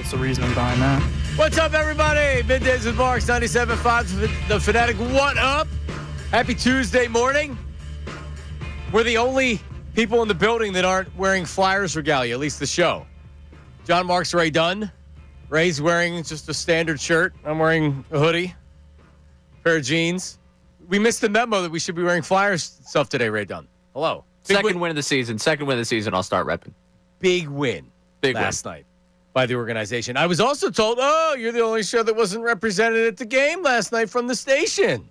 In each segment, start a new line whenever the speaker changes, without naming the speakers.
That's the reasoning behind that.
What's up, everybody? Middays with Marks, 97.5, the Fanatic. What up? Happy Tuesday morning. We're the only people in the building that aren't wearing Flyers regalia, at least the show. John Marks, Ray Dunn. Ray's wearing just a standard shirt. I'm wearing a hoodie, pair of jeans. We missed the memo that we should be wearing Flyers stuff today, Ray Dunn. Hello.
Second win of the season, I'll start repping.
Big win
Big
last night by the organization. I was also told, you're the only show that wasn't represented at the game last night from the station.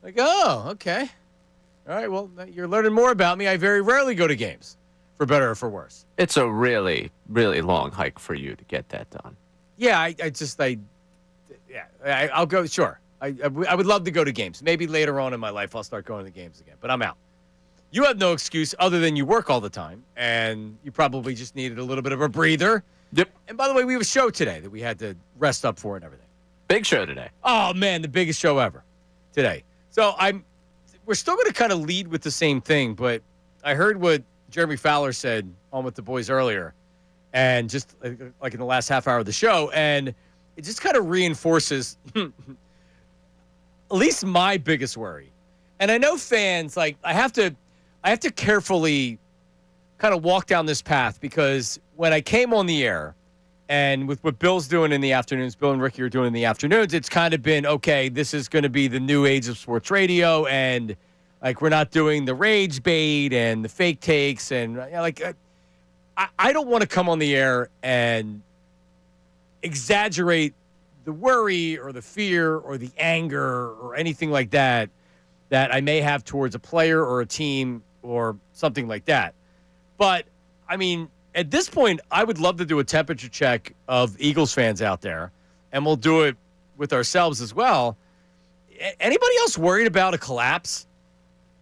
Like, okay. All right, well, you're learning more about me. I very rarely go to games, for better or for worse.
It's a really, really long hike for you to get that done.
Yeah, I'll go, sure. I would love to go to games. Maybe later on in my life I'll start going to games again, but I'm out. You have no excuse other than you work all the time, and you probably just needed a little bit of a breather.
Yep.
And by the way, we have a show today that we had to rest up for and everything.
Big show today.
Oh, man, the biggest show ever today. So we're still going to kind of lead with the same thing, but I heard what Jeremy Fowler said on with the boys earlier, and just like in the last half hour of the show, and it just kind of reinforces at least my biggest worry. And I know fans, like, I have to carefully kind of walk down this path, because when I came on the air and with what Bill's doing in the afternoons, Bill and Ricky are doing in the afternoons, it's kind of been, okay, this is going to be the new age of sports radio, and like, we're not doing the rage bait and the fake takes, and I don't want to come on the air and exaggerate the worry or the fear or the anger or anything like that I may have towards a player or a team or something like that. But, I mean, at this point, I would love to do a temperature check of Eagles fans out there, and we'll do it with ourselves as well. Anybody else worried about a collapse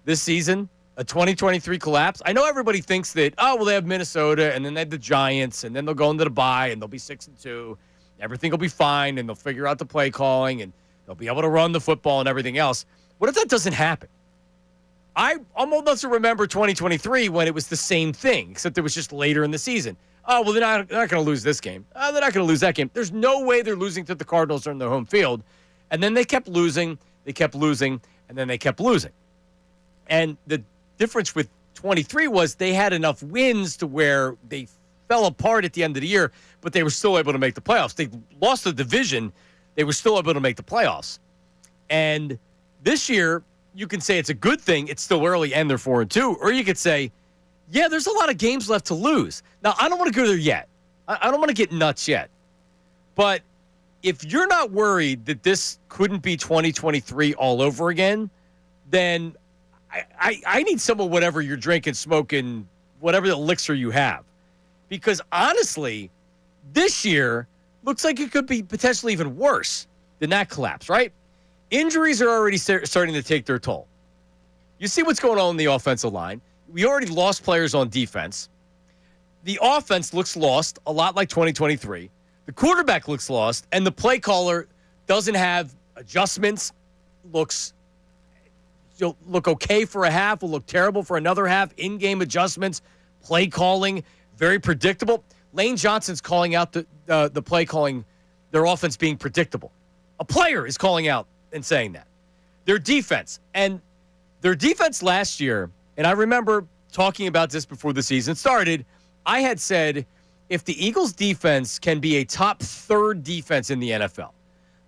this season, a 2023 collapse? I know everybody thinks that, they have Minnesota, and then they have the Giants, and then they'll go into the bye, and they'll be 6-2. Everything will be fine, and they'll figure out the play calling, and they'll be able to run the football and everything else. What if that doesn't happen? I'm old enough to remember 2023 when it was the same thing, except it was just later in the season. They're not going to lose this game. They're not going to lose that game. There's no way they're losing to the Cardinals on their home field. And then they kept losing, and then they kept losing. And the difference with 23 was they had enough wins to where they fell apart at the end of the year, but they were still able to make the playoffs. They lost the division. They were still able to make the playoffs. And this year, you can say it's a good thing. It's still early and they're 4-2. Or you could say, yeah, there's a lot of games left to lose. Now, I don't want to go there yet. I don't want to get nuts yet. But if you're not worried that this couldn't be 2023 all over again, then I need some of whatever you're drinking, smoking, whatever elixir you have. Because honestly, this year looks like it could be potentially even worse than that collapse, right? Injuries are already starting to take their toll. You see what's going on in the offensive line. We already lost players on defense. The offense looks lost, a lot like 2023. The quarterback looks lost, and the play caller doesn't have adjustments. You'll look okay for a half, will look terrible for another half. In-game adjustments, play calling, very predictable. Lane Johnson's calling out the play calling, their offense being predictable. A player is calling out and saying that. Their defense last year, and I remember talking about this before the season started, I had said if the Eagles defense can be a top third defense in the NFL,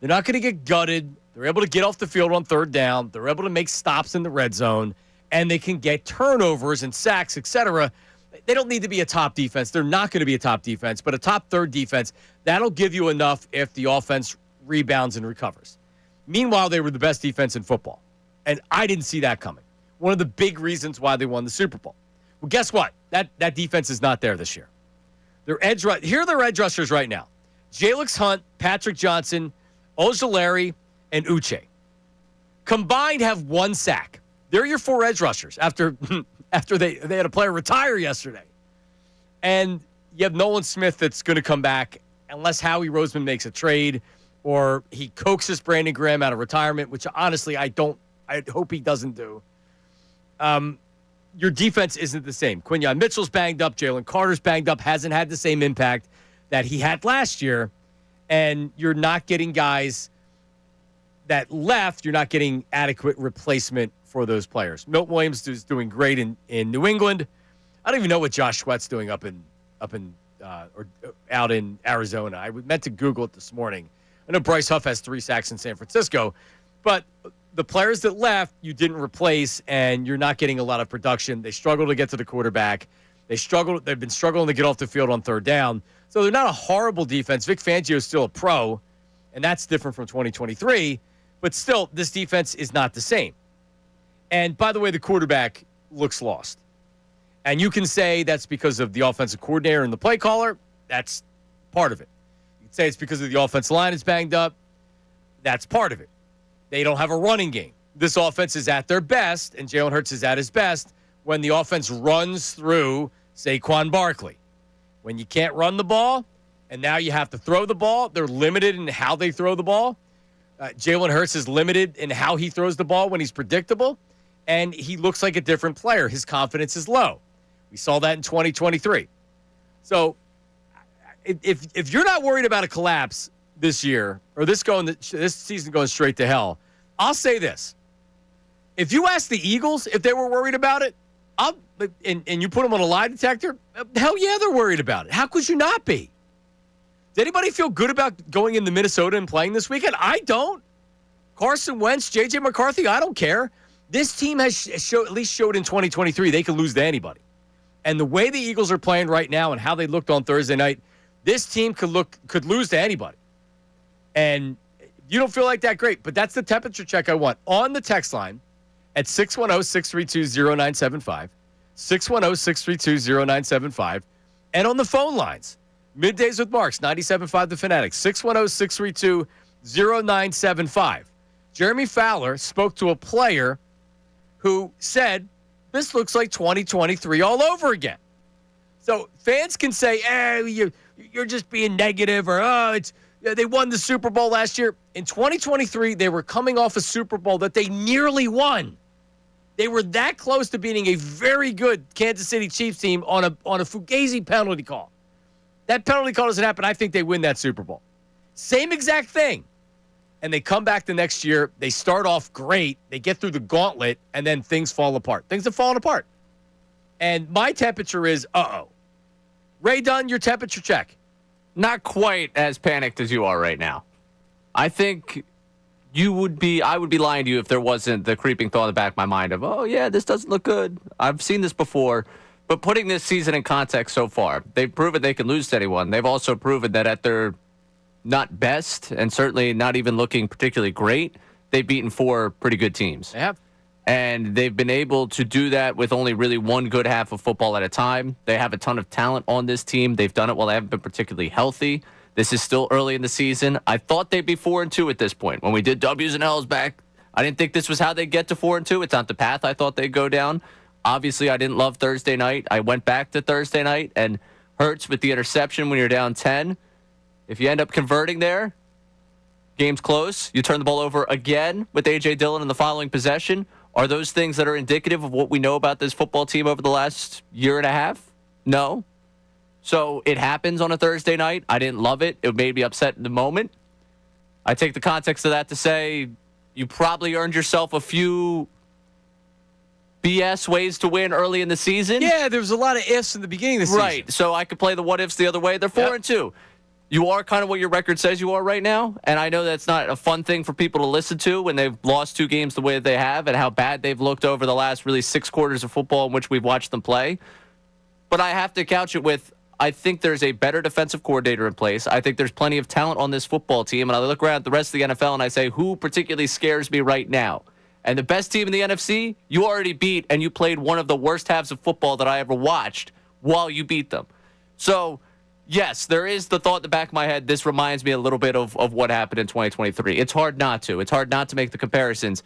they're not going to get gutted. They're able to get off the field on third down. They're able to make stops in the red zone, and they can get turnovers and sacks, etc. They don't need to be a top defense. They're not going to be a top defense, but a top third defense, that'll give you enough if the offense rebounds and recovers. Meanwhile, they were the best defense in football, and I didn't see that coming. One of the big reasons why they won the Super Bowl. Well, guess what? That defense is not there this year. Here are their edge rushers right now. Jalix Hunt, Patrick Johnson, Ojulari, and Uche. Combined have 1 sack. They're your 4 edge rushers after they had a player retire yesterday. And you have Nolan Smith that's going to come back unless Howie Roseman makes a trade or he coaxes Brandon Graham out of retirement, which honestly I hope he doesn't do. Your defense isn't the same. Quinyon Mitchell's banged up. Jalen Carter's banged up. Hasn't had the same impact that he had last year. and you're not getting guys that left. You're not getting adequate replacement for those players. Milt Williams is doing great in New England. I don't even know what Josh Sweat's doing up in or out in Arizona. I meant to Google it this morning. I know Bryce Huff has 3 sacks in San Francisco, but the players that left, you didn't replace, and you're not getting a lot of production. They struggle to get to the quarterback. They've been struggling to get off the field on third down. So they're not a horrible defense. Vic Fangio is still a pro, and that's different from 2023. But still, this defense is not the same. And by the way, the quarterback looks lost. And you can say that's because of the offensive coordinator and the play caller. That's part of it. You can say it's because of the offensive line is banged up. That's part of it. They don't have a running game. This offense is at their best, and Jalen Hurts is at his best when the offense runs through Saquon Barkley. When you can't run the ball, and now you have to throw the ball, they're limited in how they throw the ball. Jalen Hurts is limited in how he throws the ball when he's predictable, and he looks like a different player. His confidence is low. We saw that in 2023. So if you're not worried about a collapse this year or this season going straight to hell, I'll say this. If you ask the Eagles if they were worried about it, and you put them on a lie detector, hell yeah, they're worried about it. How could you not be? Does anybody feel good about going into Minnesota and playing this weekend? I don't. Carson Wentz, J.J. McCarthy, I don't care. This team has at least showed in 2023 they could lose to anybody. And the way the Eagles are playing right now and how they looked on Thursday night, this team could lose to anybody. And you don't feel like that, great. But that's the temperature check I want. On the text line at 610-632-0975, 610-632-0975, and on the phone lines, Middays with Marks, 97.5 The Fanatic, 610-632-0975. Jeremy Fowler spoke to a player who said, this looks like 2023 all over again. So fans can say, you're just being negative, or they won the Super Bowl last year. In 2023, they were coming off a Super Bowl that they nearly won. They were that close to beating a very good Kansas City Chiefs team on a fugazi penalty call. That penalty call doesn't happen. I think they win that Super Bowl. Same exact thing. And they come back the next year. They start off great. They get through the gauntlet, and then things fall apart. Things have fallen apart. And my temperature is, Ray Dunn, your temperature check.
Not quite as panicked as you are right now. I think I would be lying to you if there wasn't the creeping thought in the back of my mind of, this doesn't look good. I've seen this before. But putting this season in context so far, they've proven they can lose to anyone. They've also proven that at their not best, and certainly not even looking particularly great, they've beaten 4 pretty good teams.
They have.
And they've been able to do that with only really one good half of football at a time. They have a ton of talent on this team. They've done it while they haven't been particularly healthy. This is still early in the season. I thought they'd be 4-2 at this point. When we did W's and L's back, I didn't think this was how they'd get to 4-2. It's not the path I thought they'd go down. Obviously, I didn't love Thursday night. I went back to Thursday night, and Hurts with the interception when you're down 10. If you end up converting there, game's close. You turn the ball over again with A.J. Dillon in the following possession. Are those things that are indicative of what we know about this football team over the last year and a half? No. So it happens on a Thursday night. I didn't love it. It made me upset in the moment. I take the context of that to say you probably earned yourself a few BS ways to win early in the season.
Yeah, there was a lot of ifs in the beginning of the season.
Right, so I could play the what ifs the other way. They're 4-2. You are kind of what your record says you are right now, and I know that's not a fun thing for people to listen to when they've lost 2 games the way that they have and how bad they've looked over the last really 6 quarters of football in which we've watched them play. But I have to couch it with, I think there's a better defensive coordinator in place. I think there's plenty of talent on this football team, and I look around at the rest of the NFL and I say, who particularly scares me right now? And the best team in the NFC, you already beat, and you played one of the worst halves of football that I ever watched while you beat them. So, yes, there is the thought in the back of my head, this reminds me a little bit of what happened in 2023. It's hard not to. It's hard not to make the comparisons.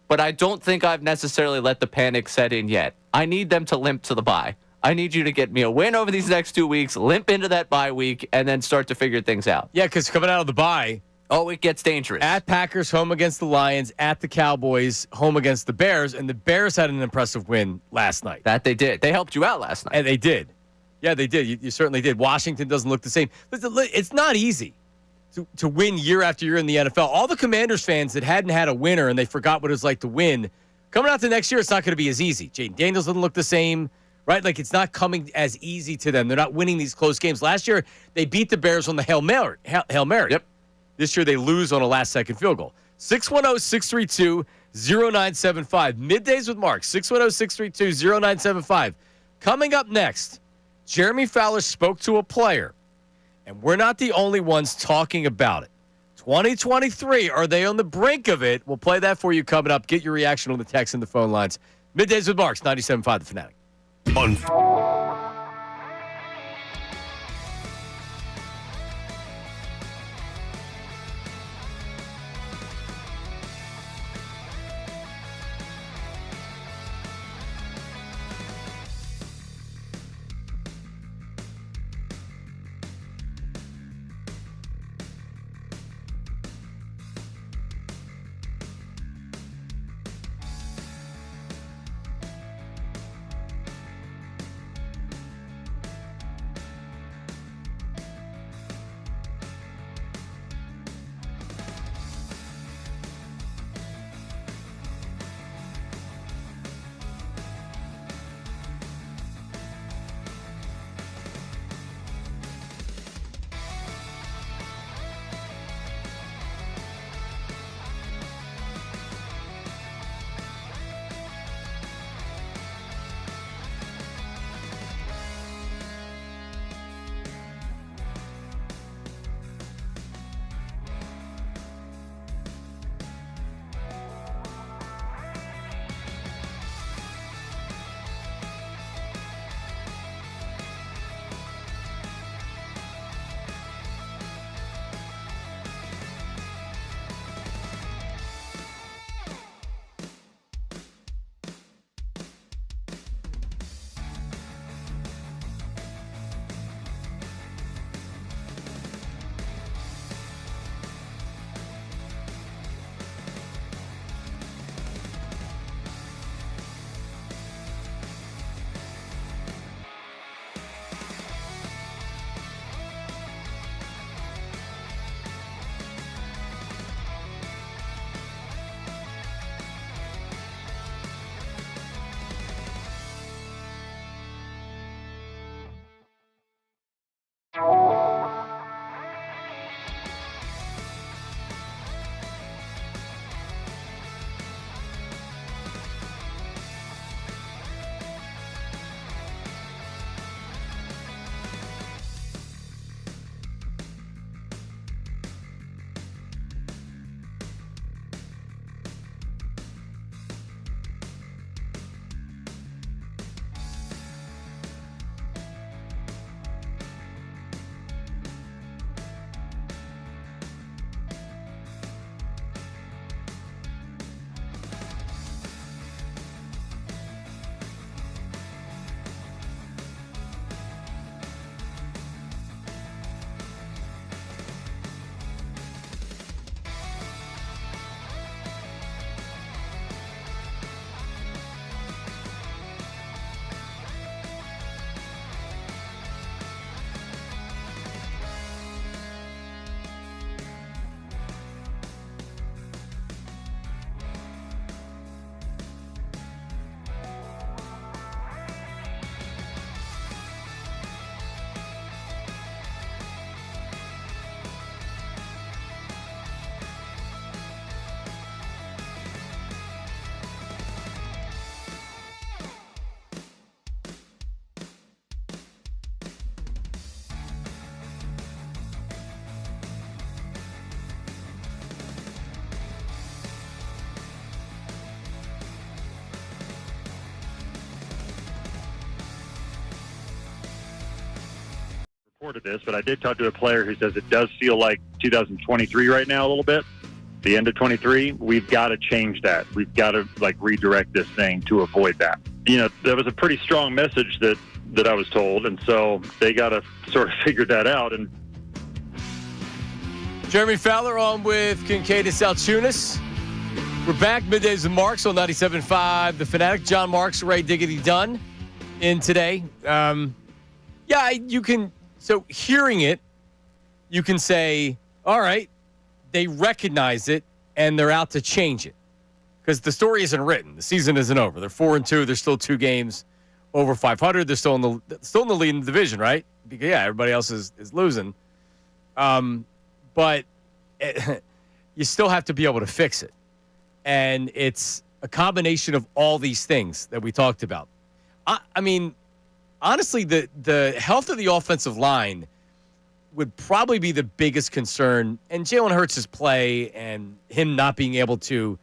But I don't think I've necessarily let the panic set in yet. I need them to limp to the bye. I need you to get me a win over these next 2 weeks, limp into that bye week, and then start to figure things out.
Yeah, because coming out of the bye,
it gets dangerous.
At Packers, home against the Lions. At the Cowboys, home against the Bears. And the Bears had an impressive win last night.
That they did. They helped you out last night.
And they did. Yeah, they did. You certainly did. Washington doesn't look the same. It's not easy to win year after year in the NFL. All the Commanders fans that hadn't had a winner and they forgot what it was like to win, coming out to next year, it's not going to be as easy. Jaden Daniels doesn't look the same, right? Like, it's not coming as easy to them. They're not winning these close games. Last year, they beat the Bears on the Hail Mary.
Yep.
This year, they lose on a last-second field goal. 610-632-0975. Middays with Mark, 610-632-0975. Coming up next, Jeremy Fowler spoke to a player, and we're not the only ones talking about it. 2023, are they on the brink of it? We'll play that for you coming up. Get your reaction on the text and the phone lines. Middays with Marks, 97.5 The Fanatic.
Reported this, but I did talk to a player who says it does feel like 2023 right now a little bit. The end of 23, we've got to change that. We've got to redirect this thing to avoid that. You know, that was a pretty strong message that I was told, and so they got to sort of figure that out. And
Jeremy Fowler on with Kincade and Salciunas. We're back, Middays with Marks on 97.5 The Fanatic. John Marks, Ray Diggity Dunn in today. You can... So hearing it, you can say, all right, they recognize it and they're out to change it. Because the story isn't written. The season isn't over. They're 4-2. They're still 2 games over 500. They're still in the lead in the division, right? Because, yeah, everybody else is losing. But you still have to be able to fix it. And it's a combination of all these things that we talked about. I mean, honestly, the health of the offensive line would probably be the biggest concern. And Jalen Hurts' play and him not being able to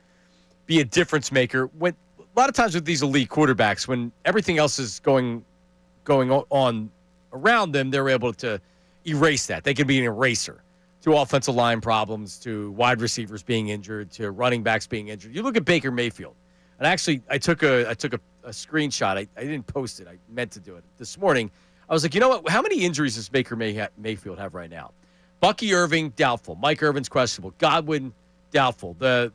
be a difference maker. When a lot of times with these elite quarterbacks, when everything else is going on around them, they're able to erase that. They can be an eraser to offensive line problems, to wide receivers being injured, to running backs being injured. You look at Baker Mayfield, and actually, I took a screenshot. I didn't post it. I meant to do it this morning. I was like, you know what? How many injuries does Baker Mayfield have right now? Bucky Irving, doubtful. Mike Irvin's questionable. Godwin, doubtful. The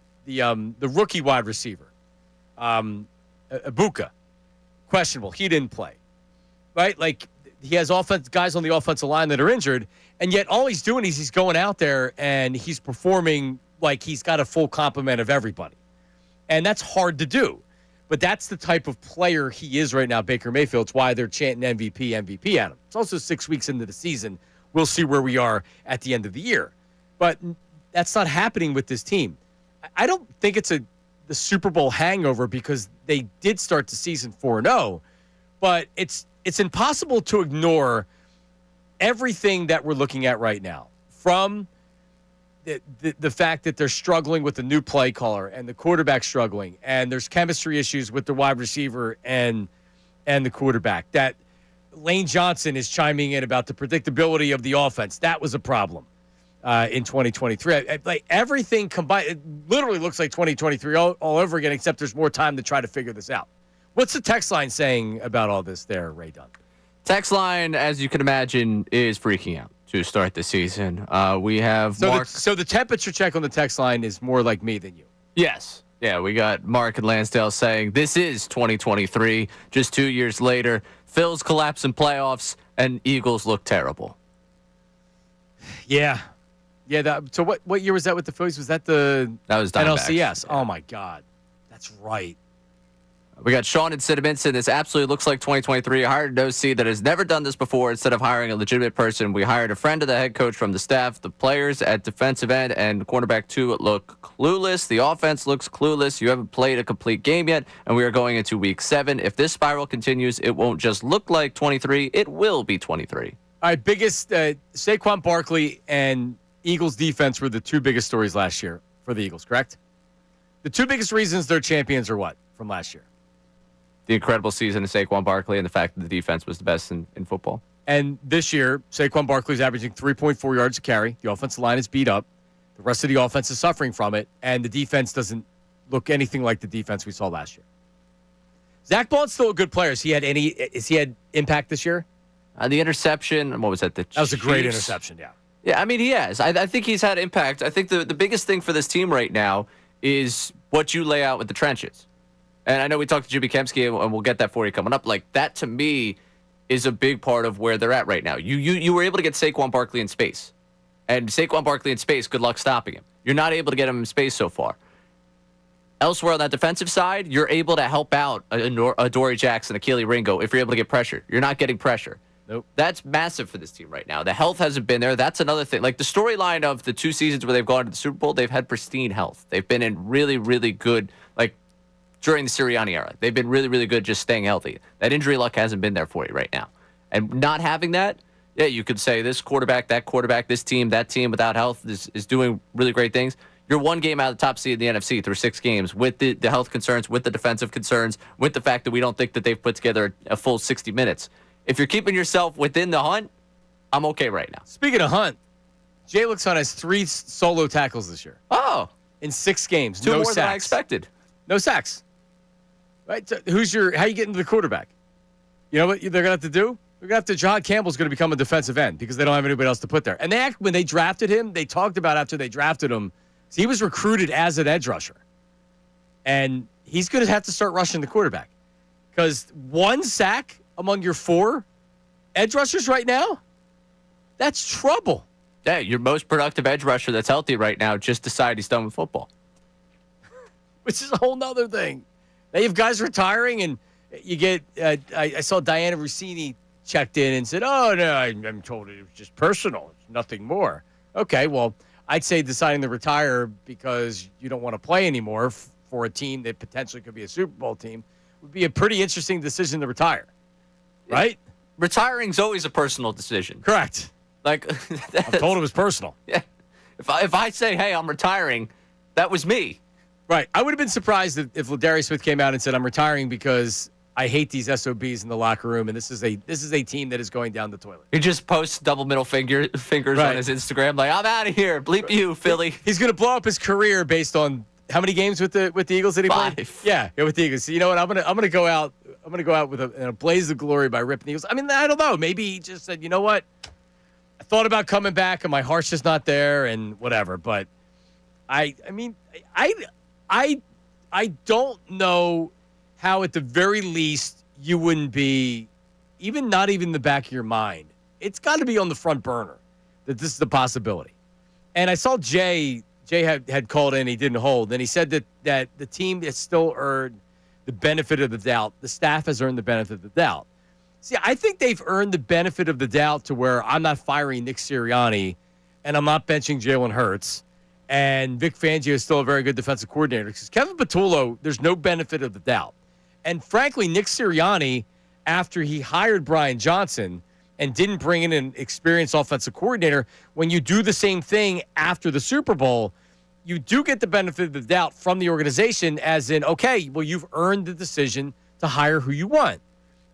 rookie wide receiver, Ibuka, questionable. He didn't play, right? Like, he has guys on the offensive line that are injured, and yet all he's doing is he's going out there and he's performing like he's got a full complement of everybody. And that's hard to do. But that's the type of player he is right now, Baker Mayfield. It's why they're chanting MVP at him. It's also 6 weeks into the season. We'll see where we are at the end of the year. But that's not happening with this team. I don't think it's the Super Bowl hangover because they did start the season 4-0, but it's impossible to ignore everything that we're looking at right now, from the fact that they're struggling with the new play caller and the quarterback struggling, and there's chemistry issues with the wide receiver and the quarterback. That Lane Johnson is chiming in about the predictability of the offense. That was a problem in 2023. Like everything combined, it literally looks like 2023 all over again, except there's more time to try to figure this out. What's the text line saying about all this there, Ray Dunn?
Text line, as you can imagine, is freaking out to start the season. We have Mark.
So the temperature check on the text line is more like me than you.
Yes. Yeah, we got Mark and Lansdale saying this is 2023, just 2 years later. Phil's collapse in playoffs, and Eagles look terrible.
Yeah. Yeah. So what year was that with the Phillies? Was that the NLCS?
Yeah.
Oh, my God. That's right.
We got Sean and Cinnamon. This absolutely looks like 2023. I hired an OC that has never done this before. Instead of hiring a legitimate person, we hired a friend of the head coach from the staff. The players at defensive end and cornerback 2 look clueless. The offense looks clueless. You haven't played a complete game yet, and we are going into week 7. If this spiral continues, it won't just look like 23. It will be 23.
All right, biggest Saquon Barkley and Eagles defense were the 2 biggest stories last year for the Eagles, correct? The 2 biggest reasons they're champions are what from last year?
The incredible season of Saquon Barkley and the fact that the defense was the best in football.
And this year, Saquon Barkley's averaging 3.4 yards a carry. The offensive line is beat up. The rest of the offense is suffering from it, and the defense doesn't look anything like the defense we saw last year. Zach Bond's still a good player. Has he had impact this year?
The interception, what was that? That
was a great interception, yeah.
Yeah, I mean, he has. I think he's had impact. I think the biggest thing for this team right now is what you lay out with the trenches. And I know we talked to Jimmy Kempski, and we'll get that for you coming up. Like, that, to me, is a big part of where they're at right now. You were able to get Saquon Barkley in space. And Saquon Barkley in space, good luck stopping him. You're not able to get him in space so far. Elsewhere on that defensive side, you're able to help out a Dory Jackson, a Keely Ringo, if you're able to get pressure. You're not getting pressure.
Nope.
That's massive for this team right now. The health hasn't been there. That's another thing. Like, the storyline of the 2 seasons where they've gone to the Super Bowl, they've had pristine health. They've been in really, really good, like, during the Sirianni era. They've been really, really good just staying healthy. That injury luck hasn't been there for you right now. And not having that, yeah, you could say this quarterback, that quarterback, this team, that team without health is doing really great things. You're 1 game out of the top seed in the NFC through 6 games with the health concerns, with the defensive concerns, with the fact that we don't think that they've put together a full 60 minutes. If you're keeping yourself within the hunt, I'm okay right now.
Speaking of hunt, Jay Luxon has 3 solo tackles this year.
Oh.
In 6 games.
2
no
more
sacks.
than I expected.
No sacks. Right? So how you getting to the quarterback? You know what they're going to have to do? They're going to have to, John Campbell's going to become a defensive end because they don't have anybody else to put there. And when they drafted him, they talked about after they drafted him, he was recruited as an edge rusher. And he's going to have to start rushing the quarterback. Because 1 sack among your 4 edge rushers right now, that's trouble.
Yeah, your most productive edge rusher that's healthy right now just decided he's done with football.
Which is a whole nother thing. Now you have guys retiring, and you get. I saw Diana Rossini checked in and said, "Oh no, I'm told it was just personal. It's nothing more." Okay, well, I'd say deciding to retire because you don't want to play anymore for a team that potentially could be a Super Bowl team would be a pretty interesting decision to retire, right?
Retiring's always a personal decision.
Correct.
Like,
I'm told it was personal.
Yeah. If I say, hey, I'm retiring, that was me.
Right. I would have been surprised if Ladarius Smith came out and said, I'm retiring because I hate these SOBs in the locker room, and this is a team that is going down the toilet.
He just posts double middle fingers
right.
on his Instagram, like, I'm out of here. Bleep you, Philly.
He's going to blow up his career based on how many games with the Eagles did he play?
5.
Yeah, with the Eagles. So you know what? I'm gonna go out. I'm gonna go out with a blaze of glory by ripping the Eagles. I mean, I don't know. Maybe he just said, you know what? I thought about coming back, and my heart's just not there, and whatever. But I don't know how, at the very least, you wouldn't be, not even in the back of your mind. It's got to be on the front burner that this is a possibility. And I saw Jay had called in, he didn't hold, and he said that the team has still earned the benefit of the doubt. The staff has earned the benefit of the doubt. See, I think they've earned the benefit of the doubt to where I'm not firing Nick Sirianni and I'm not benching Jalen Hurts, and Vic Fangio is still a very good defensive coordinator. Because Kevin Patullo, there's no benefit of the doubt. And frankly, Nick Sirianni, after he hired Brian Johnson and didn't bring in an experienced offensive coordinator, when you do the same thing after the Super Bowl, you do get the benefit of the doubt from the organization, as in, okay, well, you've earned the decision to hire who you want.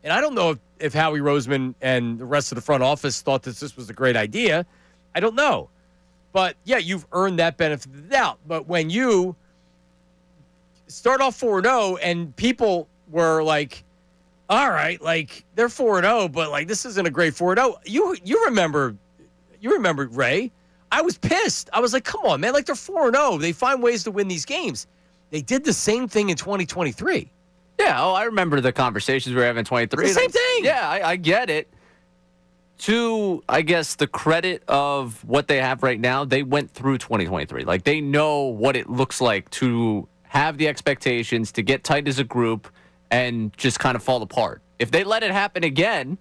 And I don't know if Howie Roseman and the rest of the front office thought that this was a great idea. I don't know. But, yeah, you've earned that benefit of the doubt. But when you start off 4-0 and people were like, all right, like, they're 4-0, but, like, this isn't a great 4-0. You remember, Ray. I was pissed. I was like, come on, man. Like, they're 4-0. They find ways to win these games. They did the same thing in 2023.
Yeah, I remember the conversations we were having in 23.
It's the same thing.
Yeah, I get it. To, I guess, the credit of what they have right now, they went through 2023. Like, they know what it looks like to have the expectations, to get tight as a group, and just kind of fall apart. If they let it happen again,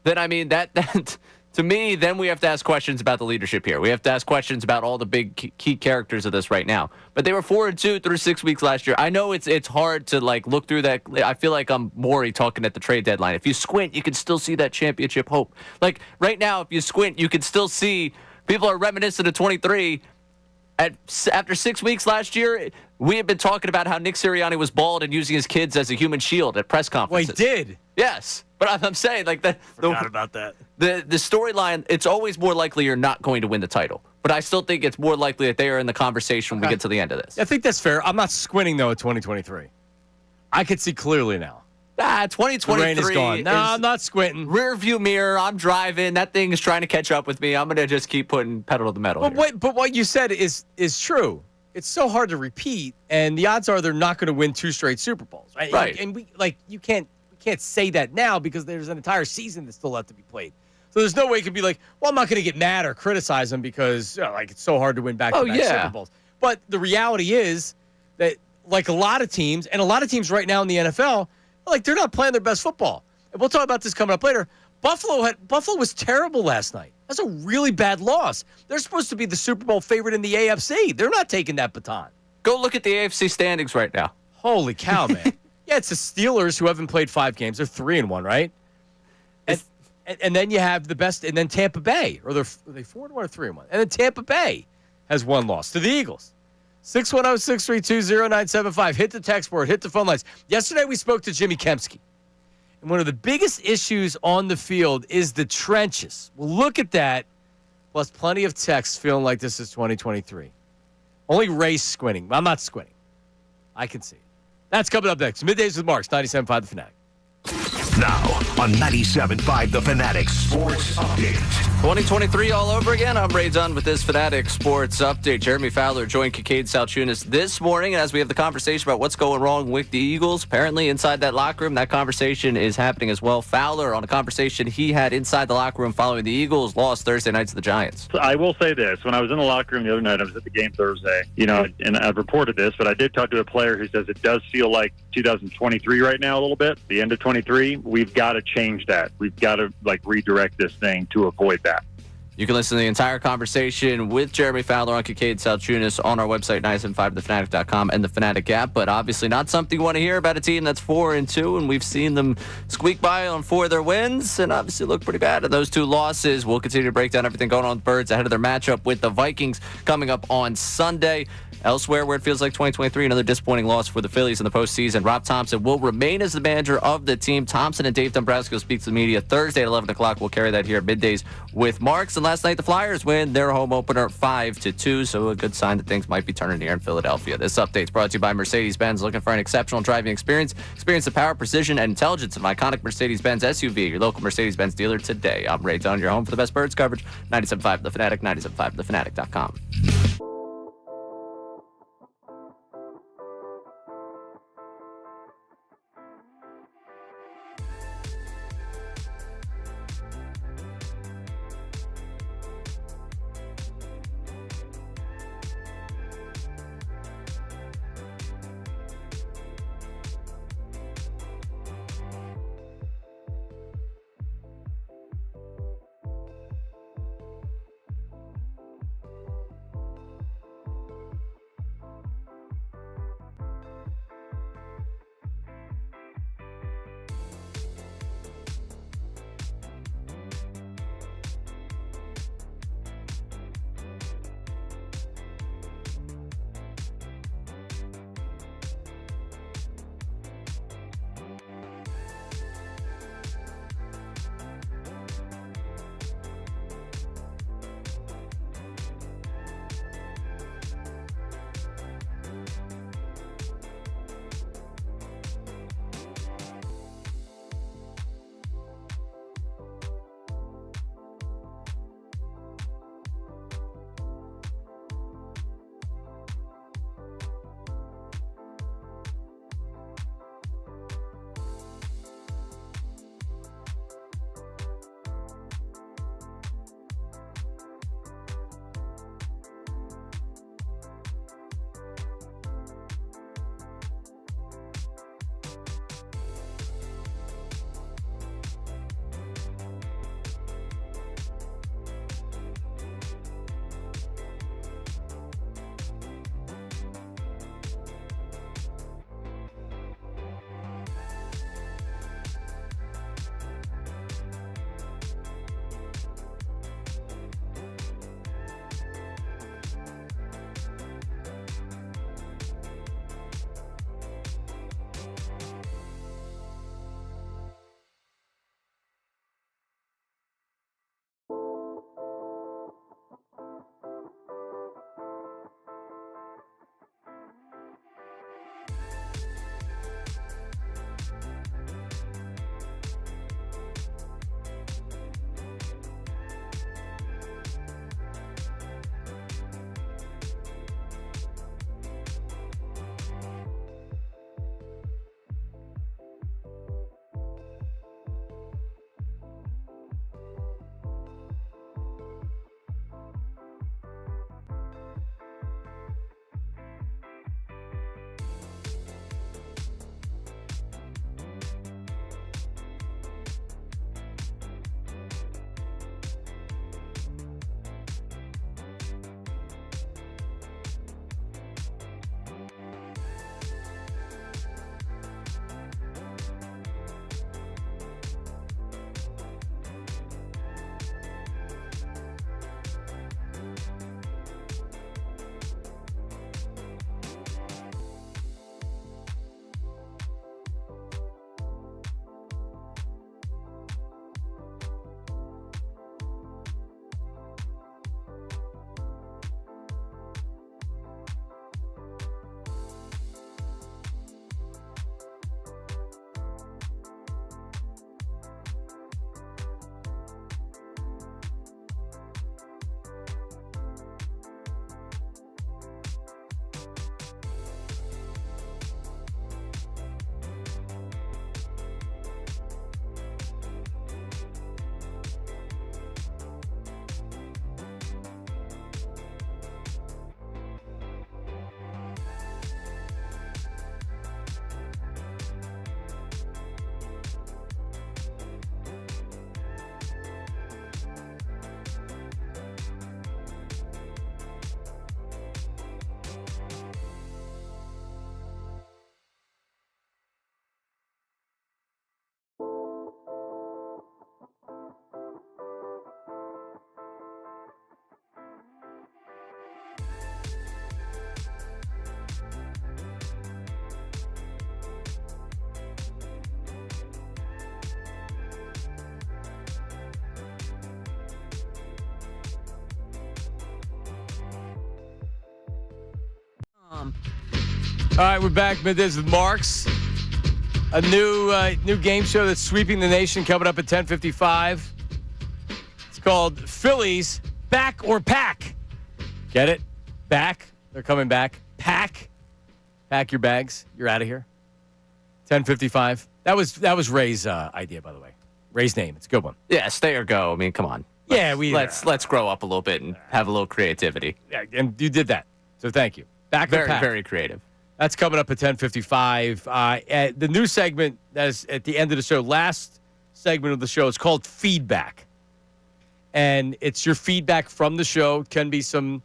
then, I mean, that to me, then we have to ask questions about the leadership here. We have to ask questions about all the big key characters of this right now. But they were 4-2 through 6 weeks last year. I know it's hard to, like, look through that. I feel like I'm Maury talking at the trade deadline. If you squint, you can still see that championship hope. Like, right now, if you squint, you can still see people are reminiscent of 23. After 6 weeks last year, we had been talking about how Nick Sirianni was bald and using his kids as a human shield at press conferences.
Well, he did.
Yes. But I'm saying, like,
forgot about that.
The storyline, it's always more likely you're not going to win the title. But I still think it's more likely that they are in the conversation when we get to the end of this.
I think that's fair. I'm not squinting, though, at 2023. I could see clearly now.
2023
the rain is gone. No, I'm not squinting.
Rear view mirror, I'm driving. That thing is trying to catch up with me. I'm going to just keep putting pedal to the metal.
But what you said is true. It's so hard to repeat, and the odds are they're not going to win 2 straight Super Bowls. Right. And you can't say that now because there's an entire season that still left to be played. So there's no way it could be like, well, I'm not going to get mad or criticize them because it's so hard to win back-to-back Super Bowls. But the reality is that, like, a lot of teams, and a lot of teams right now in the NFL, like, they're not playing their best football. And we'll talk about this coming up later. Buffalo was terrible last night. That's a really bad loss. They're supposed to be the Super Bowl favorite in the AFC. They're not taking that baton.
Go look at the AFC standings right now.
Holy cow, man. Yeah, it's the Steelers who haven't played 5 games. They're 3-1, right? And then you have the best, and then Tampa Bay. Are they 4-1 or 3-1? And then Tampa Bay has 1 loss to the Eagles. 610-632-0975. Hit the text board. Hit the phone lines. Yesterday we spoke to Jimmy Kempski. And one of the biggest issues on the field is the trenches. Well, look at that. Plus plenty of texts feeling like this is 2023. Only Ray's squinting. I'm not squinting. I can see it. That's coming up next. Middays with Marks, 97.5 The Fanatic.
Now, on 97.5 The Fanatic Sports Update.
2023 all over again. I'm Ray Dunn with this Fanatic Sports Update. Jeremy Fowler joined Kincade Salciunas this morning as we have the conversation about what's going wrong with the Eagles. Apparently inside that locker room, that conversation is happening as well. Fowler on a conversation he had inside the locker room following the Eagles lost Thursday night to the Giants.
So I will say this. When I was in the locker room the other night, I was at the game Thursday, and I've reported this, but I did talk to a player who says it does feel like 2023 right now a little bit. The end of 23, we've got to change that. We've got to redirect this thing to avoid that.
You can listen to the entire conversation with Jeremy Fowler on Kincade Salciunas on our website, 975thefanatic.com and the Fanatic app. But obviously not something you want to hear about a team that's 4-2, and we've seen them squeak by on 4 of their wins and obviously look pretty bad at those 2 losses. We'll continue to break down everything going on with Birds ahead of their matchup with the Vikings coming up on Sunday. Elsewhere, where it feels like 2023, another disappointing loss for the Phillies in the postseason. Rob Thompson will remain as the manager of the team. Thompson and Dave Dombrowski will speak to the media Thursday at 11 o'clock. We'll carry that here at Middays with Marks. And last night, the Flyers win their home opener 5-2, so a good sign that things might be turning here in Philadelphia. This update's brought to you by Mercedes-Benz. Looking for an exceptional driving experience? Experience the power, precision, and intelligence of an iconic Mercedes-Benz SUV. Your local Mercedes-Benz dealer today. I'm Ray Dunn, your home for the best Birds coverage. 97.5 The Fanatic, 97.5thefanatic.com.
All right, we're back. Middays with Marks. A new game show that's sweeping the nation coming up at 10:55. It's called Phillies Back or Pack. Get it? Back. They're coming back. Pack. Pack your bags. You're out of here. 10:55. That was Ray's idea, by the way. Ray's name. It's a good one.
Yeah, stay or go. I mean, come on. Let's grow up a little bit and have a little creativity.
Yeah, and you did that. So thank you. Back or
Very,
pack.
very creative.
That's coming up at 10:55. The new segment that's at the end of the show, last segment of the show, is called Feedback. And it's your feedback from the show. It can be some,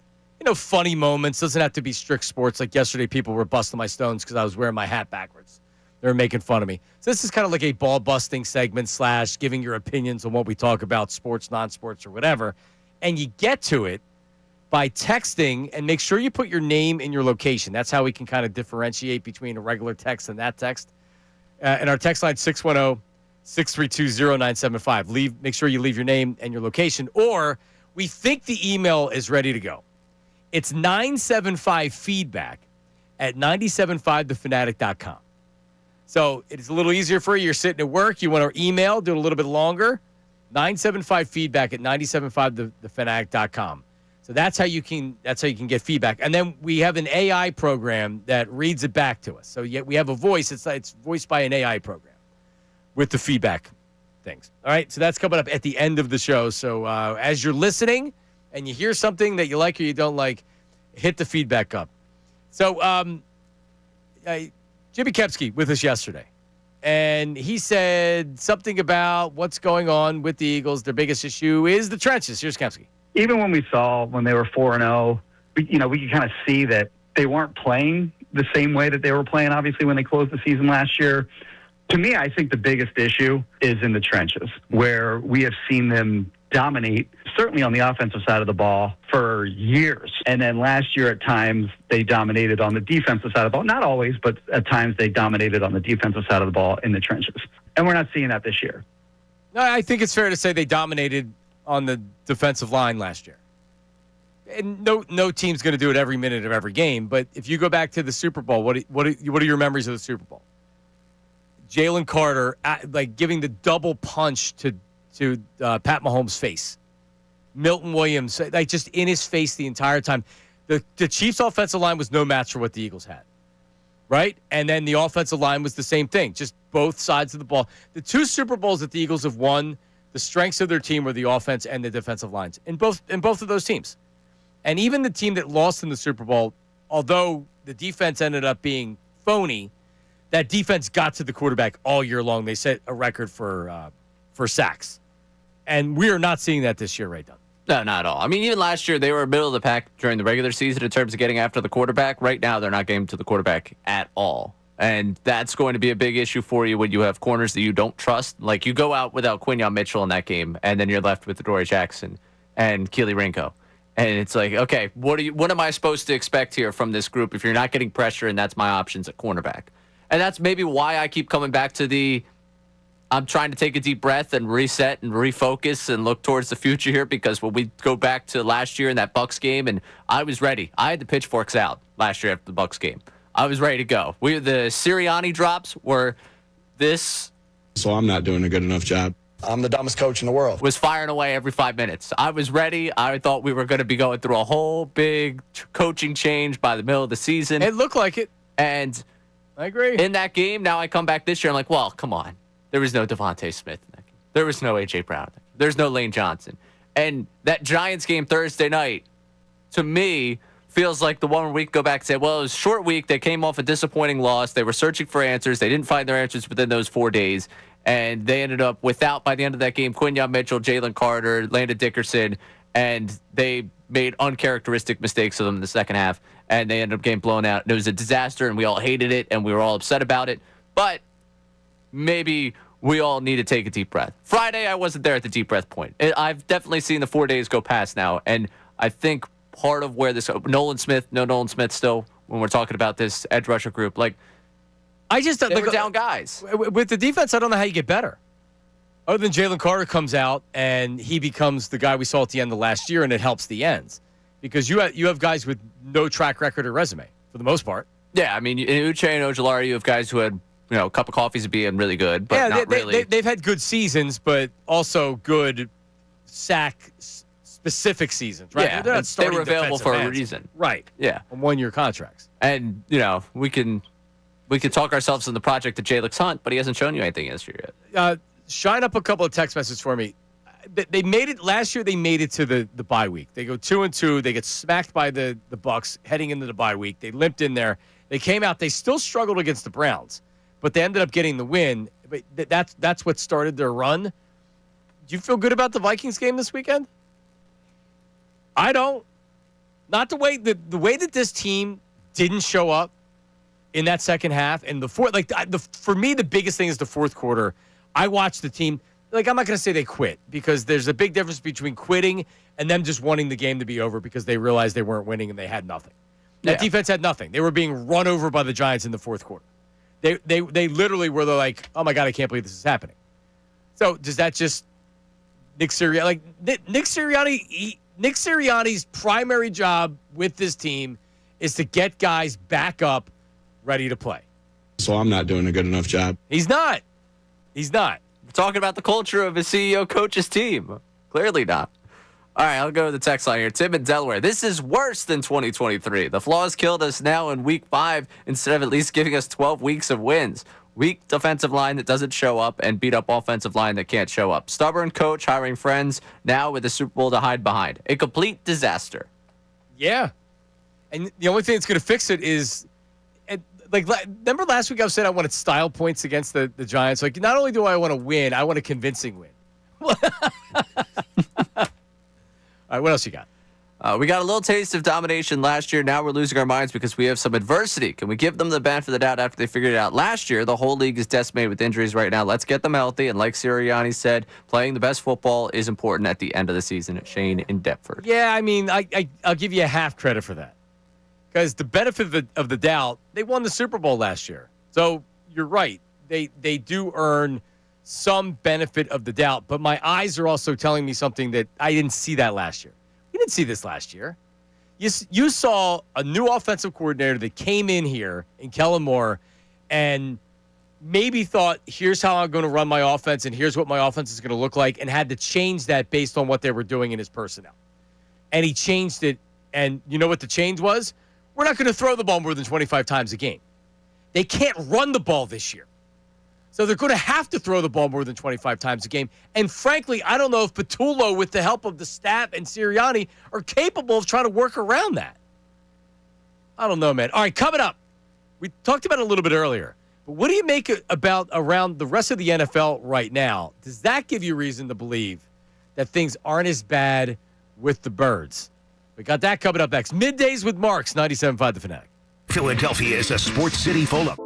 funny moments. Doesn't have to be strict sports. Like yesterday, people were busting my stones because I was wearing my hat backwards. They were making fun of me. So this is kind of like a ball-busting segment / giving your opinions on what we talk about, sports, non-sports, or whatever. And you get to it by texting, and make sure you put your name and your location. That's how we can kind of differentiate between a regular text and that text. And our text line, 610-632-0975. Make sure you leave your name and your location, or we think the email is ready to go. It's 975feedback at 975thefanatic.com. So it's a little easier for you. You're sitting at work. You want our email, do it a little bit longer. 975feedback at 975thefanatic.com. So that's how you can get feedback. And then we have an AI program that reads it back to us. So yet we have a voice. It's voiced by an AI program with the feedback things. All right. So that's coming up at the end of the show. So as you're listening and you hear something that you like or you don't like, hit the feedback up. So Jimmy Kepsky with us yesterday. And he said something about what's going on with the Eagles. Their biggest issue is the trenches. Here's Kepsky.
Even when we saw when they were 4-0, we could kind of see that they weren't playing the same way that they were playing, obviously, when they closed the season last year. To me, I think the biggest issue is in the trenches, where we have seen them dominate, certainly on the offensive side of the ball, for years. And then last year, at times, they dominated on the defensive side of the ball. Not always, but at times they dominated on the defensive side of the ball in the trenches. And we're not seeing that this year.
No, I think it's fair to say they dominated on the defensive line last year. And no team's going to do it every minute of every game. But if you go back to the Super Bowl, what are your memories of the Super Bowl? Jalen Carter, giving the double punch to Pat Mahomes' face. Milton Williams, just in his face the entire time. The Chiefs' offensive line was no match for what the Eagles had, right? And then the offensive line was the same thing, just both sides of the ball. The two Super Bowls that the Eagles have won, the strengths of their team were the offense and the defensive lines in both of those teams. And even the team that lost in the Super Bowl, although the defense ended up being phony, that defense got to the quarterback all year long. They set a record for sacks. And we are not seeing that this year, right, Don?
No, not at all. I mean, even last year, they were middle of the pack during the regular season in terms of getting after the quarterback. Right now, they're not getting to the quarterback at all. And that's going to be a big issue for you when you have corners that you don't trust. Like, you go out without Quinyon Mitchell in that game, and then you're left with Adoree Jackson and Keely Ringo. And it's like, okay, what am I supposed to expect here from this group if you're not getting pressure, and that's my options at cornerback? And that's maybe why I keep coming back to I'm trying to take a deep breath and reset and refocus and look towards the future here, because when we go back to last year in that Bucs game, and I was ready. I had the pitchforks out last year after the Bucs game. I was ready to go. The Sirianni drops were this.
So I'm not doing a good enough job.
I'm the dumbest coach in the world.
Was firing away every 5 minutes. I was ready. I thought we were going to be going through a whole big coaching change by the middle of the season.
It looked like it.
And
I agree.
In that game, now I come back this year, I'm like, well, come on. There was no Devontae Smith in that game. There was no A.J. Brown. There's no Lane Johnson. And that Giants game Thursday night, to me, feels like the one where we go back and say, well, it was a short week. They came off a disappointing loss. They were searching for answers. They didn't find their answers within those 4 days. And they ended up without, by the end of that game, Quinyon Mitchell, Jalen Carter, Landon Dickerson, and they made uncharacteristic mistakes of them in the second half, and they ended up getting blown out. It was a disaster, and we all hated it, and we were all upset about it. But maybe we all need to take a deep breath. Friday, I wasn't there at the deep breath point. I've definitely seen the 4 days go past now, and I think part of where this Nolan Smith still, when we're talking about this edge rusher group, like,
I just
they were down guys.
With the defense, I don't know how you get better. Other than Jalen Carter comes out and he becomes the guy we saw at the end of last year, and it helps the ends. Because you have guys with no track record or resume. for the most part.
Yeah, I mean, in Uche and Ojulari, you have guys who had, a cup of coffees of being really good, but not really.
They've had good seasons, but also good sack-specific seasons, right?
Yeah,
They're not
they were available for a
ends.
reason.
Right.
Yeah.
On one-year contracts.
And, we can talk ourselves in the project to Jalix Hunt, but he hasn't shown you anything this year yet.
Shine up a couple of text messages for me. They made it last year. They made it to the bye week. They go 2-2. They get smacked by the Bucs heading into the bye week. They limped in there. They came out. They still struggled against the Browns, but they ended up getting the win. But that's what started their run. Do you feel good about the Vikings game this weekend? I don't. Not the way that this team didn't show up in that second half and the fourth. For me, the biggest thing is the fourth quarter. I watched the team. I'm not going to say they quit because there's a big difference between quitting and them just wanting the game to be over because they realized they weren't winning and they had nothing. That defense had nothing. They were being run over by the Giants in the fourth quarter. They literally were like, oh my God, I can't believe this is happening. So does that just Nick Sirianni? Nick Sirianni's primary job with this team is to get guys back up, ready to play.
So I'm not doing a good enough job.
He's not.
We're talking about the culture of a CEO coach's team. Clearly not. All right, I'll go to the text line here. Tim in Delaware. This is worse than 2023. The flaws killed us now in week 5 instead of at least giving us 12 weeks of wins. Weak defensive line that doesn't show up and beat up offensive line that can't show up. Stubborn coach hiring friends now with the Super Bowl to hide behind. A complete disaster.
Yeah. And the only thing that's going to fix it is, remember last week I said I wanted style points against the Giants? Not only do I want to win, I want a convincing win. All right, what else you got?
We got a little taste of domination last year. Now we're losing our minds because we have some adversity. Can we give them the benefit of the doubt after they figured it out last year? The whole league is decimated with injuries right now. Let's get them healthy. And like Sirianni said, playing the best football is important at the end of the season. Shane in Deptford.
Yeah, I mean, I'll give you a half credit for that. Because the benefit of the doubt, they won the Super Bowl last year. So you're right. They do earn some benefit of the doubt. But my eyes are also telling me something that I didn't see that last year. We didn't see this last year. You saw a new offensive coordinator that came in here in Kellen Moore and maybe thought, here's how I'm going to run my offense and here's what my offense is going to look like, and had to change that based on what they were doing in his personnel. And he changed it. And you know what the change was? We're not going to throw the ball more than 25 times a game. They can't run the ball this year. So they're going to have to throw the ball more than 25 times a game. And frankly, I don't know if Patullo, with the help of the staff and Sirianni, are capable of trying to work around that. I don't know, man. All right, coming up. We talked about it a little bit earlier. But what do you make around the rest of the NFL right now? Does that give you reason to believe that things aren't as bad with the Birds? We got that coming up next. Middays with Marks, 97.5 The Fanatic.
Philadelphia is a sports city full of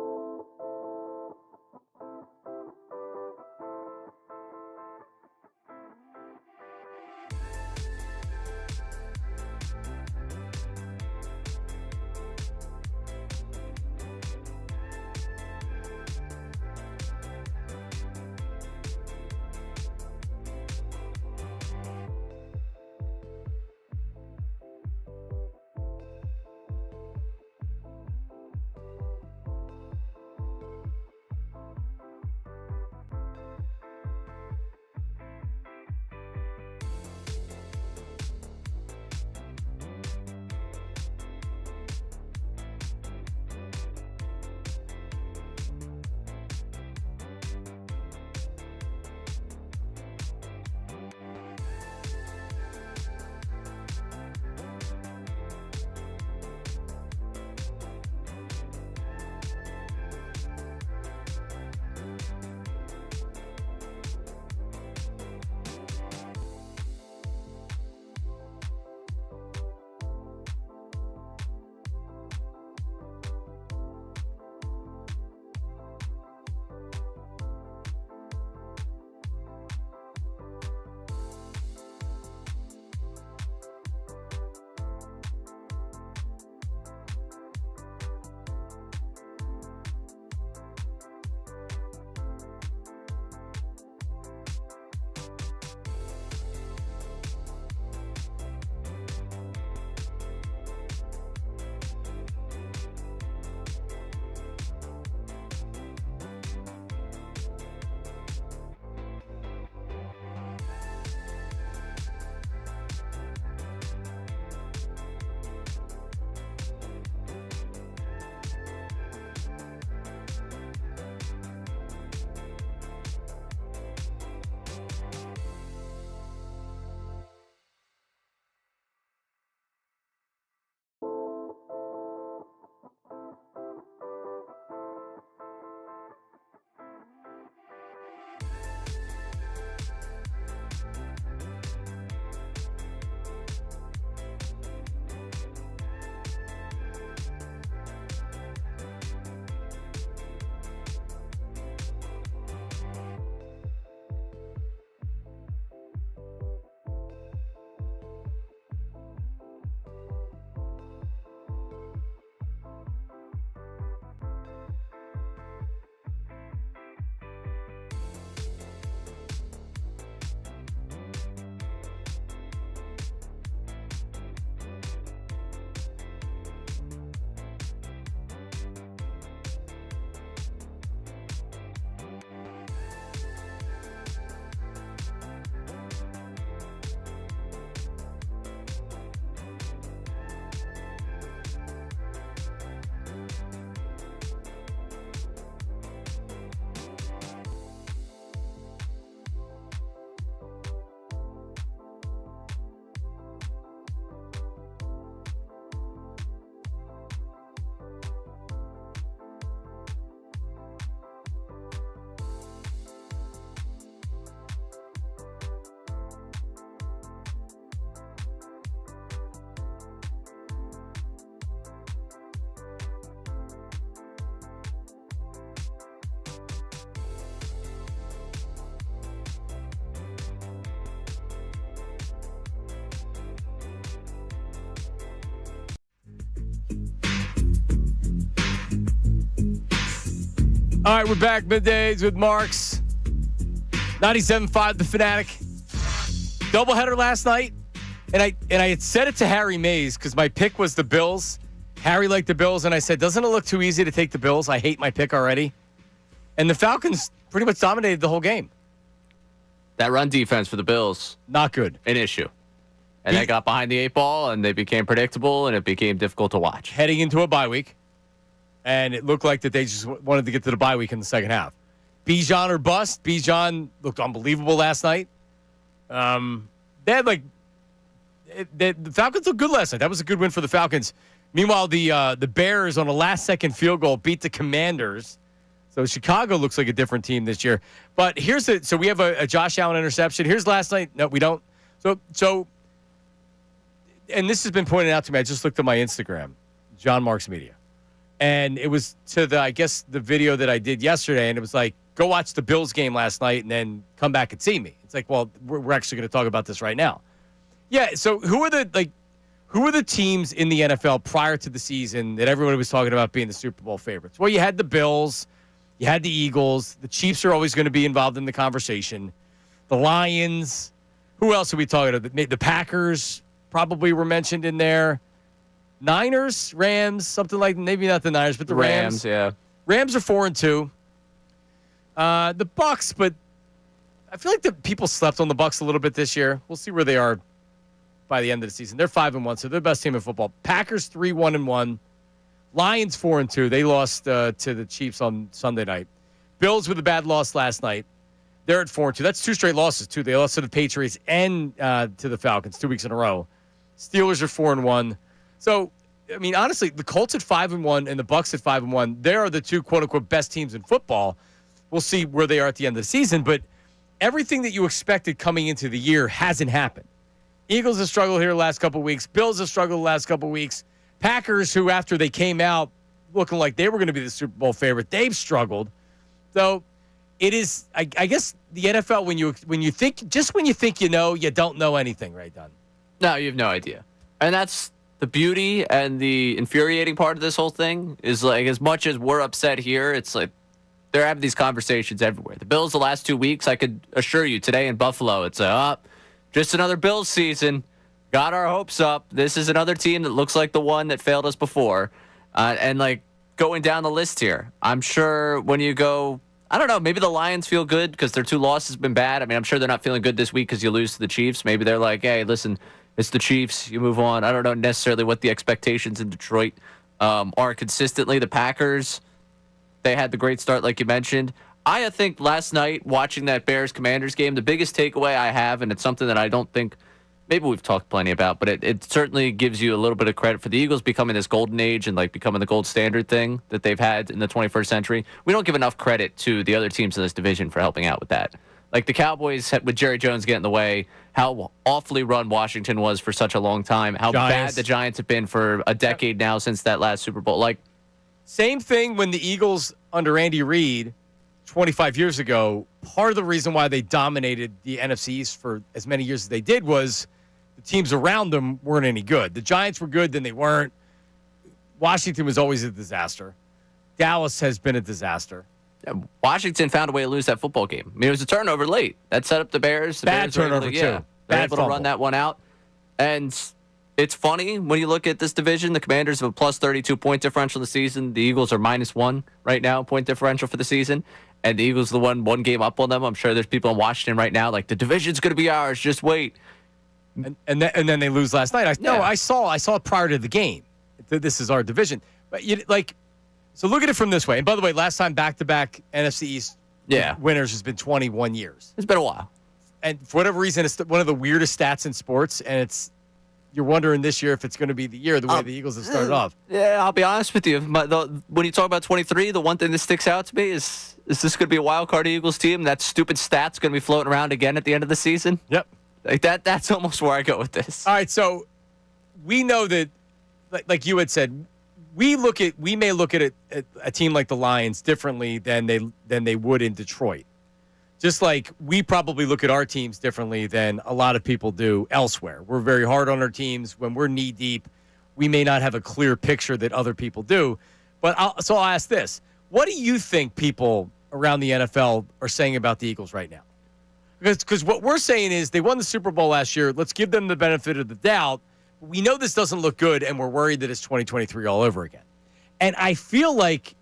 All right, we're back. Middays with Marks. 97.5 The Fanatic. Doubleheader last night. And I had said it to Harry Mays because my pick was the Bills. Harry liked the Bills, and I said, doesn't it look too easy to take the Bills? I hate my pick already. And the Falcons pretty much dominated the whole game.
That run defense for the Bills,
not good.
An issue. And they got behind the 8 ball, and they became predictable, and it became difficult to watch.
Heading into a bye week. And it looked like that they just wanted to get to the bye week in the second half. Bijan or bust. Bijan looked unbelievable last night. The Falcons looked good last night. That was a good win for the Falcons. Meanwhile, the Bears on a last-second field goal beat the Commanders. So Chicago looks like a different team this year. But so we have a Josh Allen interception. Here's last night. No, we don't. So, and this has been pointed out to me. I just looked at my Instagram, John Marks Media. And it was to the video that I did yesterday, and it was like, go watch the Bills game last night and then come back and see me. It's like, well, we're actually going to talk about this right now. Yeah, so who are the teams in the NFL prior to the season that everybody was talking about being the Super Bowl favorites? Well, you had the Bills, you had the Eagles, the Chiefs are always going to be involved in the conversation. The Lions, who else are we talking about? The Packers probably were mentioned in there. Niners, Rams, something like, maybe not the Niners, but the Rams.
Yeah.
Rams are 4-2. The Bucks, but I feel like the people slept on the Bucks a little bit this year. We'll see where they are by the end of the season. They're 5-1, so they're the best team in football. Packers 3-1-1. Lions 4-2. They lost to the Chiefs on Sunday night. Bills with a bad loss last night. They're at 4-2. That's 2 straight losses too. They lost to the Patriots and to the Falcons 2 weeks in a row. Steelers are 4-1. So, I mean, honestly, the Colts at 5-1 and the Bucks at 5-1, they are the 2 quote-unquote best teams in football. We'll see where they are at the end of the season, but everything that you expected coming into the year hasn't happened. Eagles have struggled here the last couple of weeks. Bills have struggled the last couple of weeks. Packers, who after they came out looking like they were going to be the Super Bowl favorite, they've struggled. So it is, I guess, the NFL when you think you know, you don't know anything, right, Don?
No, you have no idea, and that's the beauty and the infuriating part of this whole thing is like as much as we're upset here, it's like they're having these conversations everywhere. The Bills the last 2 weeks, I could assure you, today in Buffalo, it's just another Bills season. Got our hopes up. This is another team that looks like the one that failed us before. And like going down the list here, I'm sure when you go, I don't know, maybe the Lions feel good because their 2 losses have been bad. I mean, I'm sure they're not feeling good this week because you lose to the Chiefs. Maybe they're like, hey, listen, it's the Chiefs. You move on. I don't know necessarily what the expectations in Detroit are consistently. The Packers, they had the great start like you mentioned. I think last night watching that Bears-Commanders game, the biggest takeaway I have, and it's something that I don't think maybe we've talked plenty about, but it certainly gives you a little bit of credit for the Eagles becoming this golden age and like becoming the gold standard thing that they've had in the 21st century. We don't give enough credit to the other teams in this division for helping out with that. Like the Cowboys with Jerry Jones getting in the way, how awfully run Washington was for such a long time, how bad the Giants have been for a decade now since that last Super Bowl. Like
same thing when the Eagles under Andy Reid 25 years ago, part of the reason why they dominated the NFC East for as many years as they did was the teams around them weren't any good. The Giants were good, then they weren't. Washington was always a disaster. Dallas has been a disaster.
Washington found a way to lose that football game. I mean, it was a turnover late. That set up the Bears.
Bad turnover, too.
They're able to run that one out. And it's funny when you look at this division, the Commanders have a plus 32 point differential this season. The Eagles are -1 right now, point differential for the season. And the Eagles are the one game up on them. I'm sure there's people in Washington right now like, the division's going to be ours. Just wait.
And then they lose last night. I saw it prior to the game. This is our division. But so look at it from this way. And by the way, last time back-to-back NFC East winners has been 21 years.
It's been a while.
And for whatever reason, it's one of the weirdest stats in sports. And you're wondering this year if it's going to be the year, the way the Eagles have started off.
Yeah, I'll be honest with you. When you talk about 23, the one thing that sticks out to me is this going to be a wild card Eagles team? That stupid stat's going to be floating around again at the end of the season?
Yep.
Like that's almost where I go with this.
All right, so we know that, like you had said, we may look at a team like the Lions differently than they would in Detroit. Just like we probably look at our teams differently than a lot of people do elsewhere. We're very hard on our teams. When we're knee deep, we may not have a clear picture that other people do. But I'll ask this. What do you think people around the NFL are saying about the Eagles right now? Because what we're saying is they won the Super Bowl last year. Let's give them the benefit of the doubt. We know this doesn't look good, and we're worried that it's 2023 all over again. And I feel like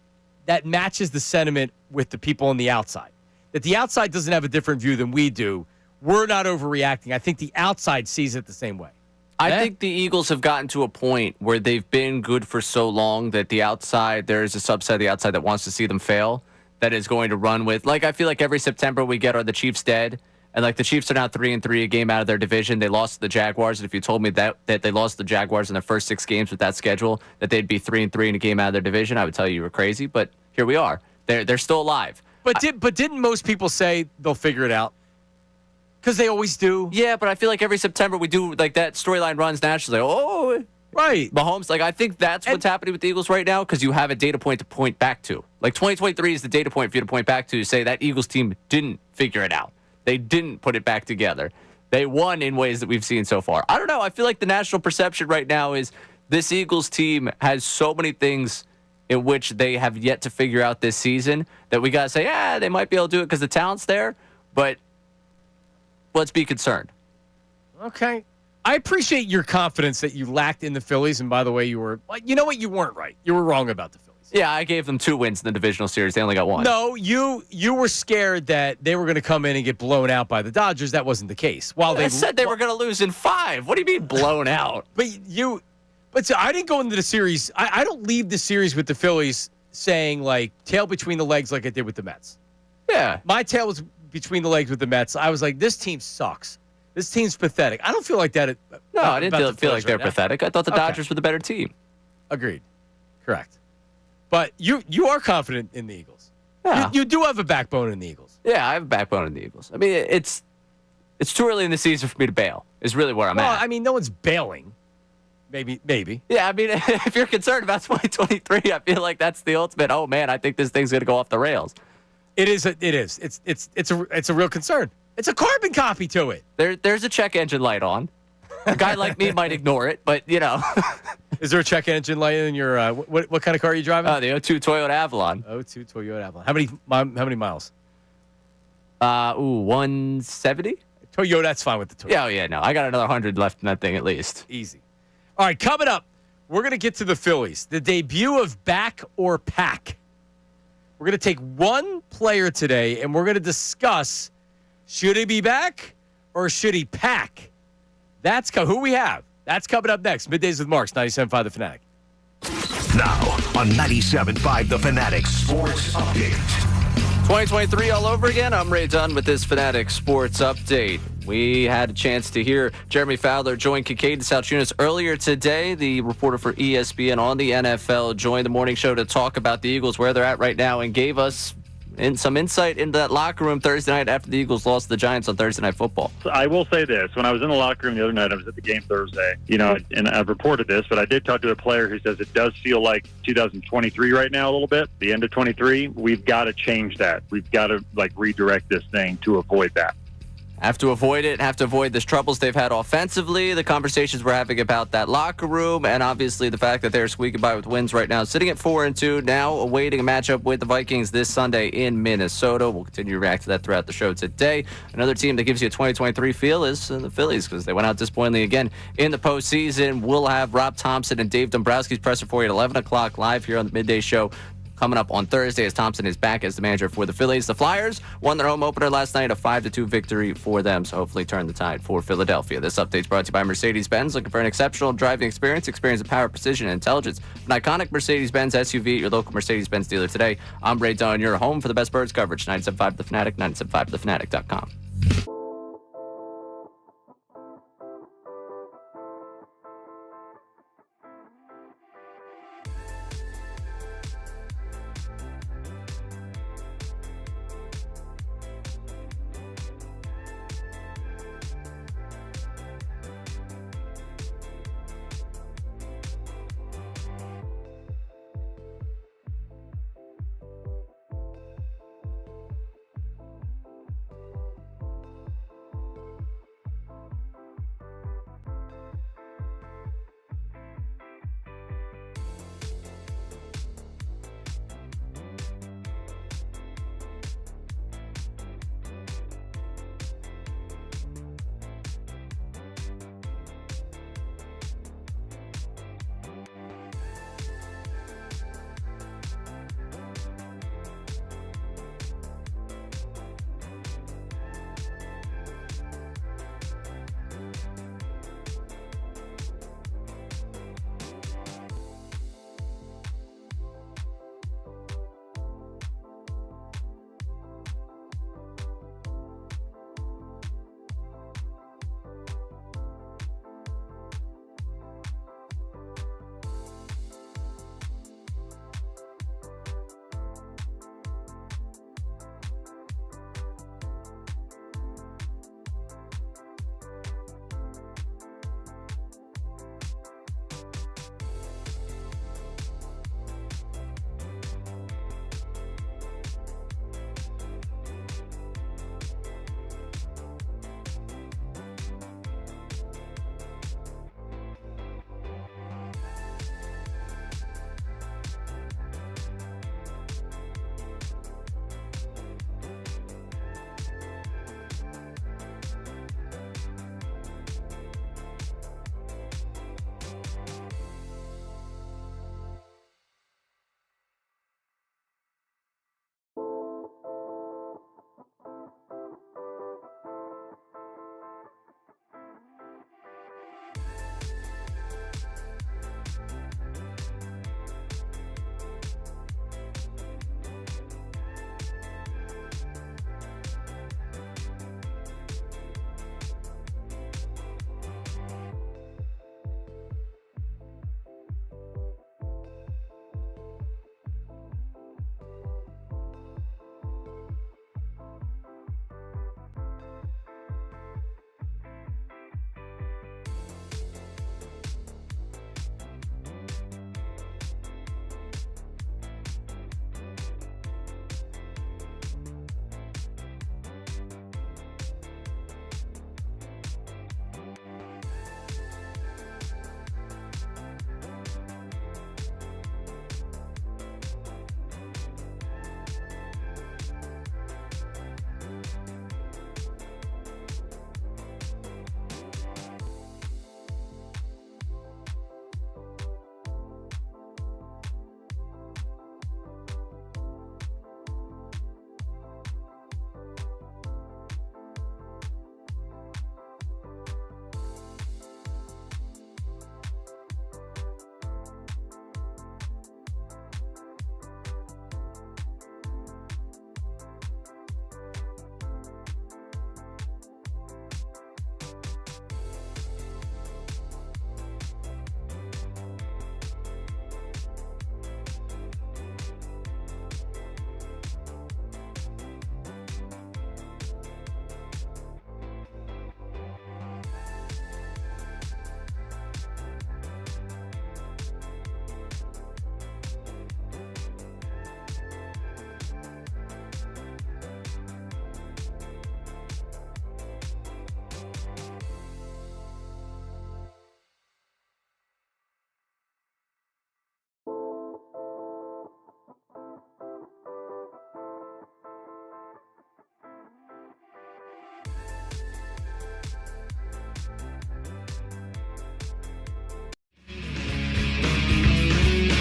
that matches the sentiment with the people on the outside, that the outside doesn't have a different view than we do. We're not overreacting. I think the outside sees it the same way.
I think the Eagles have gotten to a point where they've been good for so long that the outside, there is a subset of the outside that wants to see them fail, that is going to run with. Like, I feel like every September we get, are the Chiefs dead? And, like, the Chiefs are now 3-3, a game out of their division. They lost to the Jaguars. And if you told me that they lost the Jaguars in their first 6 games with that schedule, that they'd be 3-3 in a game out of their division, I would tell you were crazy. But here we are. They're still alive.
But didn't most people say they'll figure it out? Because they always do.
Yeah, but I feel like every September we do, like, that storyline runs naturally. Oh,
right.
Mahomes, like, I think that's what's happening with the Eagles right now, because you have a data point to point back to. Like, 2023 is the data point for you to point back to say that Eagles team didn't figure it out. They didn't put it back together. They won in ways that we've seen so far. I don't know. I feel like the national perception right now is this Eagles team has so many things in which they have yet to figure out this season that we got to say, they might be able to do it because the talent's there, but let's be concerned.
Okay. I appreciate your confidence that you lacked in the Phillies. And by the way, you know what? You weren't right. You were wrong about the Phillies.
Yeah, I gave them 2 wins in the divisional series. They only got 1.
No, you were scared that they were going to come in and get blown out by the Dodgers. That wasn't the case. While
they said they were going to lose in 5. What do you mean blown out?
But so I didn't go into the series. I don't leave the series with the Phillies saying, like, tail between the legs like I did with the Mets.
Yeah.
My tail was between the legs with the Mets. I was like, this team sucks. This team's pathetic. I don't feel like that.
No, I didn't feel like they're pathetic. I thought the Dodgers were the better team.
Agreed. Correct. But you are confident in the Eagles.
Yeah.
You do have a backbone in the Eagles.
Yeah, I have a backbone in the Eagles. I mean, it's too early in the season for me to bail, is really where I'm at.
Well, I mean, no one's bailing. Maybe.
Yeah, I mean, if you're concerned about 2023, I feel like that's the ultimate, oh, man, I think this thing's going to go off the rails.
It is. It's a real concern. It's a carbon copy to it.
There's a check engine light on. A guy like me might ignore it, but, you know.
Is there a check engine light in your what kind of car are you driving?
The 02 Toyota Avalon.
02 Toyota Avalon. How many miles?
170.
Toyota, that's fine with the Toyota.
Yeah, no. I got another 100 left in that thing at least.
Easy. All right, coming up, we're going to get to the Phillies. The debut of Back or Pack. We're going to take one player today, and we're going to discuss, should he be back or should he pack? That's who we have. That's coming up next. Middays with Marks, 97.5 The Fanatic.
Now on 97.5 The Fanatic Sports Update.
2023 all over again. I'm Ray Dunn with this Fanatic Sports Update. We had a chance to hear Jeremy Fowler join Kincade and Salciunas earlier today. The reporter for ESPN on the NFL joined the morning show to talk about the Eagles, where they're at right now, and gave us some insight into that locker room Thursday night after the Eagles lost to the Giants on Thursday Night Football.
I will say this. When I was in the locker room the other night, I was at the game Thursday, and I've reported this, but I did talk to a player who says it does feel like 2023 right now a little bit. The end of 23, we've got to change that. We've got to, redirect this thing to avoid that.
Have to avoid it, have to avoid the troubles they've had offensively, the conversations we're having about that locker room, and obviously the fact that they're squeaking by with wins right now, sitting at 4-2, now awaiting a matchup with the Vikings this Sunday in Minnesota. We'll continue to react to that throughout the show today. Another team that gives you a 2023 feel is the Phillies, because they went out disappointingly again in the postseason. We'll have Rob Thompson and Dave Dombrowski's presser for you at 11 o'clock live here on the Midday Show. Coming up on Thursday as Thompson is back as the manager for the Phillies. The Flyers won their home opener last night, a 5-2 victory for them, so hopefully turn the tide for Philadelphia. This update's brought to you by Mercedes-Benz. Looking for an exceptional driving experience the power, precision, and intelligence. An iconic Mercedes-Benz SUV at your local Mercedes-Benz dealer today. I'm Ray Dunn, your home for the best birds coverage. 97.5 The Fanatic, 97.5thefanatic.com.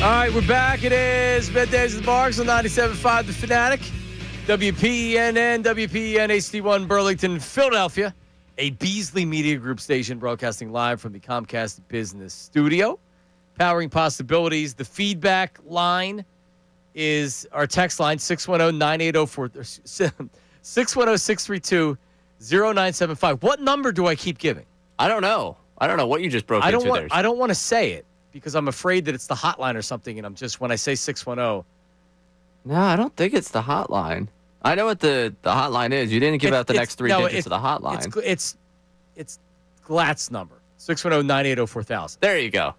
All right, we're back. It is Middays with Marks on 97.5 The Fanatic. WPEN HD1 Burlington, Philadelphia. A Beasley Media Group station broadcasting live from the Comcast Business Studio. Powering possibilities. The feedback line is our text line, 610-9804. 610-632-0975. What number do I keep giving?
I don't know what you just broke into there.
I don't want to say it because I'm afraid that it's the hotline or something, and I'm just, when I say 610.
No, I don't think it's the hotline. I know what the hotline is. You didn't give out the next three digits of the hotline.
It's Glatt's number, 610-9804,000.
There you go.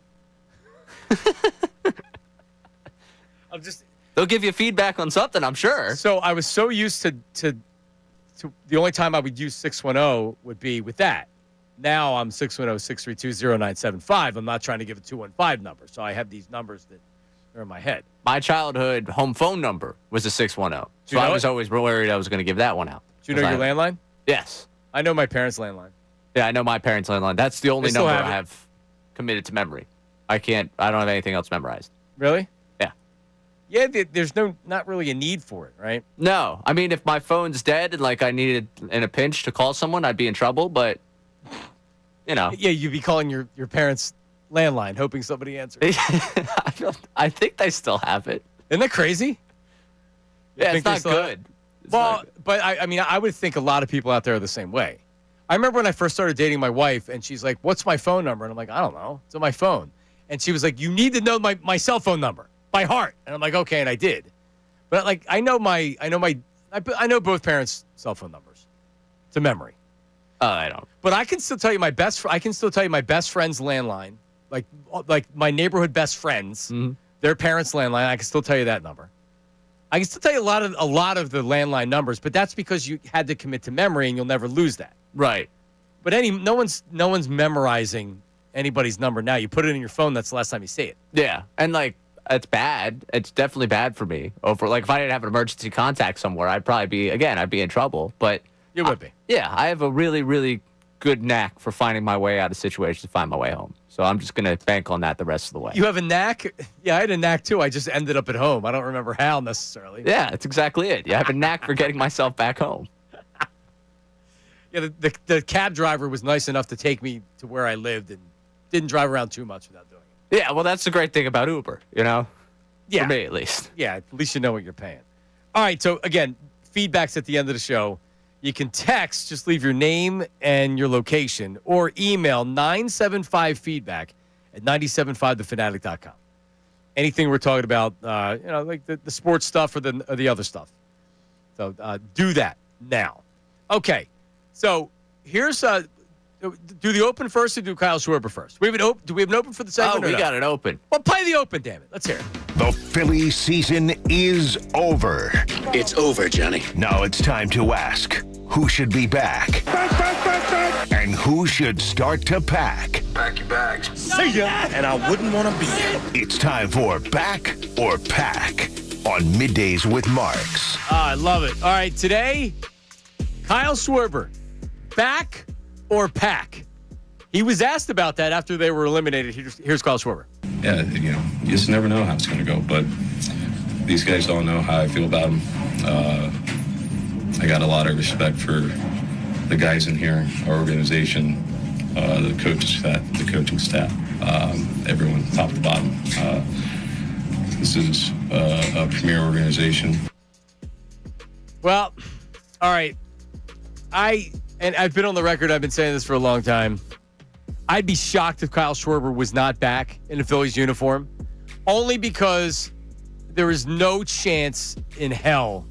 They'll give you feedback on something, I'm sure.
So I was so used to the only time I would use 610 would be with that. Now I'm 610-632-0975. I'm not trying to give a 215 number. So I have these numbers that are in my head.
My childhood home phone number was a 610. So I was always worried I was going to give that one out.
Do you know your landline?
Yes.
I know my parents' landline.
Yeah, I know my parents' landline. That's the only number I have committed to memory. I don't have anything else memorized.
Really?
Yeah.
Yeah, there's not really a need for it, right?
No. I mean, if my phone's dead and like I needed in a pinch to call someone, I'd be in trouble, but you know.
Yeah, you'd be calling your parents' landline, hoping somebody answers.
I think they still have it.
Isn't that crazy?
Yeah, it's not good.
But I mean, I would think a lot of people out there are the same way. I remember when I first started dating my wife, and she's like, "What's my phone number?" And I'm like, "I don't know. It's on my phone." And she was like, "You need to know my cell phone number by heart." And I'm like, "Okay," and I did. But like, I know both parents' cell phone numbers to memory.
I don't.
But I can still tell you my best friend's landline, like my neighborhood best friends, their parents' landline. I can still tell you that number. I can still tell you a lot of the landline numbers, but that's because you had to commit to memory, and you'll never lose that.
Right.
But no one's memorizing anybody's number now. You put it in your phone. That's the last time you see it.
Yeah, and like it's bad. It's definitely bad for me. If I didn't have an emergency contact somewhere, I'd be in trouble. But
you would be.
Yeah, I have a really, really good knack for finding my way out of situations to find my way home. So I'm just gonna bank on that the rest of the way.
You have a knack? Yeah, I had a knack too. I just ended up at home. I don't remember how necessarily.
Yeah, that's exactly it. You have a knack for getting myself back home.
Yeah, the cab driver was nice enough to take me to where I lived and didn't drive around too much without doing it.
Yeah, well, that's the great thing about Uber, you know?
Yeah.
For me, at least.
Yeah, at least you know what you're paying. All right, so again, feedback's at the end of the show. You can text, just leave your name and your location, or email 975feedback at 975thefanatic.com. Anything we're talking about, like the sports stuff or the other stuff. So do that now. Okay. So here's do the open first or do Kyle Schwarber first? Do we have an open for the segment?
Oh, we got it open.
Well, play the open, damn it. Let's hear it.
The Phillies season is over.
It's over, Johnny.
Now it's time to ask, who should be back? And who should start to pack?
Pack your bags.
See ya! And I wouldn't want to be here. It's time for Back or Pack on Middays with Marks.
I love it. All right, today, Kyle Schwarber, back or pack? He was asked about that after they were eliminated. Here's Kyle Schwarber.
Yeah, you just never know how it's going to go, but these guys all know how I feel about them. I got a lot of respect for the guys in here, our organization, the coaching staff, everyone, top to bottom. This is a premier organization.
Well, all right. I've been on the record, I've been saying this for a long time. I'd be shocked if Kyle Schwarber was not back in a Phillies uniform, only because there is no chance in hell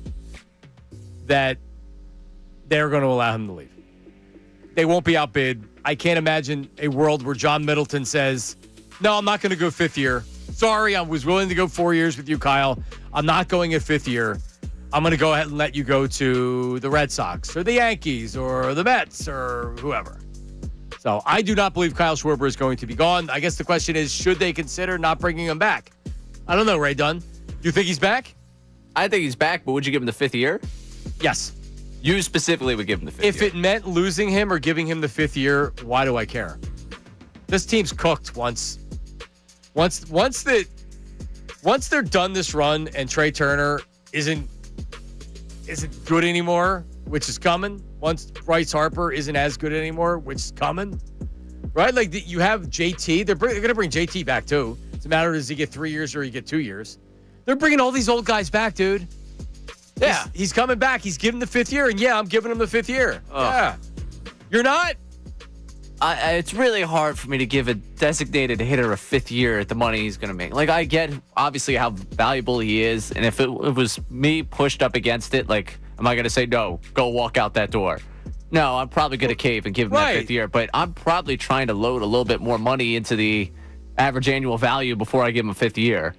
that they're going to allow him to leave. They won't be outbid. I can't imagine a world where John Middleton says, no, I'm not going to go fifth year. Sorry, I was willing to go 4 years with you, Kyle. I'm not going a fifth year. I'm going to go ahead and let you go to the Red Sox or the Yankees or the Mets or whoever. So I do not believe Kyle Schwarber is going to be gone. I guess the question is, should they consider not bringing him back? I don't know, Ray Dunn. Do you think he's back?
I think he's back, but would you give him the fifth year?
Yes.
You specifically would give him the fifth year.
If it meant losing him or giving him the fifth year, why do I care? This team's cooked once once they're done this run and Trey Turner isn't good anymore, which is coming. Once Bryce Harper isn't as good anymore, which is coming, right? Like you have JT. They're going to bring JT back too. It's a matter of does he get 3 years or he get 2 years. They're bringing all these old guys back, dude.
Yeah.
He's coming back. He's giving the 5th year, and yeah, I'm giving him the 5th year.
Oh.
Yeah. You're not?
It's really hard for me to give a designated hitter a 5th year at the money he's going to make. Like, I get, obviously, how valuable he is, and if it was me pushed up against it, like, am I going to say, no, go walk out that door? No, I'm probably going to cave and give him that 5th year, but I'm probably trying to load a little bit more money into the average annual value before I give him a 5th year.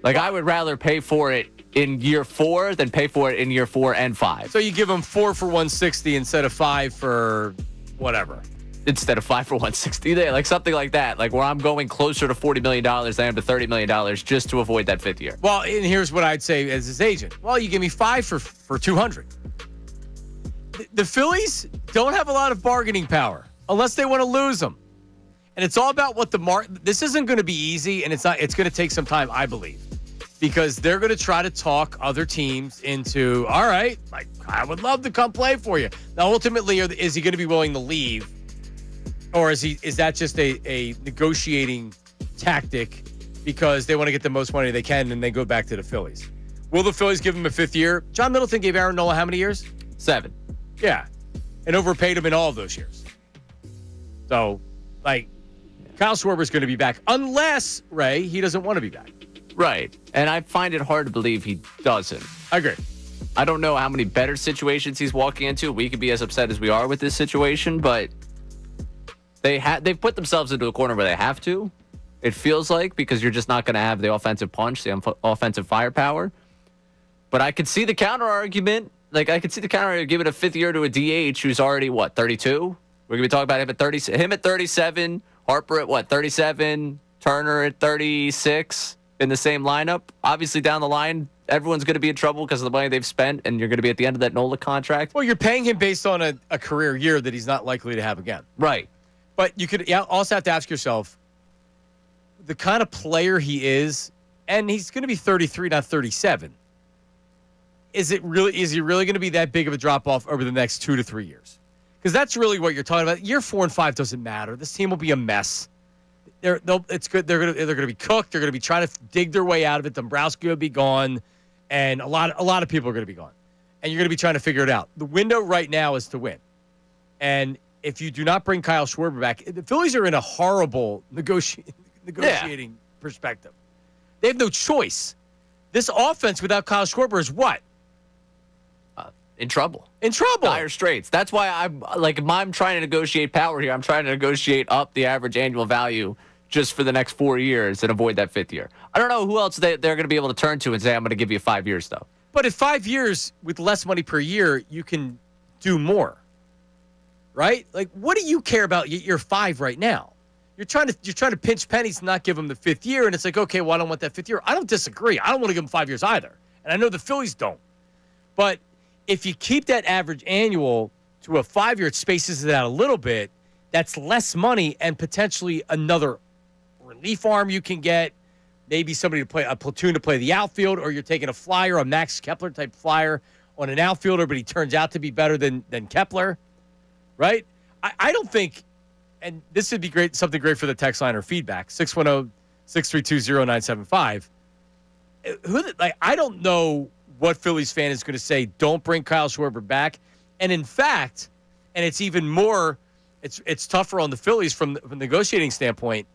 Like, I would rather pay for it in year 4 than pay for it in year 4 and 5.
So you give him 4 for 160 instead of 5 for whatever.
Instead of 5 for 160 there, like something like that, like where I'm going closer to $40 million than I am to $30 million just to avoid that 5th year.
Well, and here's what I'd say as his agent. Well, you give me 5 for 200. The Phillies don't have a lot of bargaining power unless they want to lose them. And it's all about what this isn't going to be easy, and it's going to take some time, I believe, because they're going to try to talk other teams into, all right, like, I would love to come play for you. Now, ultimately, is he going to be willing to leave? Or is that just a negotiating tactic because they want to get the most money they can and they go back to the Phillies? Will the Phillies give him a 5th year? John Middleton gave Aaron Nola how many years?
7.
Yeah. And overpaid him in all of those years. So, like, Kyle Schwarber's going to be back unless, Ray, he doesn't want to be back.
Right. And I find it hard to believe he doesn't.
I agree.
I don't know how many better situations he's walking into. We could be as upset as we are with this situation, but they've put themselves into a corner where they have to, it feels like, because you're just not going to have the offensive punch, the offensive firepower. But I could see the counter argument. Like, I could see the counter argument giving a 5th year to a DH who's already, 32? We're going to be talking about him at 37, Harper at 37, Turner at 36 in the same lineup. Obviously, down the line, everyone's going to be in trouble because of the money they've spent, and you're going to be at the end of that Nola contract.
Well, you're paying him based on a career year that he's not likely to have again.
Right.
But you could also have to ask yourself, the kind of player he is, and he's going to be 33, not 37. Is he really going to be that big of a drop off over the next 2 to 3 years? Because that's really what you're talking about. Year 4 and 5 doesn't matter. This team will be a mess. It's good. They're going to be cooked. They're going to be trying to dig their way out of it. Dombrowski will be gone, and a lot of people are going to be gone, and you're going to be trying to figure it out. The window right now is to win, and if you do not bring Kyle Schwarber back, the Phillies are in a horrible negotiating perspective. They have no choice. This offense without Kyle Schwarber is what?
In trouble.
In trouble.
Dire straits. That's why if I'm trying to negotiate power here, I'm trying to negotiate up the average annual value just for the next 4 years and avoid that 5th year. I don't know who else they're going to be able to turn to and say, I'm going to give you 5 years, though.
But at 5 years with less money per year, you can do more. Right? Like, what do you care about year 5 right now? You're trying to pinch pennies and not give them the 5th year, and it's like, okay, well, I don't want that 5th year. I don't disagree. I don't want to give them 5 years either. And I know the Phillies don't. But if you keep that average annual to a 5 year, it spaces it out a little bit. That's less money and potentially another relief arm you can get. Maybe somebody to play a platoon to play the outfield, or you're taking a flyer, a Max Kepler type flyer on an outfielder, but he turns out to be better than Kepler. Right? I don't think, and this would be great, something great for the text line or feedback, 610-632-0975. I don't know what Phillies fan is going to say, don't bring Kyle Schwarber back. And in fact, and it's even more, it's tougher on the Phillies from a negotiating standpoint.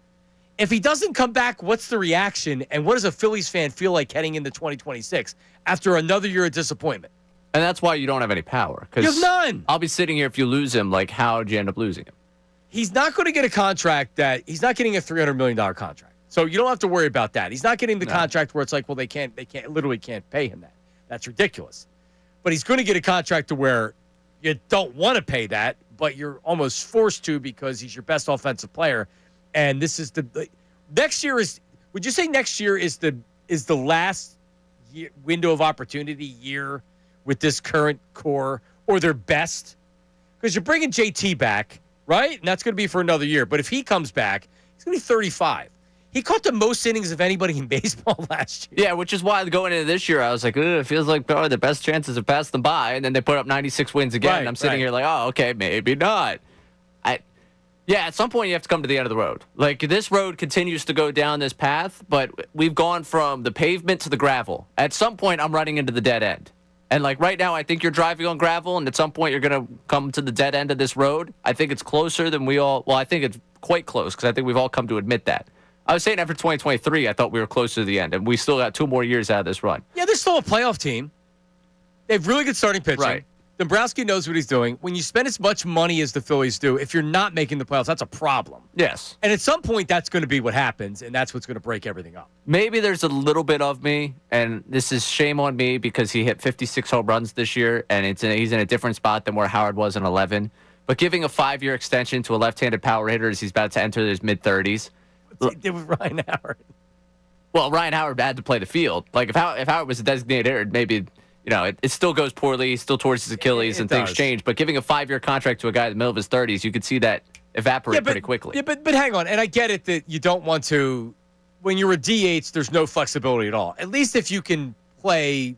If he doesn't come back, what's the reaction? And what does a Phillies fan feel like heading into 2026 after another year of disappointment?
And that's why you don't have any power.
You have none.
I'll be sitting here if you lose him, like, how'd you end up losing him?
He's not going to get a contract he's not getting a $300 million contract. So you don't have to worry about that. He's not getting the contract where it's like, well, they literally can't pay him that. That's ridiculous. But he's going to get a contract to where you don't want to pay that, but you're almost forced to because he's your best offensive player. And this is next year would you say next year is the last window of opportunity year with this current core, or their best? Because you're bringing JT back, right? And that's going to be for another year. But if he comes back, he's going to be 35. He caught the most innings of anybody in baseball last year.
Yeah, which is why going into this year, I was like, it feels like probably the best chances of passing them by. And then they put up 96 wins again.
Right,
and I'm sitting here like, oh, okay, maybe not. Yeah, at some point you have to come to the end of the road. Like, this road continues to go down this path, but we've gone from the pavement to the gravel. At some point, I'm running into the dead end. And, like, right now, I think you're driving on gravel, and at some point you're going to come to the dead end of this road. I think it's closer than I think it's quite close, because I think we've all come to admit that. I was saying after 2023, I thought we were closer to the end, and we still got 2 more years out of this run.
Yeah, they're still a playoff team. They have really good starting pitching.
Right.
Dombrowski knows what he's doing. When you spend as much money as the Phillies do, if you're not making the playoffs, that's a problem.
Yes.
And at some point, that's going to be what happens, and that's what's going to break everything up.
Maybe there's a little bit of me, and this is shame on me because he hit 56 home runs this year, and he's in a different spot than where Howard was in 11. But giving a 5-year extension to a left-handed power hitter as he's about to enter his mid-30s.
What's he did with Ryan Howard?
Well, Ryan Howard had to play the field. Like, if Howard was a designated hitter, maybe... it still goes poorly, still towards his Achilles, and things change. But giving a 5-year contract to a guy in the middle of his 30s, you could see that evaporate pretty quickly.
Yeah, but hang on. And I get it that you don't want to, when you're a DH, there's no flexibility at all. At least if you can play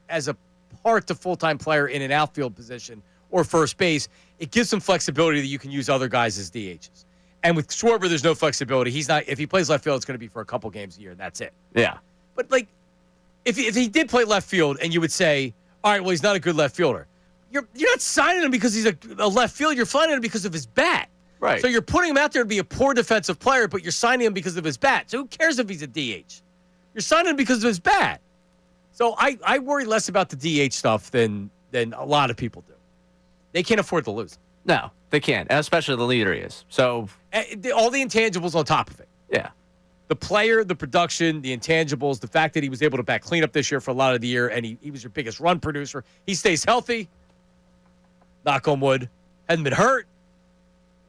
as a part to full-time player in an outfield position or first base, it gives some flexibility that you can use other guys as DHs. And with Schwarber, there's no flexibility. If he plays left field, it's going to be for a couple games a year, and that's it.
Yeah.
But, like, if he did play left field and you would say, all right, well, he's not a good left fielder. You're not signing him because he's a left fielder. You're signing him because of his bat.
Right.
So you're putting him out there to be a poor defensive player, but you're signing him because of his bat. So who cares if he's a DH? You're signing him because of his bat. So I worry less about the DH stuff than a lot of people do. They can't afford to lose.
No, they can't, and especially the leader he is. So
all the intangibles on top of it.
Yeah.
The player, the production, the intangibles, the fact that he was able to back cleanup this year for a lot of the year, and he was your biggest run producer. He stays healthy. Knock on wood. Hasn't been hurt.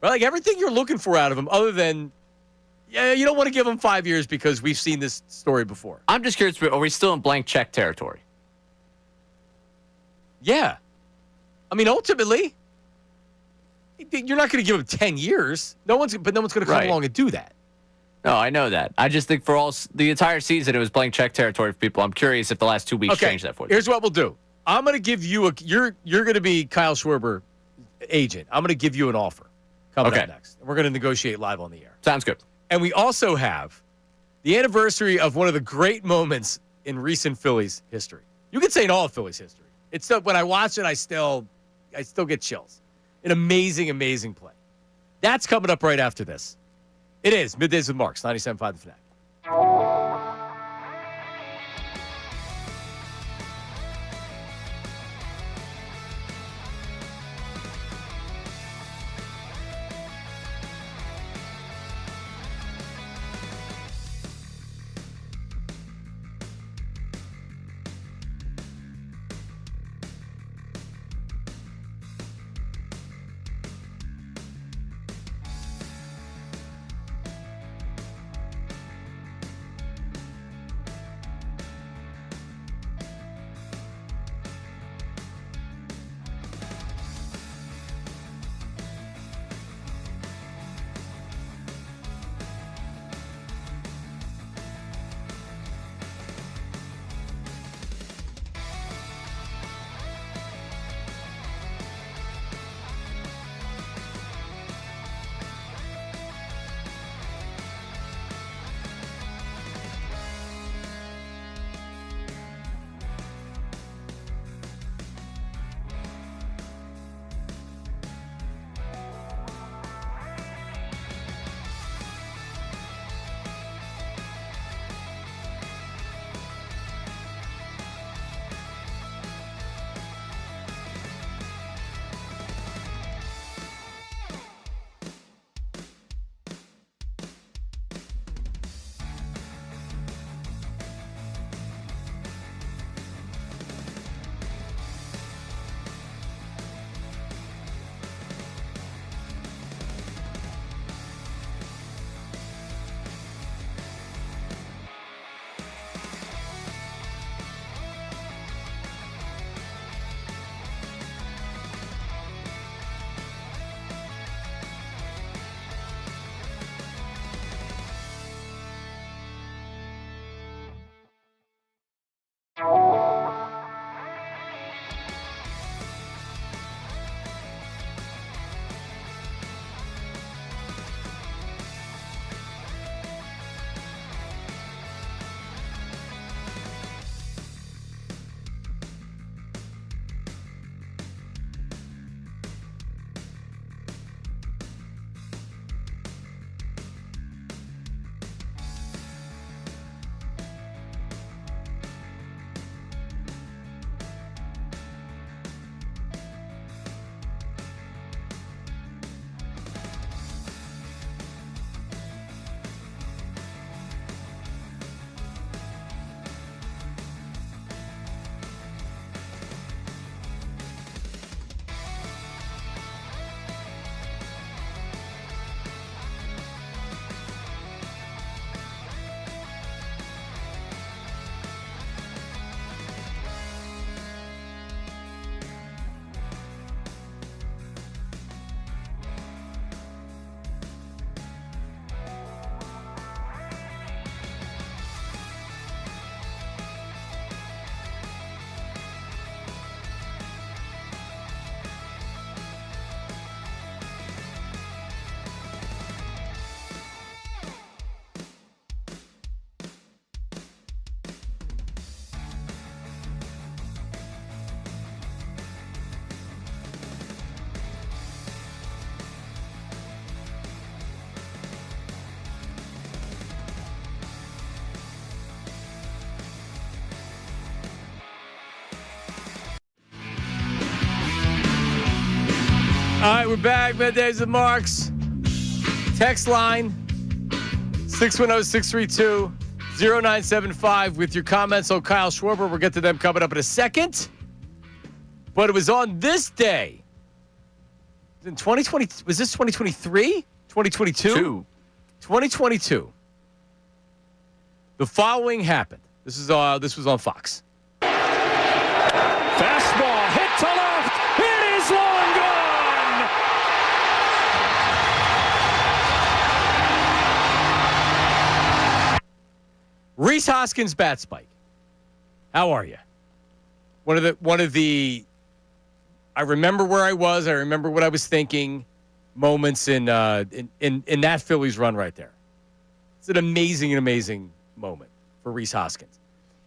Right? Like everything you're looking for out of him, other than, you don't want to give him 5 years because we've seen this story before.
I'm just curious, are we still in blank check territory?
Yeah. I mean, ultimately, you're not going to give him 10 years. No one's going to come along and do that.
No, I know that. I just think for the entire season, it was blank check territory for people. I'm curious if the last 2 weeks changed that for you.
Here's what we'll do. I'm going to give you you're going to be Kyle Schwarber agent. I'm going to give you an offer coming up next. We're going to negotiate live on the air.
Sounds good.
And we also have the anniversary of one of the great moments in recent Phillies history. You could say in all of Phillies history. It's still, when I watch it, I still get chills. An amazing, amazing play. That's coming up right after this. It is Middays with Marks, 97.5 The Fanatic. All right, we're back. Middays with Marks. Text line 610-632-0975 with your comments on Kyle Schwarber. We'll get to them coming up in a second. But it was on this day in 2020. Was this 2023? 2022? 2022. The following happened. This was on Fox.
Fastball hit to left. It is long gone.
Rhys Hoskins bat spike. How are you? One of the I remember where I was. I remember what I was thinking. Moments in that Phillies run right there. It's an amazing moment for Rhys Hoskins.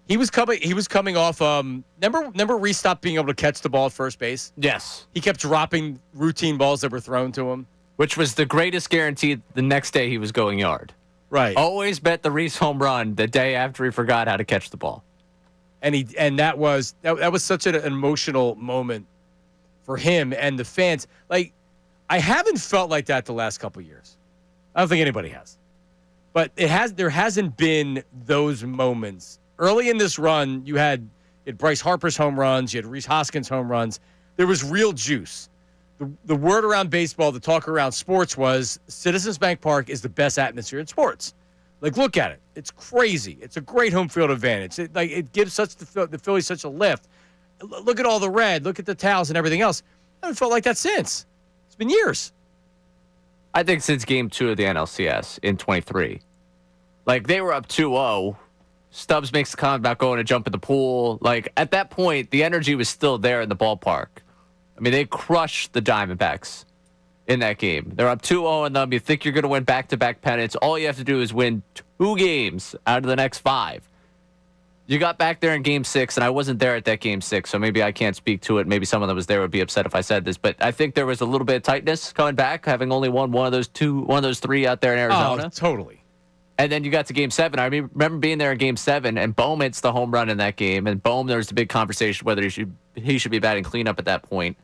He was coming off. Remember Rhys stopped being able to catch the ball at first base.
Yes.
He kept dropping routine balls that were thrown to him,
Which was the greatest guarantee the next day he was going yard.
right?
Always bet the Rhys home run the day after he forgot how to catch the ball.
And that was such an emotional moment for him and the fans. Like, I haven't felt like that the last couple of years. I don't think anybody has. But there hasn't been those moments. Early in this run, you had Bryce Harper's home runs, you had Rhys Hoskins' home runs. There was real juice. The word around baseball, the talk around sports was Citizens Bank Park is the best atmosphere in sports. Like, look at it. It's crazy. It's a great home field advantage. It gives the Phillies such a lift. Look at all the red. Look at the towels and everything else. I haven't felt like that since. It's been years.
I think since Game 2 of the NLCS in 23. Like, they were up 2-0. Stubbs makes the comment about going to jump in the pool. Like, at that point, the energy was still there in the ballpark. I mean, they crushed the Diamondbacks in that game. They're up 2-0 on them. You think you're going to win back-to-back pennants. All you have to do is win 2 games out of the next 5. You got back there in Game 6, and I wasn't there at that Game 6, so maybe I can't speak to it. Maybe someone that was there would be upset if I said this, but I think there was a little bit of tightness coming back, having only won one of those 3 out there in Arizona.
Oh, totally.
And then you got to Game 7. I remember being there in Game 7, and Bohm hits the home run in that game. And Bohm, there was a big conversation whether he should be batting cleanup at that point.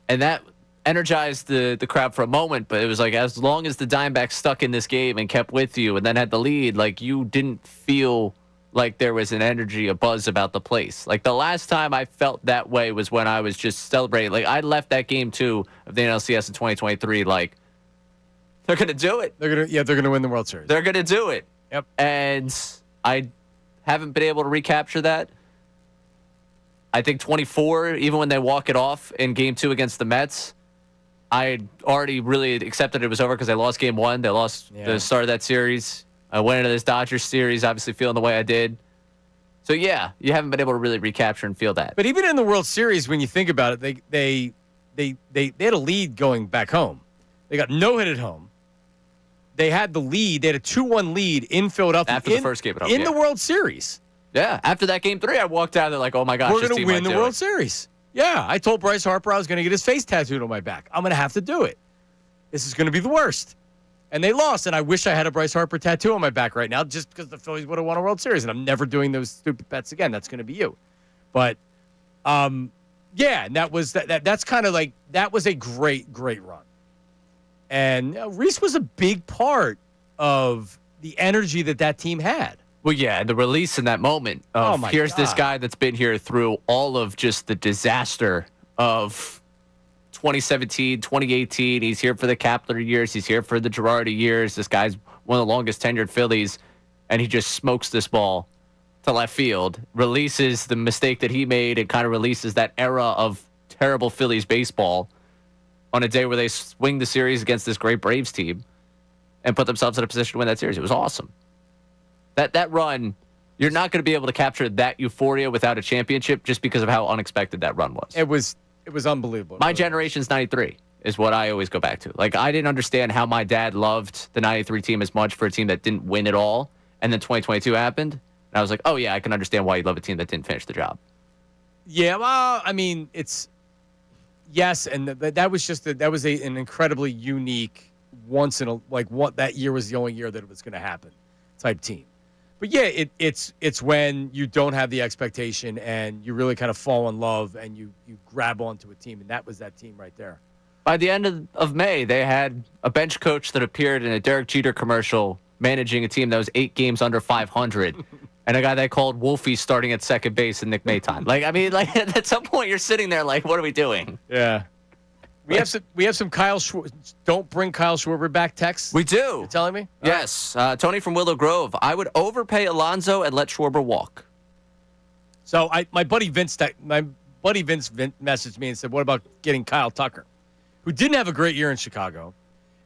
And that energized the crowd for a moment, but it was like as long as the Diamondbacks stuck in this game and kept with you and then had the lead, like you didn't feel like there was an energy, a buzz about the place. Like the last time I felt that way was when I was just celebrating. Like I left that Game 2 of the NLCS in 2023 like, they're going to do it.
They're going to win the World Series.
They're going to do it.
Yep.
And I haven't been able to recapture that. I think 24, even when they walk it off in Game 2 against the Mets, I already really accepted it was over because they lost Game 1. They lost the start of that series. I went into this Dodgers series obviously feeling the way I did. So, yeah, you haven't been able to really recapture and feel that.
But even in the World Series, when you think about it, they had a lead going back home. They got no hit at home. They had the lead. They had a 2-1 lead in Philadelphia.
After the first game at home.
In the World Series.
Yeah. After that Game 3, I walked out there like, oh, my gosh.
We're going to win the World Series. Yeah. I told Bryce Harper I was going to get his face tattooed on my back. I'm going to have to do it. This is going to be the worst. And they lost, and I wish I had a Bryce Harper tattoo on my back right now just because the Phillies would have won a World Series, and I'm never doing those stupid bets again. That's going to be you. But, yeah, and that's kind of like – that was a great run. And Rhys was a big part of the energy that team had.
Well, yeah, and the release in that moment of here's this guy that's been here through all of just the disaster of 2017, 2018. He's here for the Kapler years. He's here for the Girardi years. This guy's one of the longest tenured Phillies, and he just smokes this ball to left field, releases the mistake that he made, and kind of releases that era of terrible Phillies baseball on a day where they swing the series against this great Braves team and put themselves in a position to win that series. It was awesome. That run, you're not going to be able to capture that euphoria without a championship just because of how unexpected that run was.
It was unbelievable.
My generation's 93 is what I always go back to. Like, I didn't understand how my dad loved the 93 team as much for a team that didn't win at all. And then 2022 happened. And I was like, oh, yeah, I can understand why you'd love a team that didn't finish the job.
Yeah, well, I mean, yes, and that was an incredibly unique that year was the only year that it was going to happen type team. But yeah, it's when you don't have the expectation and you really kind of fall in love and you grab onto a team, and that was that team right there.
By the end of May, they had a bench coach that appeared in a Derek Jeter commercial managing a team that was 8 games under 500, and a guy they called Wolfie starting at second base in Nick Maytime. At some point, you're sitting there like, what are we doing?
Yeah. We have some Kyle don't bring Kyle Schwarber back texts.
We do.
You're telling me?
Yes. Tony from Willow Grove. I would overpay Alonso and let Schwarber walk.
So my buddy Vince messaged me and said, what about getting Kyle Tucker, who didn't have a great year in Chicago?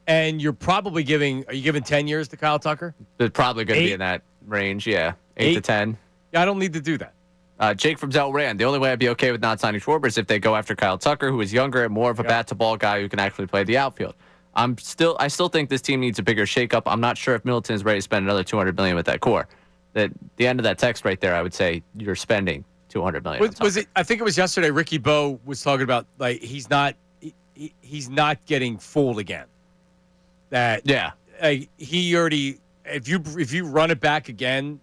And you're probably giving 10 years to Kyle Tucker?
They're probably going to be in that range, yeah. 8 to 10.
Yeah, I don't need to do that.
Jake from Delran. The only way I'd be okay with not signing Schwarber is if they go after Kyle Tucker, who is younger and more of a bat-to-ball guy who can actually play the outfield. I still think this team needs a bigger shakeup. I'm not sure if Middleton is ready to spend another $200 million with that core. At the end of that text right there, I would say you're spending $200 million.
Was it? I think it was yesterday. Ricky Bo was talking about he's not getting fooled again. He already if you run it back again,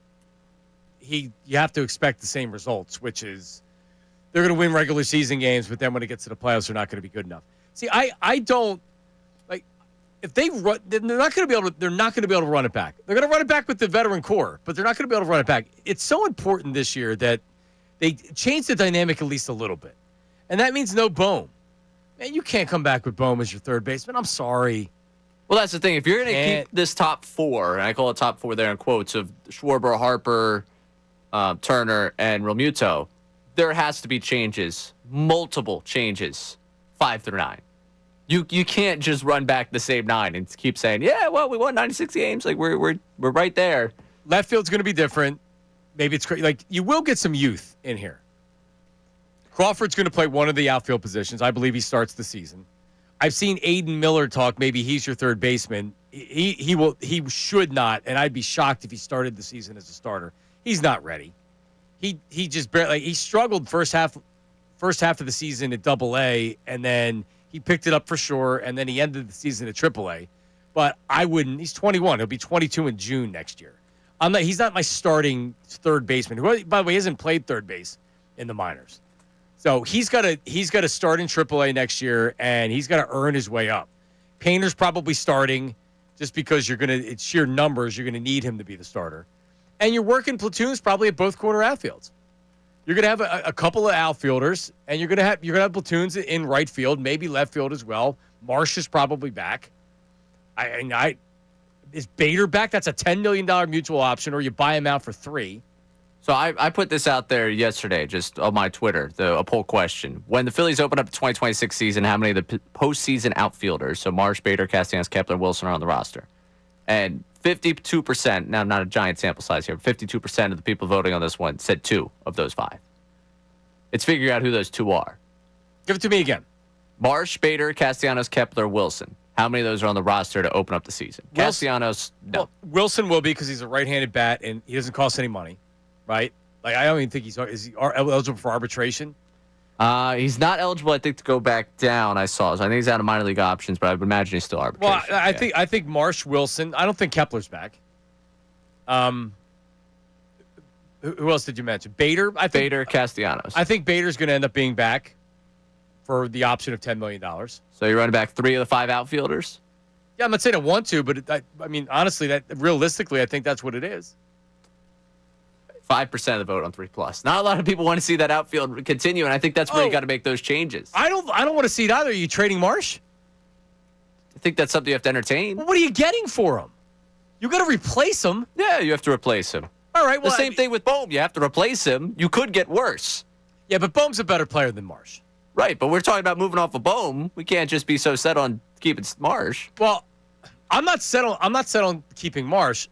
you have to expect the same results, which is they're going to win regular season games, but then when it gets to the playoffs, they're not going to be good enough. See, I don't like if they run, they're not going to be able to run it back. They're going to run it back with the veteran core, but they're not going to be able to run it back. It's so important this year that they change the dynamic at least a little bit, and that means no Bohm. Man, you can't come back with Bohm as your third baseman. I'm sorry.
Well, that's the thing. If you're going to keep this top 4, and I call it top 4 there in quotes, of Schwarber, Harper, Turner, and Realmuto, there has to be changes, multiple changes, 5 through 9. You can't just run back the same 9 and keep saying, yeah, well, we won 96 games. Like we're right there.
Left field's going to be different. Maybe it's like you will get some youth in here. Crawford's going to play one of the outfield positions. I believe he starts the season. I've seen Aiden Miller talk. Maybe he's your third baseman. He should not, and I'd be shocked if he started the season as a starter. He's not ready. He just barely he struggled first half of the season at Double-A, and then he picked it up for sure, and then he ended the season at Triple-A. But I wouldn't. He's 21. He'll be 22 in June next year. He's not my starting third baseman. Who, by the way, hasn't played third base in the minors. So he's got to start in AAA next year, and he's got to earn his way up. Painter's probably starting just because it's sheer numbers. You're going to need him to be the starter. And you're working platoons probably at both corner outfields. You're going to have a couple of outfielders, and you're going to have platoons in right field, maybe left field as well. Marsh is probably back. Is Bader back? That's a $10 million mutual option, or you buy him out for $3 million.
So I put this out there yesterday, just on my Twitter, a poll question. When the Phillies open up the 2026 season, how many of the postseason outfielders, so Marsh, Bader, Castellanos, Kepler, Wilson, are on the roster? And 52%, now not a giant sample size here, 52% of the people voting on this one said 2 of those 5. It's figuring out who those 2 are.
Give it to me again.
Marsh, Bader, Castellanos, Kepler, Wilson. How many of those are on the roster to open up the season? Castellanos, no.
Well, Wilson will be because he's a right-handed bat, and he doesn't cost any money. Right? Like, I don't even think is he eligible for arbitration?
He's not eligible, I think, to go back down, I saw. So I think he's out of minor league options, but I would imagine he's still arbitration.
Well, I think Marsh, Wilson. I don't think Kepler's back. Who else did you mention? Bader?
Bader, Castellanos.
I think Bader's going to end up being back for the option of $10 million.
So you're running back 3 of the 5 outfielders?
Yeah, I'm not saying I want to, but I mean, honestly, realistically, I think that's what it is.
5% of the vote on 3+. Not a lot of people want to see that outfield continue, and I think that's where you got to make those changes.
I don't want to see it either. Are you trading Marsh?
I think that's something you have to entertain.
Well, what are you getting for him? You got to replace him.
Yeah, you have to replace him.
All right. Well,
the same thing with Bohm. You have to replace him. You could get worse.
Yeah, but Bohm's a better player than Marsh.
Right, but we're talking about moving off of Bohm. We can't just be so set on keeping Marsh.
Well, I'm not set on keeping Marsh.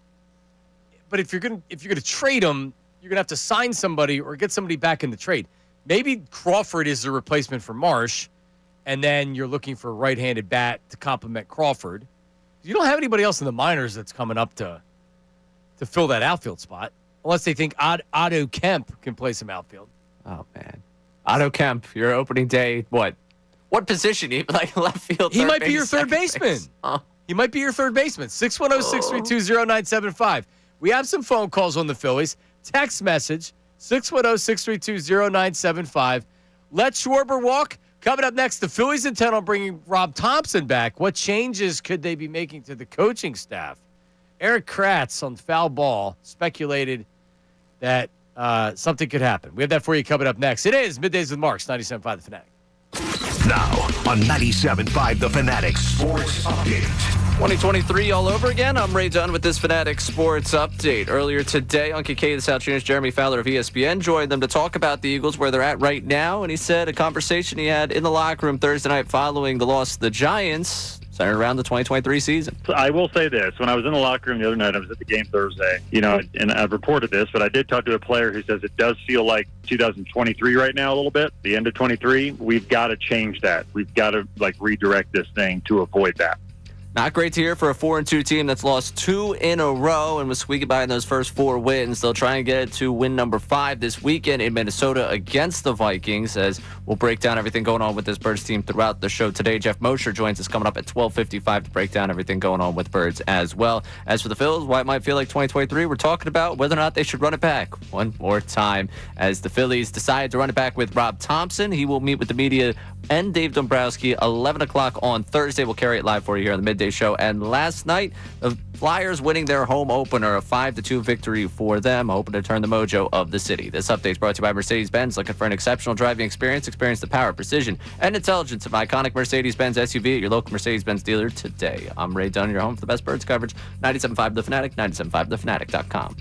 But if you're gonna trade him, you're going to have to sign somebody or get somebody back in the trade. Maybe Crawford is the replacement for Marsh, and then you're looking for a right-handed bat to complement Crawford. You don't have anybody else in the minors that's coming up to fill that outfield spot, unless they think Otto Kemp can play some outfield.
Oh, man. Otto Kemp, your opening day, what position? Like left field,
he might be your third baseman.
Huh?
He might be your third baseman. 610-632-0975. We have some phone calls on the Phillies. Text message, 610-632-0975. Let Schwarber walk. Coming up next, the Phillies intend on bringing Rob Thompson back. What changes could they be making to the coaching staff? Eric Kratz on Foul Ball speculated that something could happen. We have that for you coming up next. It is Middays with Marks, 97.5 The Fanatic.
Now on 97.5 The Fanatic Sports Update.
2023 all over again. I'm Ray Dunn with this Fanatic Sports Update. Earlier today on Kincade, the Salciunas, Jeremy Fowler of ESPN joined them to talk about the Eagles, where they're at right now. And he said a conversation he had in the locker room Thursday night following the loss to the Giants centered around the 2023 season.
So I will say this. When I was in the locker room the other night, I was at the game Thursday, and I've reported this, but I did talk to a player who says it does feel like 2023 right now a little bit. The end of 23, we've got to change that. We've got to redirect this thing to avoid that.
Not great to hear for a 4-2 team that's lost 2 in a row and was squeaking by in those first 4 wins. They'll try and get it to win number 5 this weekend in Minnesota against the Vikings. As we'll break down everything going on with this Birds team throughout the show today. Jeff Mosher joins us coming up at 12:55 to break down everything going on with Birds as well. As for the Phillies, why it might feel like 2023, we're talking about whether or not they should run it back one more time. As the Phillies decide to run it back with Rob Thompson, he will meet with the media and Dave Dombrowski 11 o'clock on Thursday. We'll carry it live for you here on the Midday Show. And last night, the Flyers winning their home opener, a 5-2 victory for them, hoping to turn the mojo of the city. This update is brought to you by Mercedes-Benz. Looking for an exceptional driving experience? Experience the power, precision, and intelligence of iconic Mercedes-Benz SUV at your local Mercedes-Benz dealer today. I'm Ray Dunn, your home for the best Birds coverage. 97.5 The Fanatic, 97.5thefanatic.com.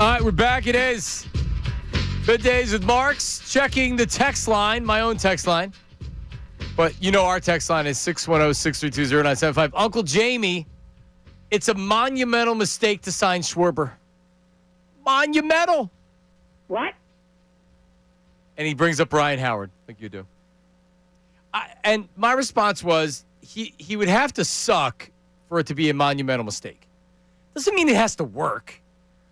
All right, we're back. It is Middays with Marks. Checking the text line, my own text line. But you know our text line is 610-632-0975. Uncle Jamie, it's a monumental mistake to sign Schwarber. Monumental.
What?
And he brings up Ryan Howard, like you do. And my response was, he would have to suck for it to be a monumental mistake. Doesn't mean it has to work.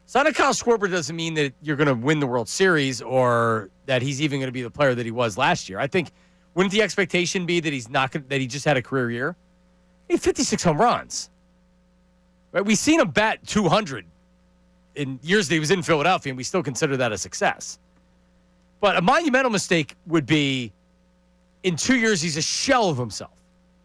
Signing Kyle Schwarber doesn't mean that you're going to win the World Series or that he's even going to be the player that he was last year. I think, wouldn't the expectation be that that he just had a career year? He had 56 home runs. Right? We've seen him bat 200 in years that he was in Philadelphia, and we still consider that a success. But a monumental mistake would be, in 2 years, he's a shell of himself.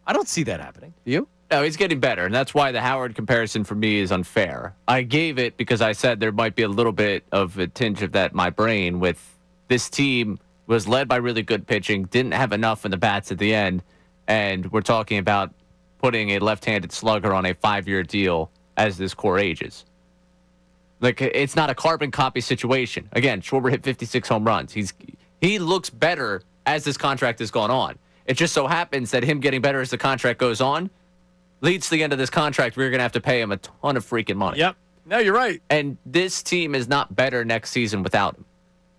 I don't see that happening. Do you?
No, he's getting better, and that's why the Howard comparison for me is unfair. I gave it because I said there might be a little bit of a tinge of that in my brain with this team was led by really good pitching, didn't have enough in the bats at the end, and we're talking about putting a left-handed slugger on a 5-year deal as this core ages. Like, it's not a carbon copy situation. Again, Schwarber hit 56 home runs. He looks better as this contract has gone on. It just so happens that him getting better as the contract goes on leads to the end of this contract. We're going to have to pay him a ton of freaking money.
Yep. No, you're right.
And this team is not better next season without him.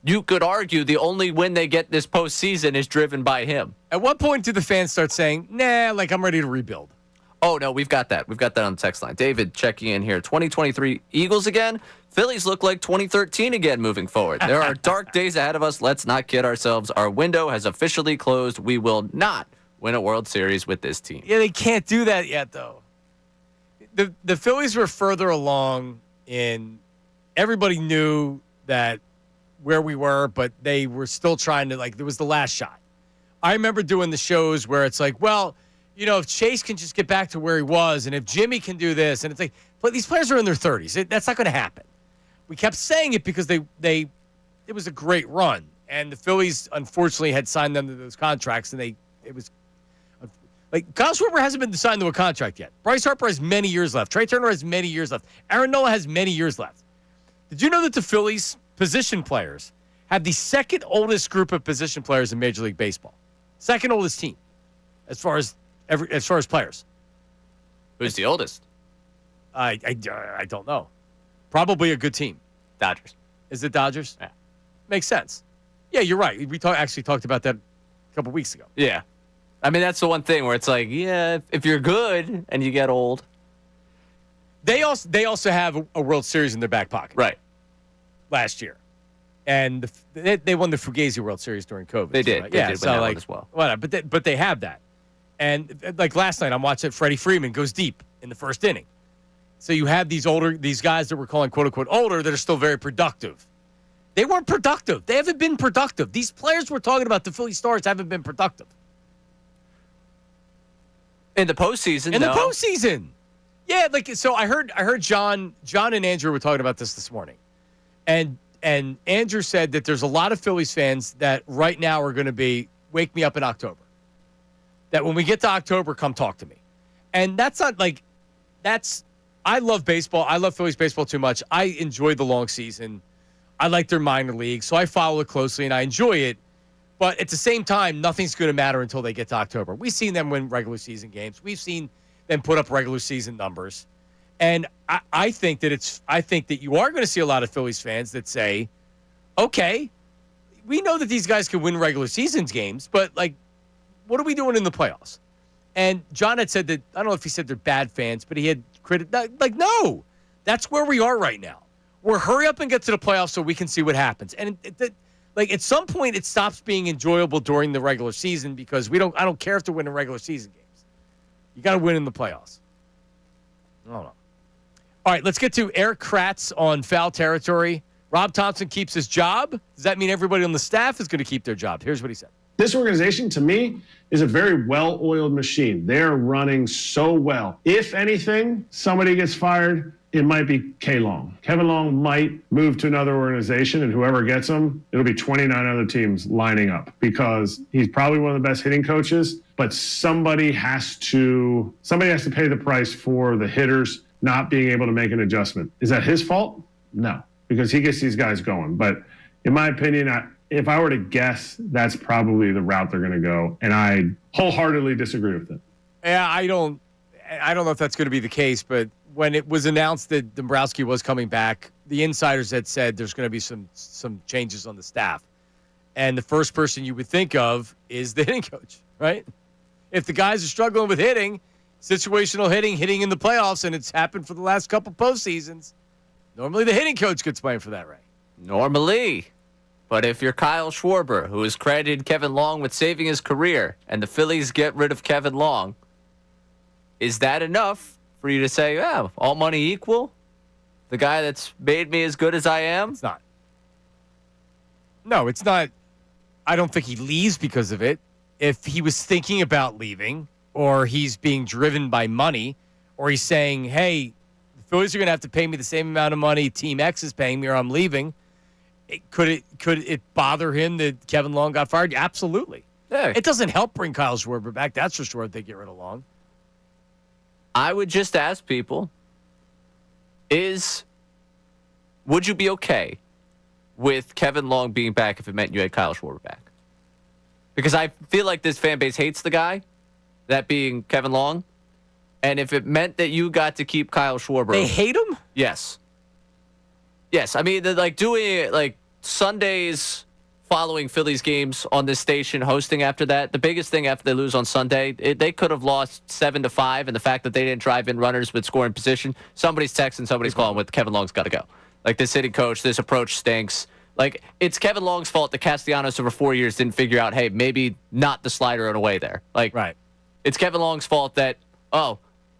You could argue the only win they get this postseason is driven by him.
At what point do the fans start saying, nah, like I'm ready to rebuild?
Oh, no, we've got that. We've got that on the text line. David checking in here. 2023 Eagles again. Phillies look like 2013 again moving forward. There are dark days ahead of us. Let's not kid ourselves. Our window has officially closed. We will not win a World Series with this team.
Yeah, they can't do that yet, though. The Phillies were further along in everybody knew that where we were, but they were still trying to, like, there was the last shot. I remember doing the shows where it's like, well, you know, if Chase can just get back to where he was and if Jimmy can do this, and it's like, but these players are in their 30s. That's not going to happen. We kept saying it because it was a great run, and the Phillies unfortunately had signed them to those contracts, and it was like Kyle Schwarber hasn't been signed to a contract yet. Bryce Harper has many years left. Trey Turner has many years left. Aaron Nola has many years left. Did you know that the Phillies position players have the second oldest group of position players in Major League Baseball? Second oldest team, as far as players.
Who's the oldest?
I don't know. Probably a good team.
Dodgers.
Is it Dodgers?
Yeah.
Makes sense. Yeah, you're right. We actually talked about that a couple weeks ago.
Yeah. I mean, that's the one thing where it's like, yeah, if you're good and you get old.
They also have a World Series in their back pocket.
Right.
Last year. And they won the Fugazi World Series during COVID.
They did.
Right?
They
yeah,
did
so
win that
like,
one as well.
Whatever, but they have that. And like last night, I'm watching Freddie Freeman goes deep in the first inning. So you have these guys that we're calling quote unquote older that are still very productive. They weren't productive. They haven't been productive. These players we're talking about, the Philly Stars, haven't been productive.
In the postseason,
In the postseason. Yeah, like so I heard John and Andrew were talking about this morning. And Andrew said that there's a lot of Phillies fans that right now are going to be wake me up in October. That when we get to October, come talk to me. And that's not like I love baseball. I love Phillies baseball too much. I enjoy the long season. I like their minor league, so I follow it closely and I enjoy it. But at the same time, nothing's going to matter until they get to October. We've seen them win regular season games. We've seen them put up regular season numbers. And I think that you are going to see a lot of Phillies fans that say, okay, we know that these guys can win regular seasons games, but like, what are we doing in the playoffs? And John had said that, I don't know if he said they're bad fans, but he had like, no, that's where we are right now. We're hurry up and get to the playoffs so we can see what happens. And like at some point it stops being enjoyable during the regular season because I don't care if they're winning regular season games. You got to win in the playoffs. I don't know. All right, let's get to Eric Kratz on foul territory. Rob Thompson keeps his job. Does that mean everybody on the staff is going to keep their job? Here's what he said.
This organization, to me, is a very well-oiled machine. They're running so well. If anything, somebody gets fired, it might be K. Long. Kevin Long might move to another organization, and whoever gets him, it'll be 29 other teams lining up because he's probably one of the best hitting coaches, but somebody has to pay the price for the hitters not being able to make an adjustment. Is that his fault? No. because he gets these guys going. But in my opinion, if I were to guess, that's probably the route they're going to go, and I wholeheartedly disagree with it.
Yeah, I don't know if that's going to be the case, but when it was announced that Dombrowski was coming back, the insiders had said there's going to be some changes on the staff. And the first person you would think of is the hitting coach, right? If the guys are struggling with hitting, situational hitting in the playoffs, and it's happened for the last couple postseasons, normally the hitting coach gets blamed for that, right?
Normally. But if you're Kyle Schwarber, who has credited Kevin Long with saving his career, and the Phillies get rid of Kevin Long, is that enough for you to say, yeah, all money equal? The guy that's made me as good as I am?
It's not. No, it's not. I don't think he leaves because of it. If he was thinking about leaving, or he's being driven by money, or he's saying, hey, the Phillies are going to have to pay me the same amount of money Team X is paying me or I'm leaving, could it bother him that Kevin Long got fired? Absolutely.
Yeah.
It doesn't help bring Kyle Schwarber back. That's for sure if they get rid of Long.
I would just ask people, would you be okay with Kevin Long being back if it meant you had Kyle Schwarber back? Because I feel like this fan base hates the guy, that being Kevin Long. And if it meant that you got to keep Kyle Schwarber.
They hate him?
Yes. Yes. I mean, they're like doing it like Sundays following Phillies games on this station, hosting after that. The biggest thing after they lose on Sunday, they could have lost 7-5, and the fact that they didn't drive in runners with scoring position, somebody's texting, somebody's calling with Kevin Long's got to go. Like, this hitting coach, this approach stinks. Like, it's Kevin Long's fault that Castellanos over 4 years didn't figure out, hey, maybe not the slider in a way there. Like,
right.
It's Kevin Long's fault that,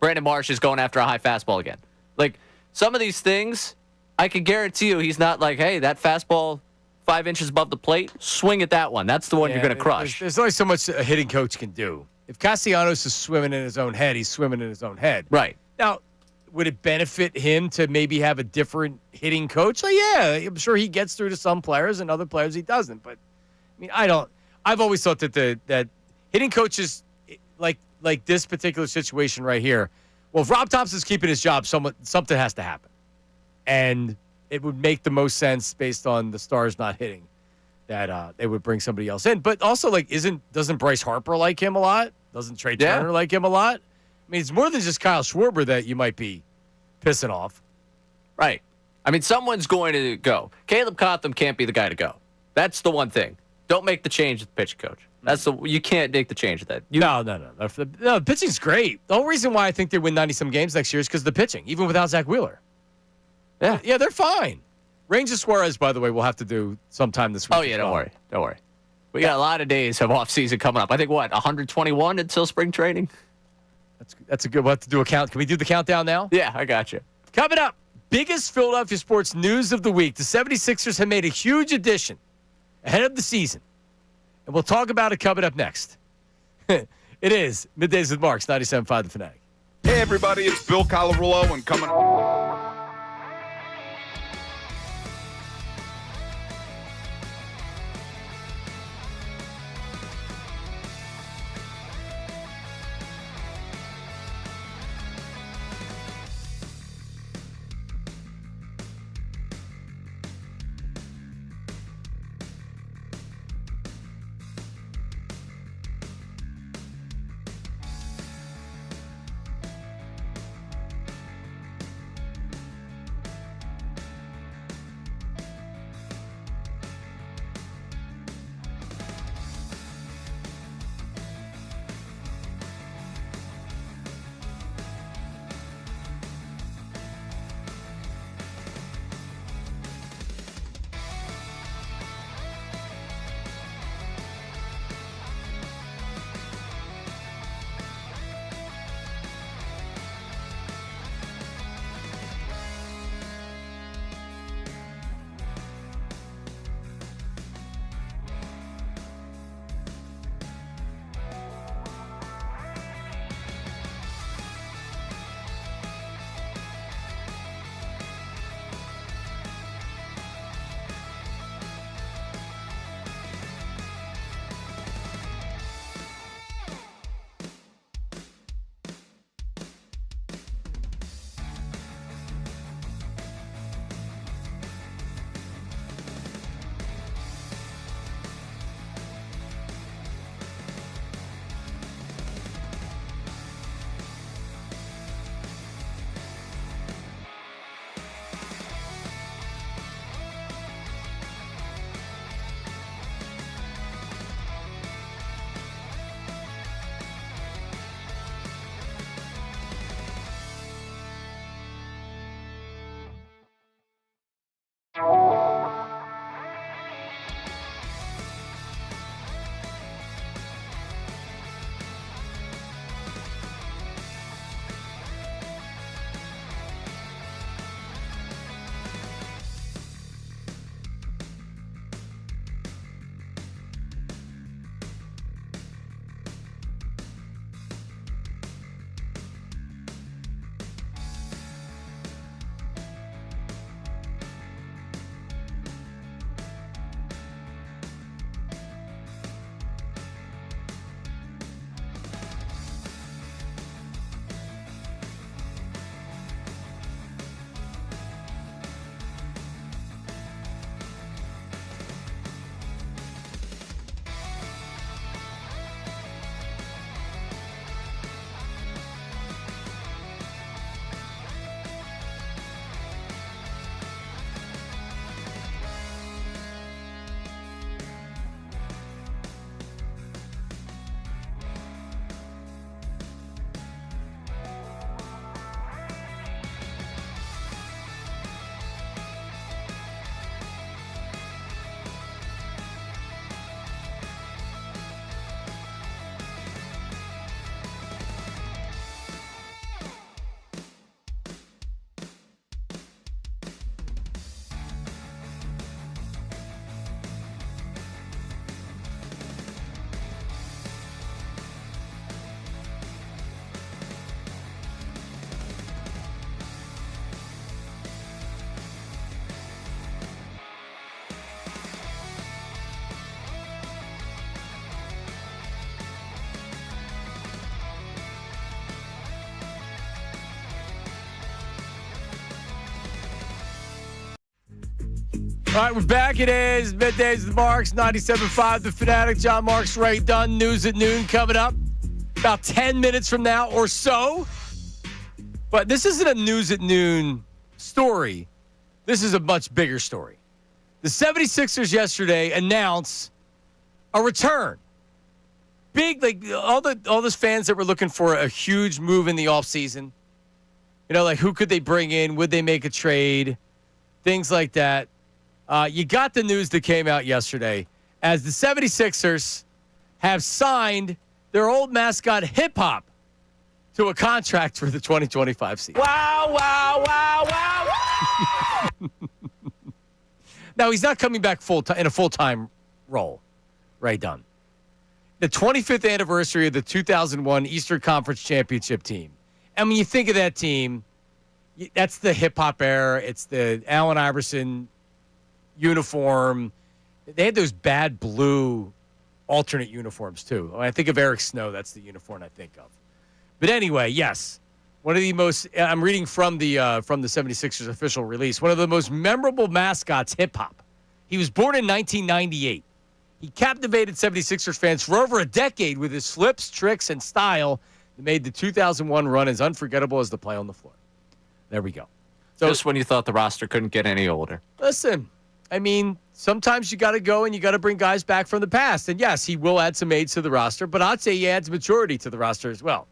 Brandon Marsh is going after a high fastball again. Like, some of these things, I can guarantee you he's not like, hey, that fastball 5 inches above the plate, swing at that one. That's the one you're going to crush.
There's only so much a hitting coach can do. If Castellanos is swimming in his own head, he's swimming in his own head.
Right.
Now, would it benefit him to maybe have a different hitting coach? Like, yeah, I'm sure he gets through to some players and other players he doesn't. But, I mean, I've always thought that that hitting coaches, like this particular situation right here, well, if Rob Thompson's keeping his job, something has to happen. And it would make the most sense based on the Stars not hitting that they would bring somebody else in. But also, like, doesn't Bryce Harper like him a lot? Doesn't Trey Turner like him a lot? I mean, it's more than just Kyle Schwarber that you might be pissing off.
Right. I mean, someone's going to go. Caleb Cotham can't be the guy to go. That's the one thing. Don't make the change at the pitching coach. You can't make the change at that.
No. The pitching's great. The whole reason why I think they win 90-some games next year is because of the pitching, even without Zach Wheeler. Yeah, they're fine. Rangers Suarez, by the way, we'll have to do sometime this week.
Oh, yeah, don't worry. We got a lot of days of off-season coming up. I think, 121 until spring training?
That's a good. We'll have to do a count. Can we do the countdown now?
Yeah, I got you.
Coming up, biggest Philadelphia sports news of the week. The 76ers have made a huge addition ahead of the season. And we'll talk about it coming up next. It is Middays with Marks, 97.5 The Fanatic.
Hey, everybody, it's Bill Colarulo, and coming
All right, we're back. It is Middays with Marks, 97.5 The Fanatic. John Marks, Ray Dunn. News at noon coming up about 10 minutes from now or so. But this isn't a news at noon story. This is a much bigger story. The 76ers yesterday announced a return. Big, like all those fans that were looking for a huge move in the offseason. You know, like who could they bring in? Would they make a trade? Things like that. You got the news that came out yesterday as the 76ers have signed their old mascot Hip Hop to a contract for the 2025 season.
Wow, wow, wow, wow, wow.
Now, he's not coming back in a full-time role. Ray Dunn. The 25th anniversary of the 2001 Eastern Conference Championship team. And when you think of that team, that's the hip-hop era. It's the Allen Iverson uniform. They had those bad blue alternate uniforms, too. When I think of Eric Snow, that's the uniform I think of. But anyway, yes, one of the most – I'm reading from the 76ers official release. One of the most memorable mascots, Hip Hop. He was born in 1998. He captivated 76ers fans for over a decade with his flips, tricks, and style that made the 2001 run as unforgettable as the play on the floor. There we go.
So, just when you thought the roster couldn't get any older.
Listen, I mean, sometimes you got to go and you got to bring guys back from the past. And, yes, he will add some aids to the roster, but I'd say he adds maturity to the roster as well.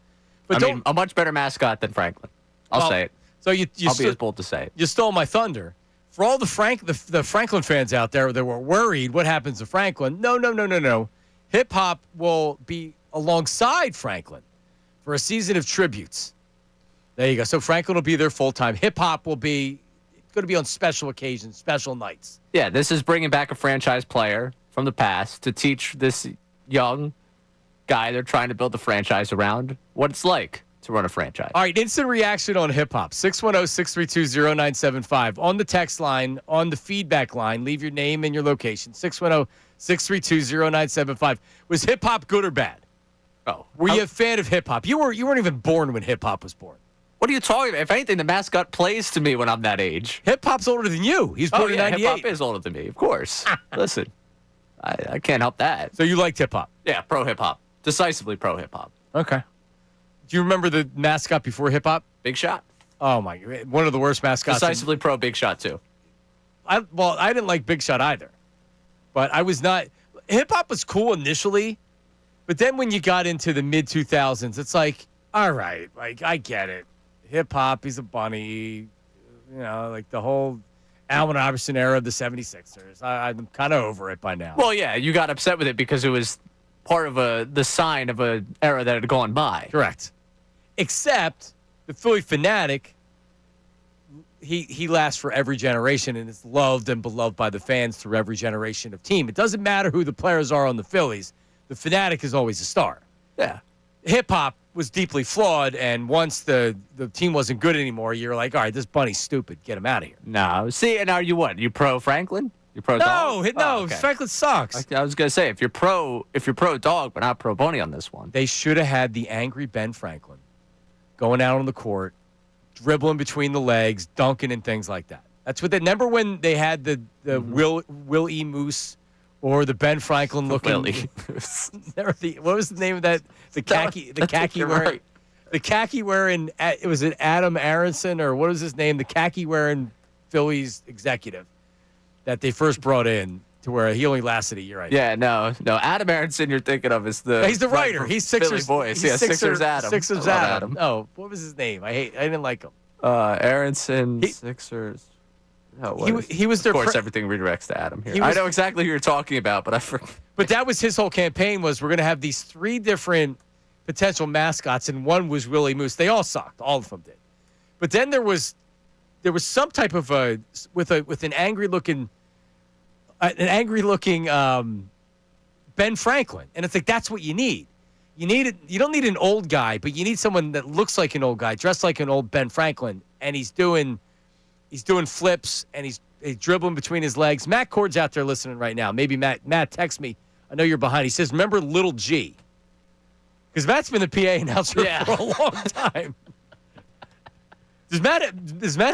But
I mean, a much better mascot than Franklin. I'll say it.
So
I'll be as bold to say it.
You stole my thunder. For all the Franklin fans out there that were worried, what happens to Franklin? No. Hip Hop will be alongside Franklin for a season of tributes. There you go. So Franklin will be there full time. Hip Hop will be going to be on special occasions, special nights.
Yeah, this is bringing back a franchise player from the past to teach this young guy they're trying to build the franchise around what it's like to run a franchise.
All right, instant reaction on Hip Hop. 610-632-0975. On the text line, on the feedback line, leave your name and your location. 610-632-0975. Was Hip Hop good or bad?
Oh.
Were you a fan of Hip Hop? You weren't even born when Hip Hop was born.
What are you talking about? If anything, the mascot plays to me when I'm that age.
Hip Hop's older than you. He's born in 98.
Hip Hop is older than me, of course. Listen, I can't help that.
So you liked Hip Hop?
Yeah, pro Hip Hop. Decisively pro Hip Hop.
Okay. Do you remember the mascot before Hip Hop?
Big Shot.
Oh, my God. One of the worst mascots.
Decisively pro Big Shot, too.
I didn't like Big Shot either. But I was not. Hip Hop was cool initially. But then when you got into the mid-2000s, it's like, all right, like, I get it. Hip Hop, he's a bunny. You know, like the whole Allen Iverson era of the 76ers. I'm kind of over it by now.
Well, yeah, you got upset with it because it was part of the sign of an era that had gone by.
Correct. Except the Philly Fanatic, he lasts for every generation and is loved and beloved by the fans through every generation of team. It doesn't matter who the players are on the Phillies. The Fanatic is always a star.
Yeah.
Hip-hop was deeply flawed, and once the team wasn't good anymore, you're like, all right, this bunny's stupid. Get him out of here.
No. See, and are you what? You pro Franklin? You pro dog?
No,
okay.
Franklin sucks.
I was gonna say if you're pro dog, but not pro bunny on this one.
They should have had the angry Ben Franklin going out on the court, dribbling between the legs, dunking and things like that. That's what they remember when they had the Will E. Moose or the Ben Franklin looking.
Willie.
What was the name of that? The khaki wearing.
Right.
The khaki wearing. Was it Adam Aronson or what was his name? The khaki wearing Phillies executive that they first brought in to where he only lasted a year. I think.
Yeah, no. Adam Aronson you're thinking of is
he's the writer. He's Sixers
voice.
He's
Yeah, Sixers Adam.
Sixers Adam. Oh, what was his name? I didn't like him.
Aronson Sixers. Oh,
he was their.
Of course, everything redirects to Adam here. I know exactly who you're talking about, but I forget.
But that was his whole campaign was we're going to have these 3 different potential mascots, and one was Willie Moose. They all sucked. All of them did. But then there was some type of with an angry looking Ben Franklin, and it's like that's what you need. You don't need an old guy, but you need someone that looks like an old guy, dressed like an old Ben Franklin, and he's doing flips and he's dribbling between his legs. Matt Cord's out there listening right now. Maybe Matt text me. I know you're behind. He says, remember Little G? Because Matt's been the PA announcer for a long time. Does Matt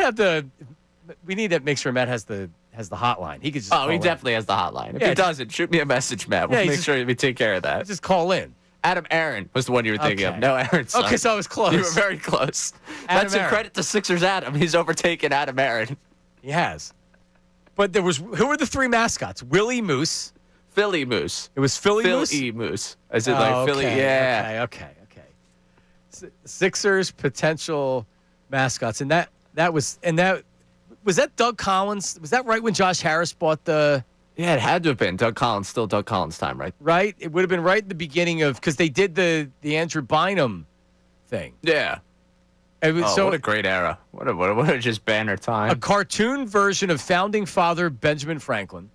have the – we need to make sure Matt has the has the hotline. He could just.
He definitely has the hotline. If
Yeah,
he doesn't, shoot me a message, Matt. We'll make sure we take care of that.
Just call in.
Adam Aaron was the one you were thinking of. No, Aaron's son.
Okay, so I was close.
You were very close. That's a credit to Sixers Adam. He's overtaken Adam Aaron.
He has. But who were the three mascots? Willie Moose.
Philly Moose.
It was Philly Moose?
Philly Moose. Is it like Philly? Yeah.
Okay. Sixers potential mascots. And that was that Doug Collins? Was that right when Josh Harris bought the...
Yeah, it had to have been. Doug Collins time, right?
Right? It would have been right in the beginning of... Because they did the Andrew Bynum thing.
Yeah. What a great era. What a just banner time.
A cartoon version of founding father Benjamin Franklin.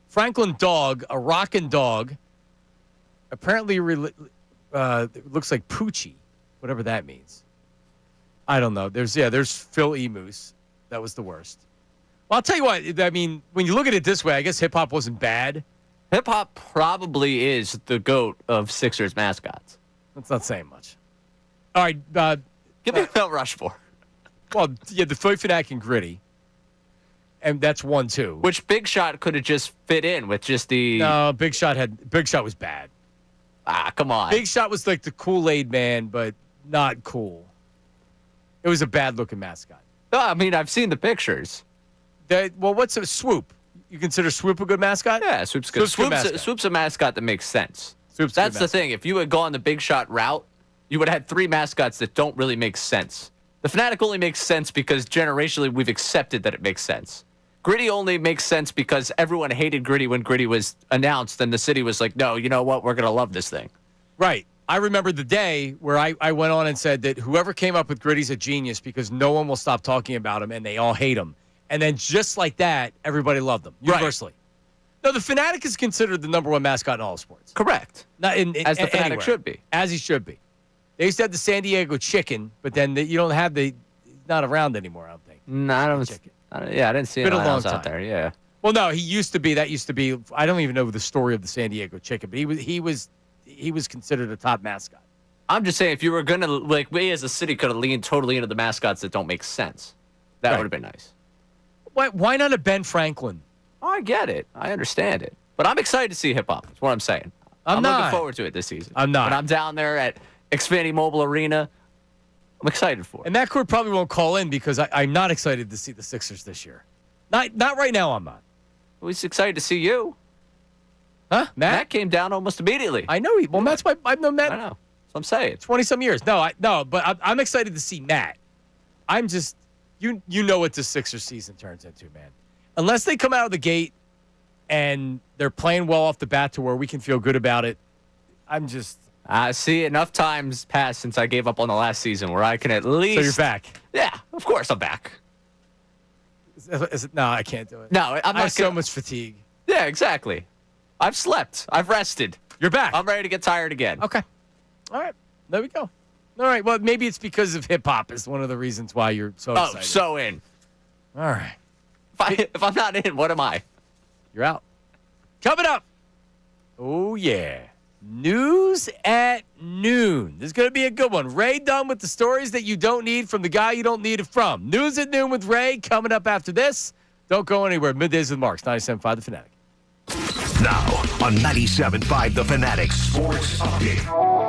Franklin dog, a rockin' dog. Apparently it looks like Poochie, whatever that means. I don't know. There's Phil E. Moose. That was the worst. Well, I'll tell you what. I mean, when you look at it this way, I guess hip-hop wasn't bad.
Hip-hop probably is the GOAT of Sixers mascots.
That's not saying much. All right.
Give me Mount Rushmore.
Well, yeah, the Fanatic and Gritty. And that's 1-2.
Which Big Shot could have just fit in with just the...
No, Big Shot was bad.
Come on.
Big Shot was like the Kool-Aid man, but not cool. It was a bad-looking mascot.
No, I mean, I've seen the pictures.
What's a Swoop? You consider Swoop a good mascot?
Yeah, Swoop's good. Swoop's a mascot that makes sense. That's the thing. If you had gone the Big Shot route, you would have had three mascots that don't really make sense. The Fanatic only makes sense because generationally we've accepted that it makes sense. Gritty only makes sense because everyone hated Gritty when Gritty was announced, and the city was like, no, you know what? We're going to love this thing.
Right. I remember the day where I went on and said that whoever came up with Gritty's a genius because no one will stop talking about him, and they all hate him. And then just like that, everybody loved him universally. Right. No, the Fanatic is considered the number one mascot in all sports.
Correct.
Not
as the Fanatic should be.
As he should be. They used to have the San Diego Chicken, but then you don't have not around anymore, I don't think.
No, I didn't see him out there. Yeah.
Well, no, he used to be. That used to be. I don't even know the story of the San Diego Chicken, but he was considered a top mascot.
I'm just saying, if you were gonna we as a city could have leaned totally into the mascots that don't make sense, that would have been nice.
Why not a Ben Franklin?
Oh, I get it. I understand it. But I'm excited to see hip hop. That's what I'm saying. I'm looking forward to it this season.
I'm not.
When I'm down there at Xfinity Mobile Arena, I'm excited for it.
And Matt Court probably won't call in because I'm not excited to see the Sixers this year. Not right now, I'm not.
Well, he's excited to see you.
Huh? Matt
came down almost immediately.
I know. I've known Matt.
I know. So I'm saying.
20-some years. But I'm excited to see Matt. I'm just, you know what this Sixers season turns into, man. Unless they come out of the gate and they're playing well off the bat to where we can feel good about it, I'm just...
see, enough times passed since I gave up on the last season where I can at least...
So you're back?
Yeah, of course I'm back.
No, I can't do it.
No, I
have so much fatigue.
Yeah, exactly. I've slept. I've rested.
You're back.
I'm ready to get tired again.
Okay. All right. There we go. All right. Well, maybe it's because of hip-hop is one of the reasons why you're so excited.
Oh, so in.
All right.
If I'm not in, what am I?
You're out. Coming up. Oh, yeah. News at noon. This is going to be a good one. Ray done with the stories that you don't need from the guy you don't need it from. News at noon with Ray coming up after this. Don't go anywhere. Middays with Marks, 97.5 The Fanatic.
Now on 97.5 The Fanatic Sports Update.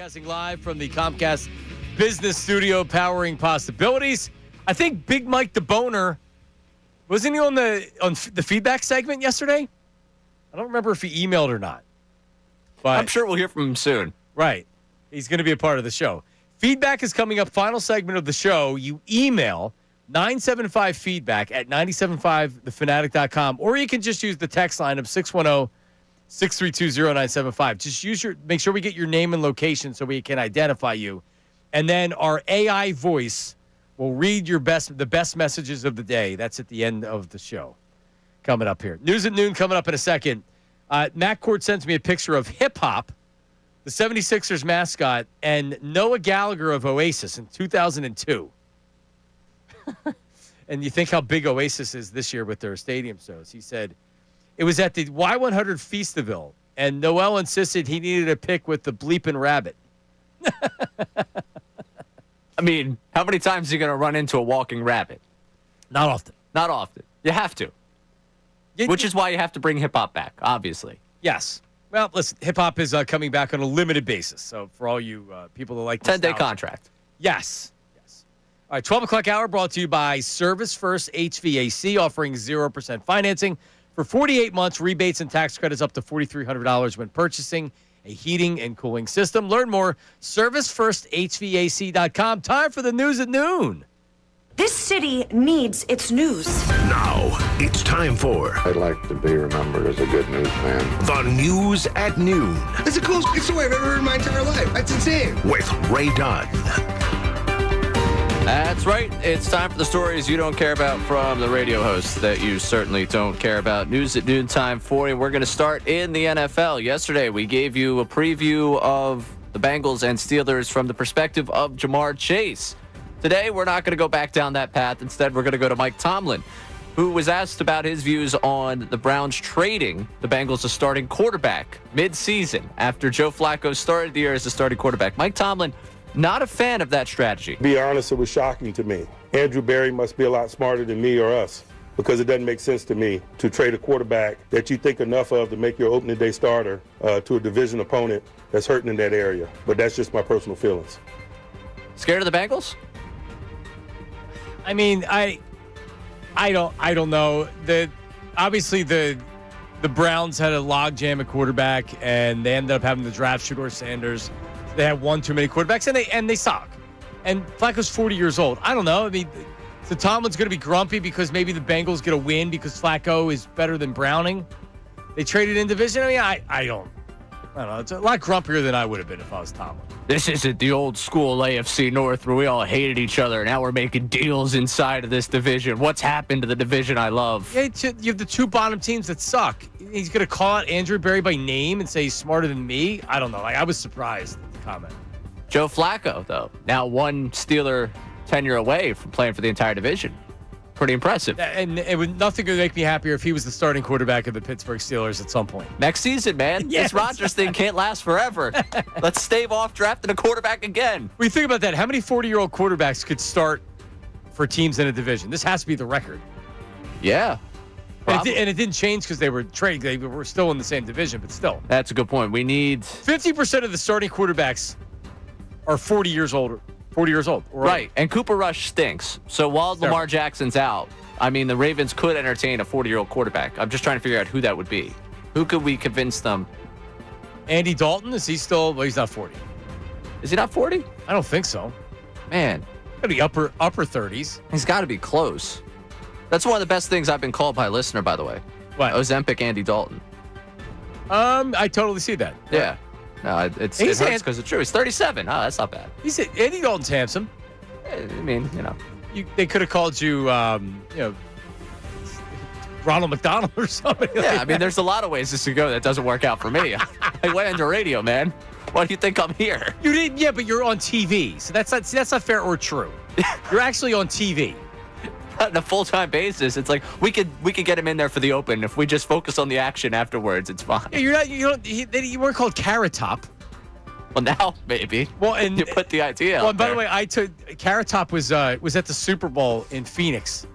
Broadcasting live from the Comcast Business Studio, powering possibilities. I think Big Mike the Boner, wasn't he on the feedback segment yesterday? I don't remember if he emailed or not. But
I'm sure we'll hear from him soon.
Right. He's going to be a part of the show. Feedback is coming up. Final segment of the show. You email 975feedback at 975thefanatic.com, or you can just use the text line of 610-632-0975. Just make sure we get your name and location so we can identify you. And then our AI voice will read the best messages of the day. That's at the end of the show. Coming up here. News at noon coming up in a second. Matt Cord sends me a picture of Hip Hop, the 76ers mascot, and Noah Gallagher of Oasis in 2002. And you think how big Oasis is this year with their stadium shows. He said, it was at the Y100 Feastaville, and Noel insisted he needed a pic with the bleeping rabbit.
I mean, how many times are you going to run into a walking rabbit?
Not often.
Not often. You have to. Which is why you have to bring hip-hop back, obviously.
Yes. Well, listen, hip-hop is coming back on a limited basis. So for all you people that like
10-day contract.
Yes. All right, 12 o'clock hour brought to you by Service First HVAC, offering 0% financing for 48 months, rebates and tax credits up to $4,300 when purchasing a heating and cooling system. Learn more, ServiceFirstHVAC.com. Time for the news at noon.
This city needs its news.
Now, it's time for
I'd like to be remembered as a good newsman.
the news at noon
That's the coolest story I've ever heard in my entire life. That's insane.
with Ray Dunn.
That's right. It's time for the stories you don't care about from the radio hosts that you certainly don't care about. News at noon time for you. We're going to start in the NFL. Yesterday, we gave you a preview of the Bengals and Steelers from the perspective of Jamar Chase. Today, we're not going to go back down that path. Instead, we're going to go to Mike Tomlin, who was asked about his views on the Browns trading the Bengals a starting quarterback mid-season after Joe Flacco started the year as a starting quarterback. Mike Tomlin, not a fan of that strategy.
To be honest, it was shocking to me. Andrew Berry must be a lot smarter than me or us, because it doesn't make sense to me to trade a quarterback that you think enough of to make your opening day starter to a division opponent that's hurting in that area. But that's just my personal feelings.
Scared of the Bengals?
I mean, I don't know. Obviously the Browns had a logjam at quarterback, and they ended up having to draft Shedeur Sanders. They had one too many quarterbacks, and they suck. And Flacco's 40 years old. I don't know. I mean, so Tomlin's going to be grumpy because maybe the Bengals get a win because Flacco is better than Browning. They traded in division. I mean, I don't know. It's a lot grumpier than I would have been if I was Tomlin.
This isn't the old school AFC North where we all hated each other. Now we're making deals inside of this division. What's happened to the division I love?
Yeah, you have the two bottom teams that suck. He's going to call out Andrew Berry by name and say he's smarter than me? I don't know. I was surprised at the comment.
Joe Flacco, though, now one Steeler tenure away from playing for the entire division. Pretty impressive.
And nothing would make me happier if he was the starting quarterback of the Pittsburgh Steelers at some point.
Next season, man. Yes. This Rodgers thing can't last forever. Let's stave off drafting a quarterback again.
When you think about that, how many 40-year-old quarterbacks could start for teams in a division? This has to be the record.
Yeah.
And it didn't change because they were traded. They were still in the same division, but still.
That's a good point. We need
50% of the starting quarterbacks are 40 years old. 40 years old.
Right. And Cooper Rush stinks. So while Lamar Jackson's out, I mean, the Ravens could entertain a 40-year-old quarterback. I'm just trying to figure out who that would be. Who could we convince them?
Andy Dalton? Is he still? Well, he's not 40.
Is he not 40?
I don't think so.
Man.
Got to be upper 30s.
He's got to be close. That's one of the best things I've been called by a listener, by the way.
What?
Ozempic Andy Dalton.
I totally see that.
Yeah. No, it hurts because it's true. He's 37. Oh, that's not bad.
Andy Dalton's handsome.
I mean,
they could have called you, Ronald McDonald or something.
Yeah, I mean, there's a lot of ways this could go that doesn't work out for me. I went into radio, man. Why do you think I'm here?
You did, yeah, but you're on TV, so that's not fair or true. You're actually on TV.
On a full-time basis, it's like we could get him in there for the open. If we just focus on the action afterwards, it's fine.
Yeah, you weren't called Carrot Top.
Well, now maybe. Well, and you put the idea.
Well, and by the way, Carrot Top was at the Super Bowl in Phoenix,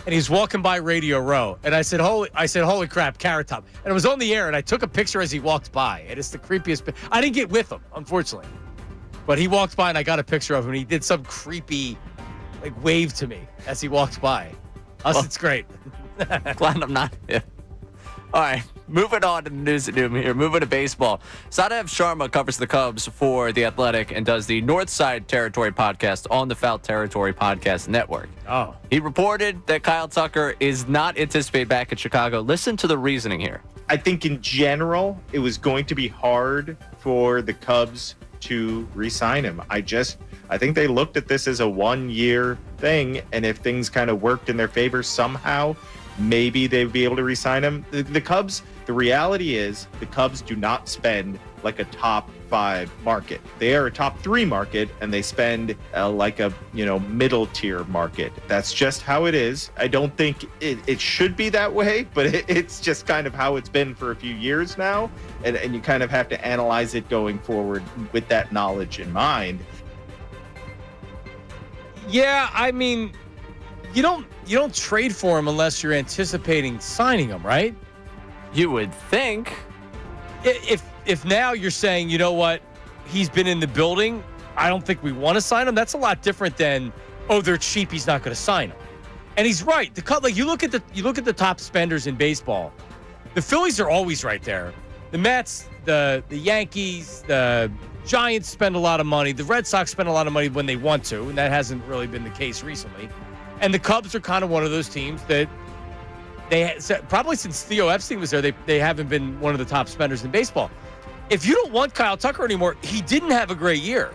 and he's walking by Radio Row, and I said, holy crap, Carrot Top, and it was on the air, and I took a picture as he walked by, and it's the creepiest. I didn't get with him, unfortunately. But he walked by, and I got a picture of him, and he did some creepy, wave to me as he walked by. It's great.
Glad I'm not him. All right, moving on to the news at noon here. Moving to baseball. Sadav Sharma covers the Cubs for The Athletic and does the Northside Territory podcast on the Foul Territory Podcast Network.
Oh.
He reported that Kyle Tucker is not anticipated back in Chicago. Listen to the reasoning here.
I think in general, it was going to be hard for the Cubs to re-sign him. I think they looked at this as a 1-year thing, and if things kind of worked in their favor somehow, maybe they'd be able to re-sign him. The Cubs, the reality is the Cubs do not spend like a top 5 market. They are a top 3 market, and they spend like a middle tier market. That's just how it is. I don't think it should be that way, but it's just kind of how it's been for a few years now, and you kind of have to analyze it going forward with that knowledge in mind.
Yeah, I mean, you don't trade for him unless you're anticipating signing him, right?
You would think.
If now you're saying, you know what, he's been in the building, I don't think we want to sign him. That's a lot different than, they're cheap, he's not going to sign him. And he's right. You look at the top spenders in baseball. The Phillies are always right there. The Mets, the Yankees, the Giants spend a lot of money. The Red Sox spend a lot of money when they want to, and that hasn't really been the case recently. And the Cubs are kind of one of those teams that probably since Theo Epstein was there, they haven't been one of the top spenders in baseball. If you don't want Kyle Tucker anymore, he didn't have a great year.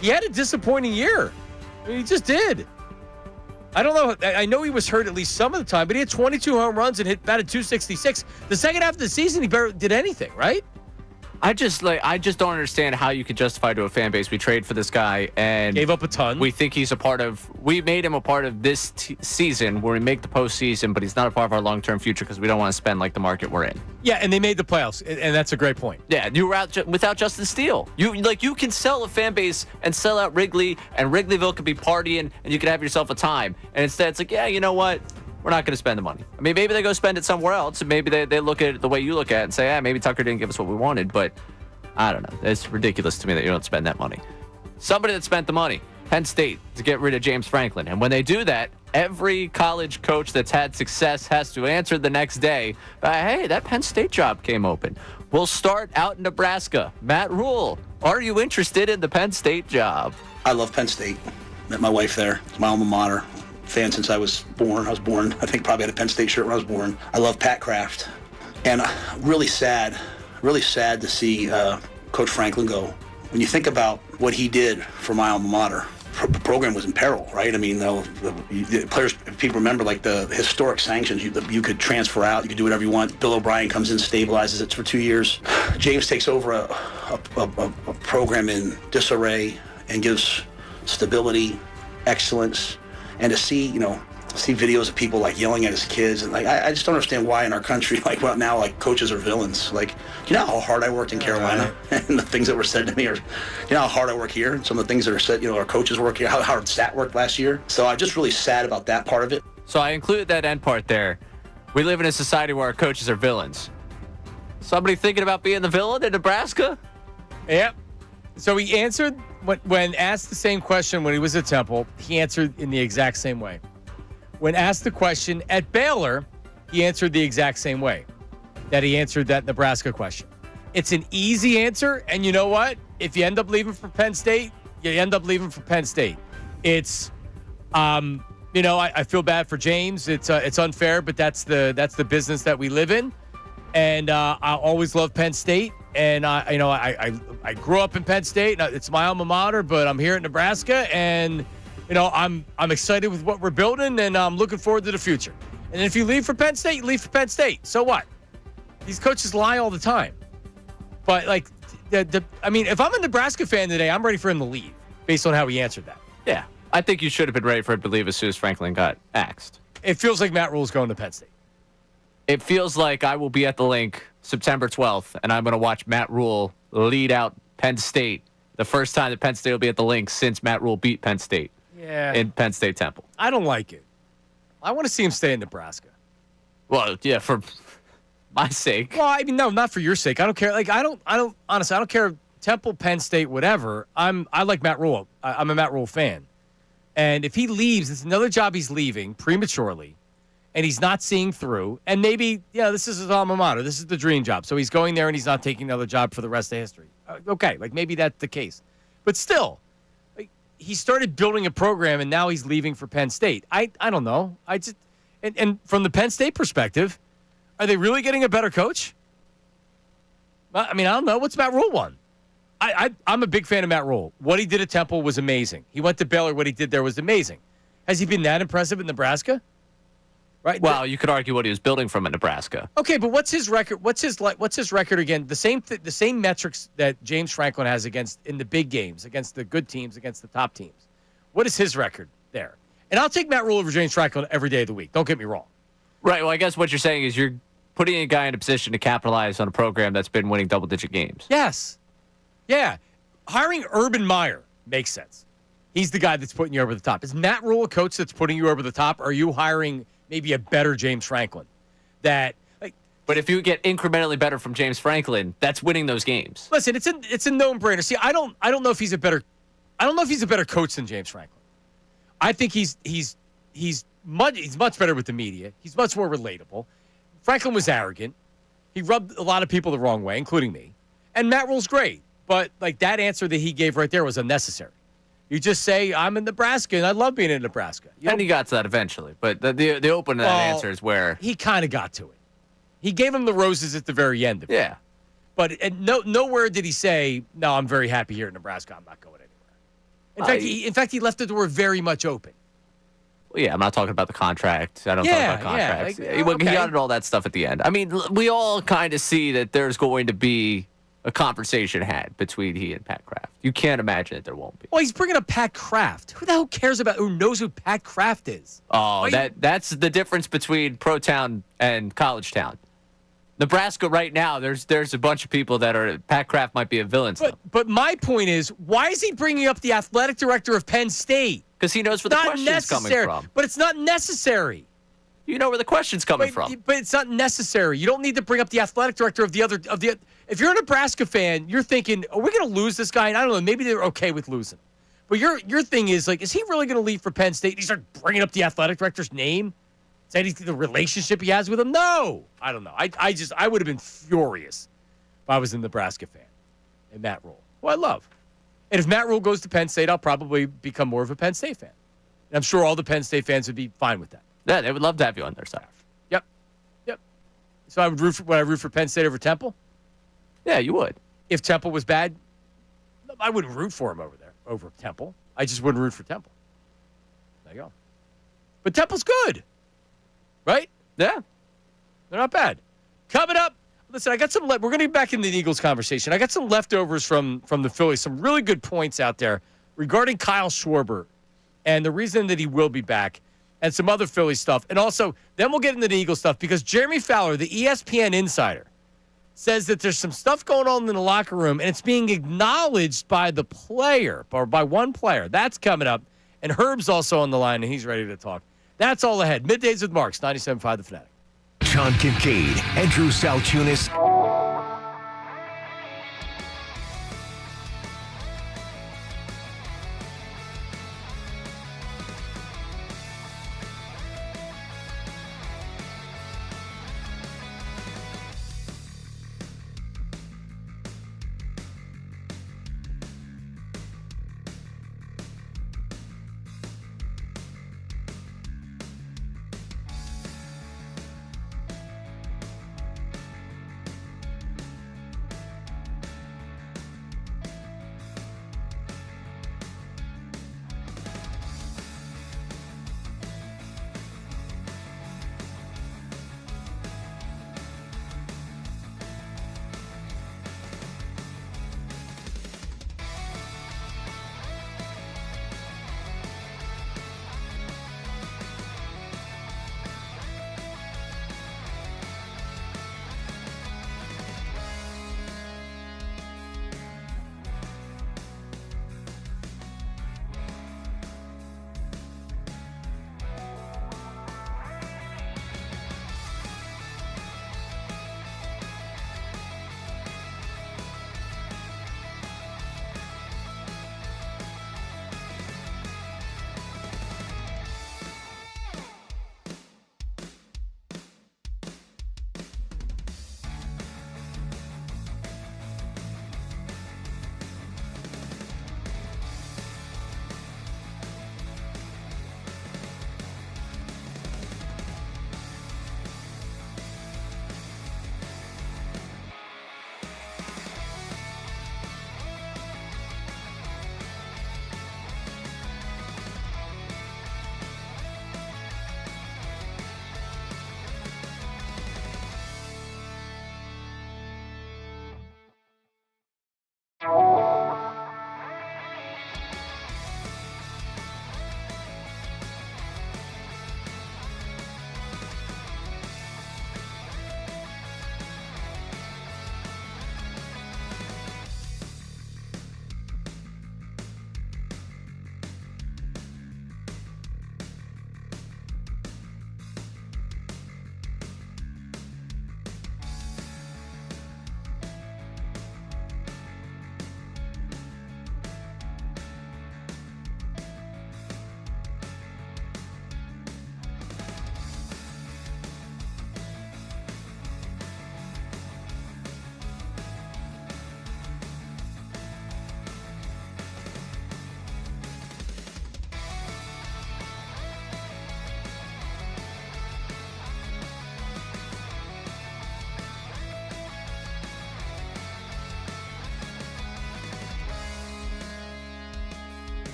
He had a disappointing year. I mean, he just did. I don't know. I know he was hurt at least some of the time, but he had 22 home runs and batted .266. The second half of the season, he barely did anything, right?
I just don't understand how you could justify to a fan base we trade for this guy and
gave up a ton.
We think we made him a part of this season where we make the postseason, but he's not a part of our long-term future because we don't want to spend like the market we're in.
Yeah, and they made the playoffs, and that's a great point.
Yeah, you were out without Justin Steele. You can sell a fan base and sell out Wrigley, and Wrigleyville could be partying, and you could have yourself a time. And instead, it's like, yeah, you know what? We're not going to spend the money. I mean, maybe they go spend it somewhere else, and maybe they look at it the way you look at it and say, maybe Tucker didn't give us what we wanted, but I don't know. It's ridiculous to me that you don't spend that money. Somebody that spent the money, Penn State, to get rid of James Franklin. And when they do that, every college coach that's had success has to answer the next day, hey, that Penn State job came open. We'll start out in Nebraska. Matt Rule, are you interested in the Penn State job?
I love Penn State. Met my wife there. It's my alma mater. Fan since I was born. I think probably had a Penn State shirt when I was born. I love Pat Kraft. And really sad to see Coach Franklin go. When you think about what he did for my alma mater, the program was in peril, right? I mean, the players, people remember like the historic sanctions. You could transfer out, you could do whatever you want. Bill O'Brien comes in, stabilizes it for 2 years. James takes over a program in disarray and gives stability, excellence, and to see videos of people like yelling at his kids, and I just don't understand why in our country now coaches are villains. You know how hard I worked in Carolina and the things that were said to me, or how hard I work here and some of the things that are said, our coaches work here, how hard Stat worked last year. So I'm just really sad about that part of it.
So I included that end part there. We live in a society where our coaches are villains. Somebody thinking about being the villain in Nebraska?
Yep. So he answered when asked the same question when he was at Temple, he answered in the exact same way. When asked the question at Baylor, he answered the exact same way that he answered that Nebraska question. It's an easy answer, and you know what? If you end up leaving for Penn State, you end up leaving for Penn State. It's, I feel bad for James. It's unfair, but that's the business that we live in, and I always love Penn State, and I grew up in Penn State. It's my alma mater, but I'm here at Nebraska, and I'm excited with what we're building, and I'm looking forward to the future. And if you leave for Penn State, you leave for Penn State. So what? These coaches lie all the time. But, if I'm a Nebraska fan today, I'm ready for him to leave based on how he answered that.
Yeah. I think you should have been ready for him to leave as soon as Franklin got axed.
It feels like Matt Rule's going to Penn State.
It feels like I will be at the link September 12th, and I'm going to watch Matt Rule lead out Penn State the first time that Penn State will be at the link since Matt Rule beat Penn State.
Yeah.
In Penn State Temple.
I don't like it. I want to see him stay in Nebraska.
Well, yeah, for my sake.
Well, no, not for your sake. I don't care. Honestly, I don't care Temple, Penn State, whatever, I like Matt Rule. I'm a Matt Rule fan. And if he leaves, it's another job he's leaving prematurely, and he's not seeing through. And maybe, this is his alma mater. This is the dream job. So he's going there, and he's not taking another job for the rest of history. Okay, maybe that's the case. But still, he started building a program, and now he's leaving for Penn State. I don't know. And from the Penn State perspective, are they really getting a better coach? I don't know. What's Matt Rule want? I'm a big fan of Matt Rule. What he did at Temple was amazing. He went to Baylor. What he did there was amazing. Has he been that impressive at Nebraska? Right.
Well, you could argue what he was building from at Nebraska.
Okay, but what's his record? What's his record again? The same metrics that James Franklin has in the big games, against the good teams, against the top teams. What is his record there? And I'll take Matt Rule over James Franklin every day of the week. Don't get me wrong.
Right. Well, I guess what you're saying is you're putting a guy in a position to capitalize on a program that's been winning double-digit games.
Yes. Yeah. Hiring Urban Meyer makes sense. He's the guy that's putting you over the top. Is Matt Rule a coach that's putting you over the top? Or are you hiring maybe a better James Franklin? But
if you get incrementally better from James Franklin, that's winning those games.
Listen, it's a no-brainer. See, I don't know if he's a better coach than James Franklin. I think he's much better with the media. He's much more relatable. Franklin was arrogant. He rubbed a lot of people the wrong way, including me. And Matt Rule's great, but that answer that he gave right there was unnecessary. You just say, I'm in Nebraska, and I love being in Nebraska.
And he got to that eventually, but the open to that answer is where...
He kind of got to it. He gave him the roses at the very end of it.
Yeah.
But nowhere did he say, no, I'm very happy here in Nebraska. I'm not going anywhere. In fact, he left the door very much open.
Well, yeah, I'm not talking about the contract. I don't talk about contracts. He got all that stuff at the end. We all kind of see that there's going to be a conversation had between he and Pat Kraft. You can't imagine that there won't be.
Well, he's bringing up Pat Kraft. Who the hell cares about? Who knows who Pat Kraft is?
Oh, that's the difference between pro town and college town. Nebraska right now, there's a bunch of people that are Pat Kraft might be a villain.
But my point is, why is he bringing up the athletic director of Penn State?
Because he knows where the question's coming from.
But it's not necessary.
You know where the question's coming from.
But it's not necessary. You don't need to bring up the athletic director of the other. If you're a Nebraska fan, you're thinking, are we going to lose this guy? And I don't know. Maybe they're okay with losing. But your thing is, is he really going to leave for Penn State? You start bringing up the athletic director's name? Is that the relationship he has with him? No. I don't know. I would have been furious if I was a Nebraska fan and Matt Rule, who I love. And if Matt Rule goes to Penn State, I'll probably become more of a Penn State fan. And I'm sure all the Penn State fans would be fine with that.
Yeah, they would love to have you on their side.
Yep. So I would root for Penn State over Temple?
Yeah, you would.
If Temple was bad, I wouldn't root for him over Temple. I just wouldn't root for Temple. There you go. But Temple's good. Right?
Yeah.
They're not bad. Coming up, listen, I got some. We're going to be back in the Eagles conversation. I got some leftovers from the Phillies, some really good points out there regarding Kyle Schwarber and the reason that he will be back, and some other Phillies stuff. And also, then we'll get into the Eagles stuff because Jeremy Fowler, the ESPN insider, says that there's some stuff going on in the locker room, and it's being acknowledged by the player, or by one player. That's coming up. And Herb's also on the line, and he's ready to talk. That's all ahead. Middays with Marks, 97.5 The Fanatic.
John Kincade, Andrew Salciunas.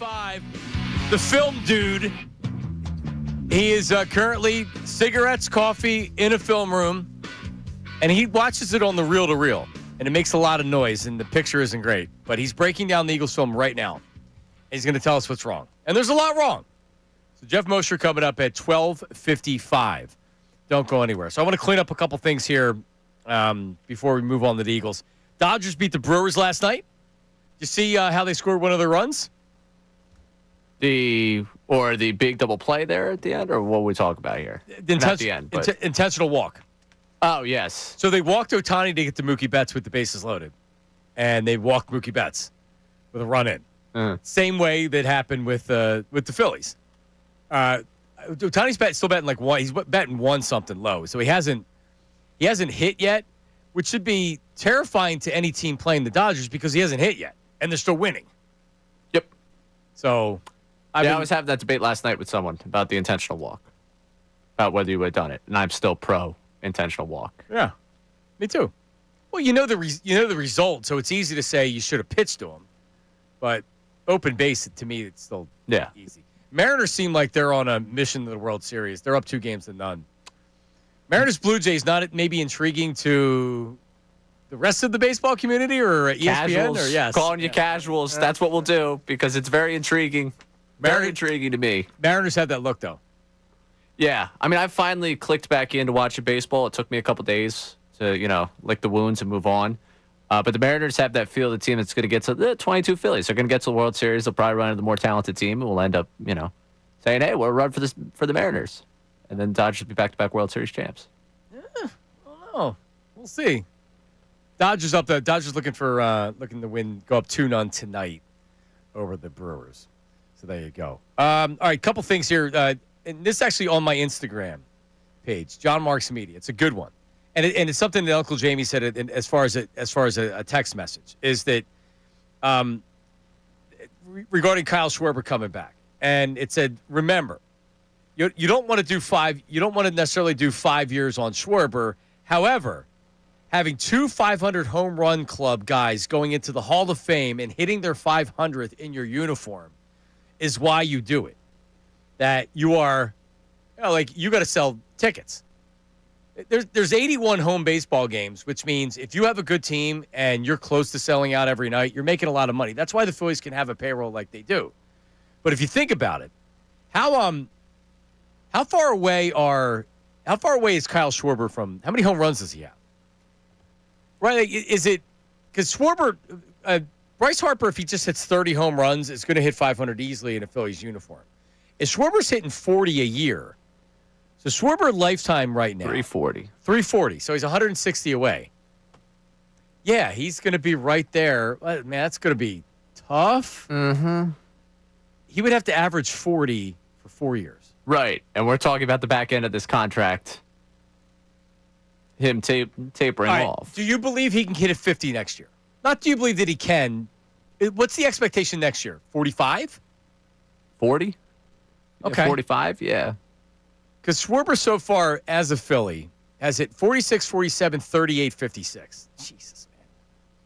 12:55. The film dude. He is currently cigarettes, coffee in a film room, and he watches it on the reel-to-reel, and it makes a lot of noise, and the picture isn't great. But he's breaking down the Eagles film right now. He's going to tell us what's wrong, and there's a lot wrong. So Jeff Mosher coming up at 12:55. Don't go anywhere. So I want to clean up a couple things here before we move on to the Eagles. Dodgers beat the Brewers last night. You see how they scored one of their runs?
The big double play there at the end, or what we talk about here? Not at the end, but
intentional walk.
Oh, yes.
So they walked Ohtani to get to Mookie Betts with the bases loaded, and they walked Mookie Betts with a run in. Same way that happened with the Phillies. Ohtani's still betting like one. He's betting one something low, so he hasn't hit yet, which should be terrifying to any team playing the Dodgers because he hasn't hit yet, and they're still winning.
Yep.
So.
I was having that debate last night with someone about the intentional walk, about whether you would have done it, and I'm still pro intentional walk.
Yeah, me too. Well, you know the result, so it's easy to say you should have pitched to him, but open base to me it's still easy. Mariners seem like they're on a mission to the World Series. They're up 2-0. Mariners Blue Jays not maybe intriguing to the rest of the baseball community or ESPN
casuals,
or yes,
calling you casuals. That's what we'll do because it's very intriguing. Very intriguing to me.
Mariners had that look, though.
Yeah. I mean, I finally clicked back in to watch baseball. It took me a couple days to, lick the wounds and move on. But the Mariners have that feel of the team that's going to get to the 22 Phillies. They're going to get to the World Series. They'll probably run into the more talented team, and we'll end up, saying, hey, we'll run for the Mariners. And then Dodgers will be back-to-back World Series champs.
Yeah, I don't know. We'll see. Dodgers up there. Dodgers looking to win, go up 2-0 tonight over the Brewers. So there you go. All right, couple things here. And this is actually on my Instagram page, John Marks Media. It's a good one, and it's something that Uncle Jamie said. As far as a text message is that regarding Kyle Schwarber coming back, and it said, remember, you don't want to do 5. You don't want to necessarily do 5 years on Schwarber. However, having 2 500 home run club guys going into the Hall of Fame and hitting their 500th in your uniform is why you do it. That you are, you got to sell tickets. There's 81 home baseball games, which means if you have a good team and you're close to selling out every night, you're making a lot of money. That's why the Phillies can have a payroll like they do. But if you think about it, how far away is Kyle Schwarber from? How many home runs does he have? Right? Is it because Schwarber? Bryce Harper, if he just hits 30 home runs, is going to hit 500 easily in a Phillies uniform. If Schwarber's hitting 40 a year, so Schwarber lifetime right now. 340. So he's 160 away. Yeah, he's going to be right there. Man, that's going to be tough.
Mm-hmm.
He would have to average 40 for 4 years.
Right, and we're talking about the back end of this contract. Him tapering off.
Do you believe he can hit at 50 next year? Not do you believe that he can. What's the expectation next year? 45?
40?
Okay.
45, yeah.
Because Schwarber so far as a Philly has hit 46, 47, 38, 56. Jesus, man.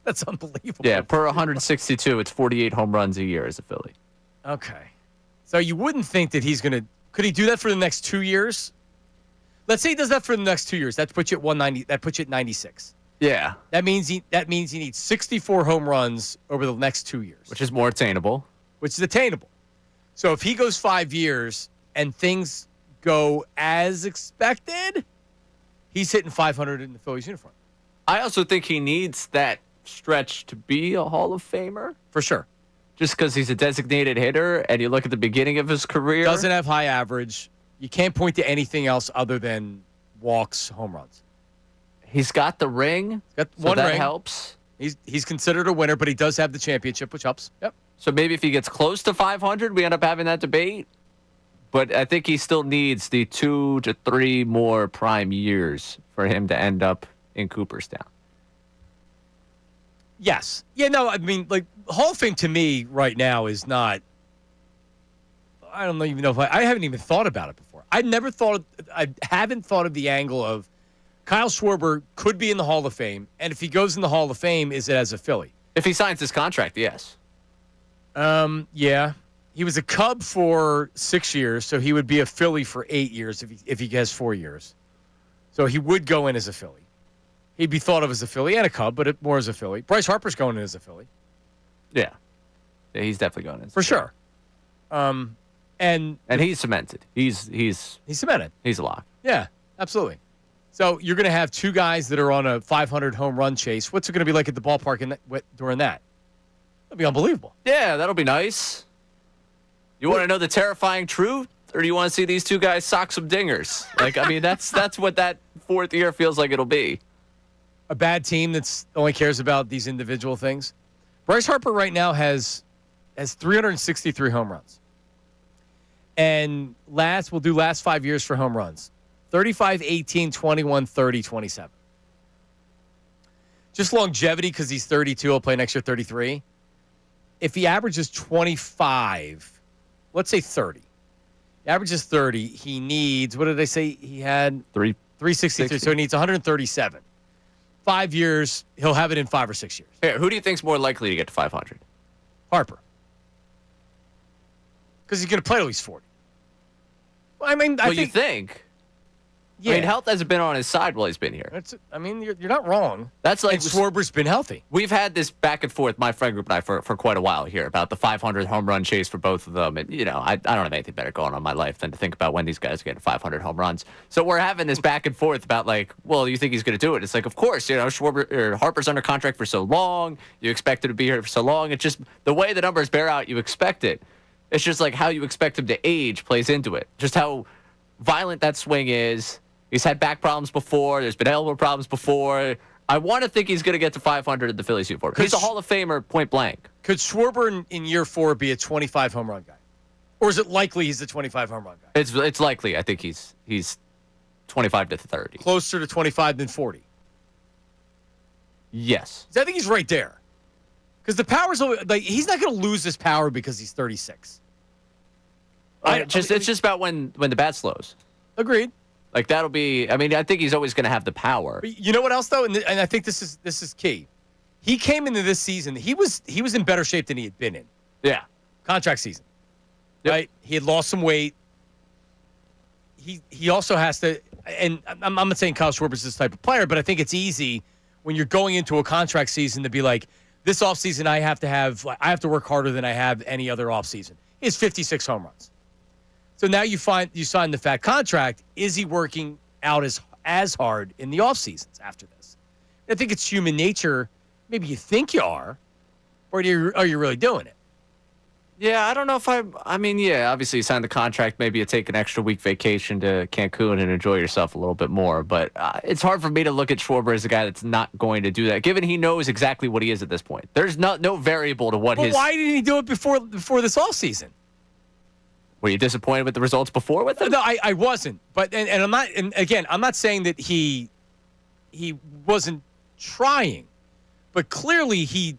That's unbelievable.
Yeah, per 162, it's 48 home runs a year as a Philly.
Okay. So you wouldn't think that he's going to. Could he do that for the next 2 years? Let's say he does that for the next 2 years. That puts you at 190. That puts you at 96.
Yeah.
That means he needs 64 home runs over the next 2 years.
Which is more attainable.
So if he goes 5 years and things go as expected, he's hitting 500 in the Phillies uniform.
I also think he needs that stretch to be a Hall of Famer.
For sure.
Just because he's a designated hitter, and you look at the beginning of his career.
Doesn't have high average. You can't point to anything else other than walks, home runs.
He's got the ring.
Got
so
one
that
ring.
Helps.
He's considered a winner, but he does have the championship, which helps. Yep.
So maybe if he gets close to 500, we end up having that debate. But I think he still needs the 2 to 3 more prime years for him to end up in Cooperstown.
Yes. Yeah, no, I mean, like, Hall of Fame to me right now is not, I don't even know if I haven't even thought about it before. I haven't thought of the angle of Kyle Schwarber could be in the Hall of Fame, and if he goes in the Hall of Fame, is it as a Philly?
If he signs this contract, yes.
Yeah. He was a Cub for 6 years, so he would be a Philly for 8 years if he has 4 years. So he would go in as a Philly. He'd be thought of as a Philly and a Cub, but more as a Philly. Bryce Harper's going in as a Philly.
Yeah, he's definitely going in
for sure. And
he's cemented. He's
cemented.
He's a lock.
Yeah, absolutely. So you're going to have two guys that are on a 500 home run chase. What's it going to be like at the ballpark during that? That'll be unbelievable.
Yeah, that'll be nice. You want to know the terrifying truth, or do you want to see these two guys sock some dingers? That's what that fourth year feels like it'll be.
A bad team that's only cares about these individual things. Bryce Harper right now has 363 home runs. And we'll do last 5 years for home runs. 35, 18, 21, 30, 27. Just longevity, because he's 32, he'll play next year 33. If he averages 25, let's say 30. He averages 30, he needs, what did I say? He had 363, so he needs 137. 5 years, he'll have it in 5 or 6 years.
Here, who do you think's more likely to get to 500?
Harper. Because he's going to play till he's 40. Well, I mean, I think.
Yeah. I mean, health hasn't been on his side while he's been here.
You're not wrong.
That's like
and Schwarber's been healthy.
We've had this back and forth, my friend group and I, for quite a while here about the 500 home run chase for both of them. And, I don't have anything better going on in my life than to think about when these guys are getting 500 home runs. So we're having this back and forth about, you think he's going to do it? It's like, of course, Harper's under contract for so long. You expect him to be here for so long. It's just the way the numbers bear out, you expect it. It's just like how you expect him to age plays into it. Just how violent that swing is. He's had back problems before. There's been elbow problems before. I want to think he's going to get to 500 in the Phillies uniform. He's a Hall of Famer, point blank.
Could Schwarber in year 4 be a 25 home run guy? Or is it likely he's a 25 home run guy?
It's likely. I think he's 25 to 30.
Closer to 25 than 40.
Yes.
I think he's right there. Because the power's he's not going to lose his power because he's 36.
It's just about when the bat slows.
Agreed.
That'll be. I mean, I think he's always going to have the power.
But you know what else though, and I think this is key. He came into this season. He was in better shape than he had been in.
Yeah.
Contract season.
Yep.
Right. He had lost some weight. He also has to. And I'm not saying Kyle Schwarber's this type of player, but I think it's easy when you're going into a contract season to be like, this offseason I have to work harder than I have any other offseason. He has 56 home runs. So now you sign the fat contract. Is he working out as hard in the off seasons after this? I think it's human nature. Maybe you think you are, or are you really doing it?
Yeah, I don't know if obviously you signed the contract. Maybe you take an extra week vacation to Cancun and enjoy yourself a little bit more. But it's hard for me to look at Schwarber as a guy that's not going to do that, given he knows exactly what he is at this point. There's no variable to what his.
Why didn't he do it before this offseason?
Were you disappointed with the results before with him?
No, I wasn't. But and I'm not. And again, I'm not saying that he wasn't trying, but clearly he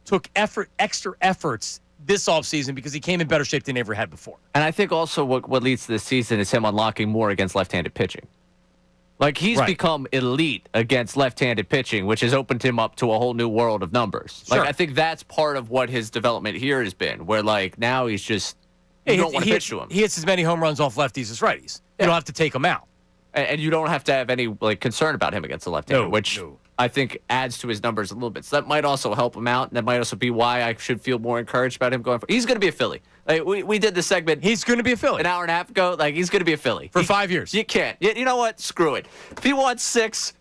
took extra efforts this offseason because he came in better shape than he ever had before.
And I think also what leads to this season is him unlocking more against left-handed pitching. He's become elite against left-handed pitching, which has opened him up to a whole new world of numbers.
Sure.
I think that's part of what his development here has been, where now he's just. You don't want to pitch to him.
He hits as many home runs off lefties as righties. You don't have to take him out.
And you don't have to have any concern about him against the left-hander, which I think adds to his numbers a little bit. So that might also help him out, and that might also be why I should feel more encouraged about him going forward. He's going to be a Philly. We did this segment.
He's going to be a Philly.
An hour and a half ago. He's going to be a Philly.
For 5 years.
You can't. You know what? Screw it. If he wants 6,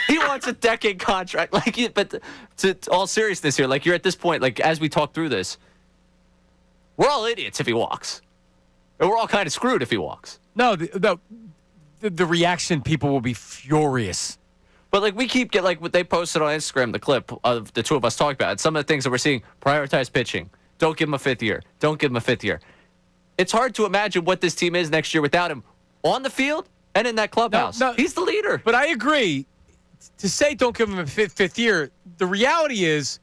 he wants a decade contract. But to all seriousness here, you're at this point, as we talk through this, we're all idiots if he walks. And we're all kind of screwed if he walks.
No, the reaction, people will be furious.
But we keep what they posted on Instagram, the clip of the two of us talking about it. Some of the things that we're seeing: prioritize pitching, don't give him a 5th year, don't give him a 5th year. It's hard to imagine what this team is next year without him on the field and in that clubhouse.
No,
he's the leader.
But I agree. To say don't give him a 5th year, the reality is,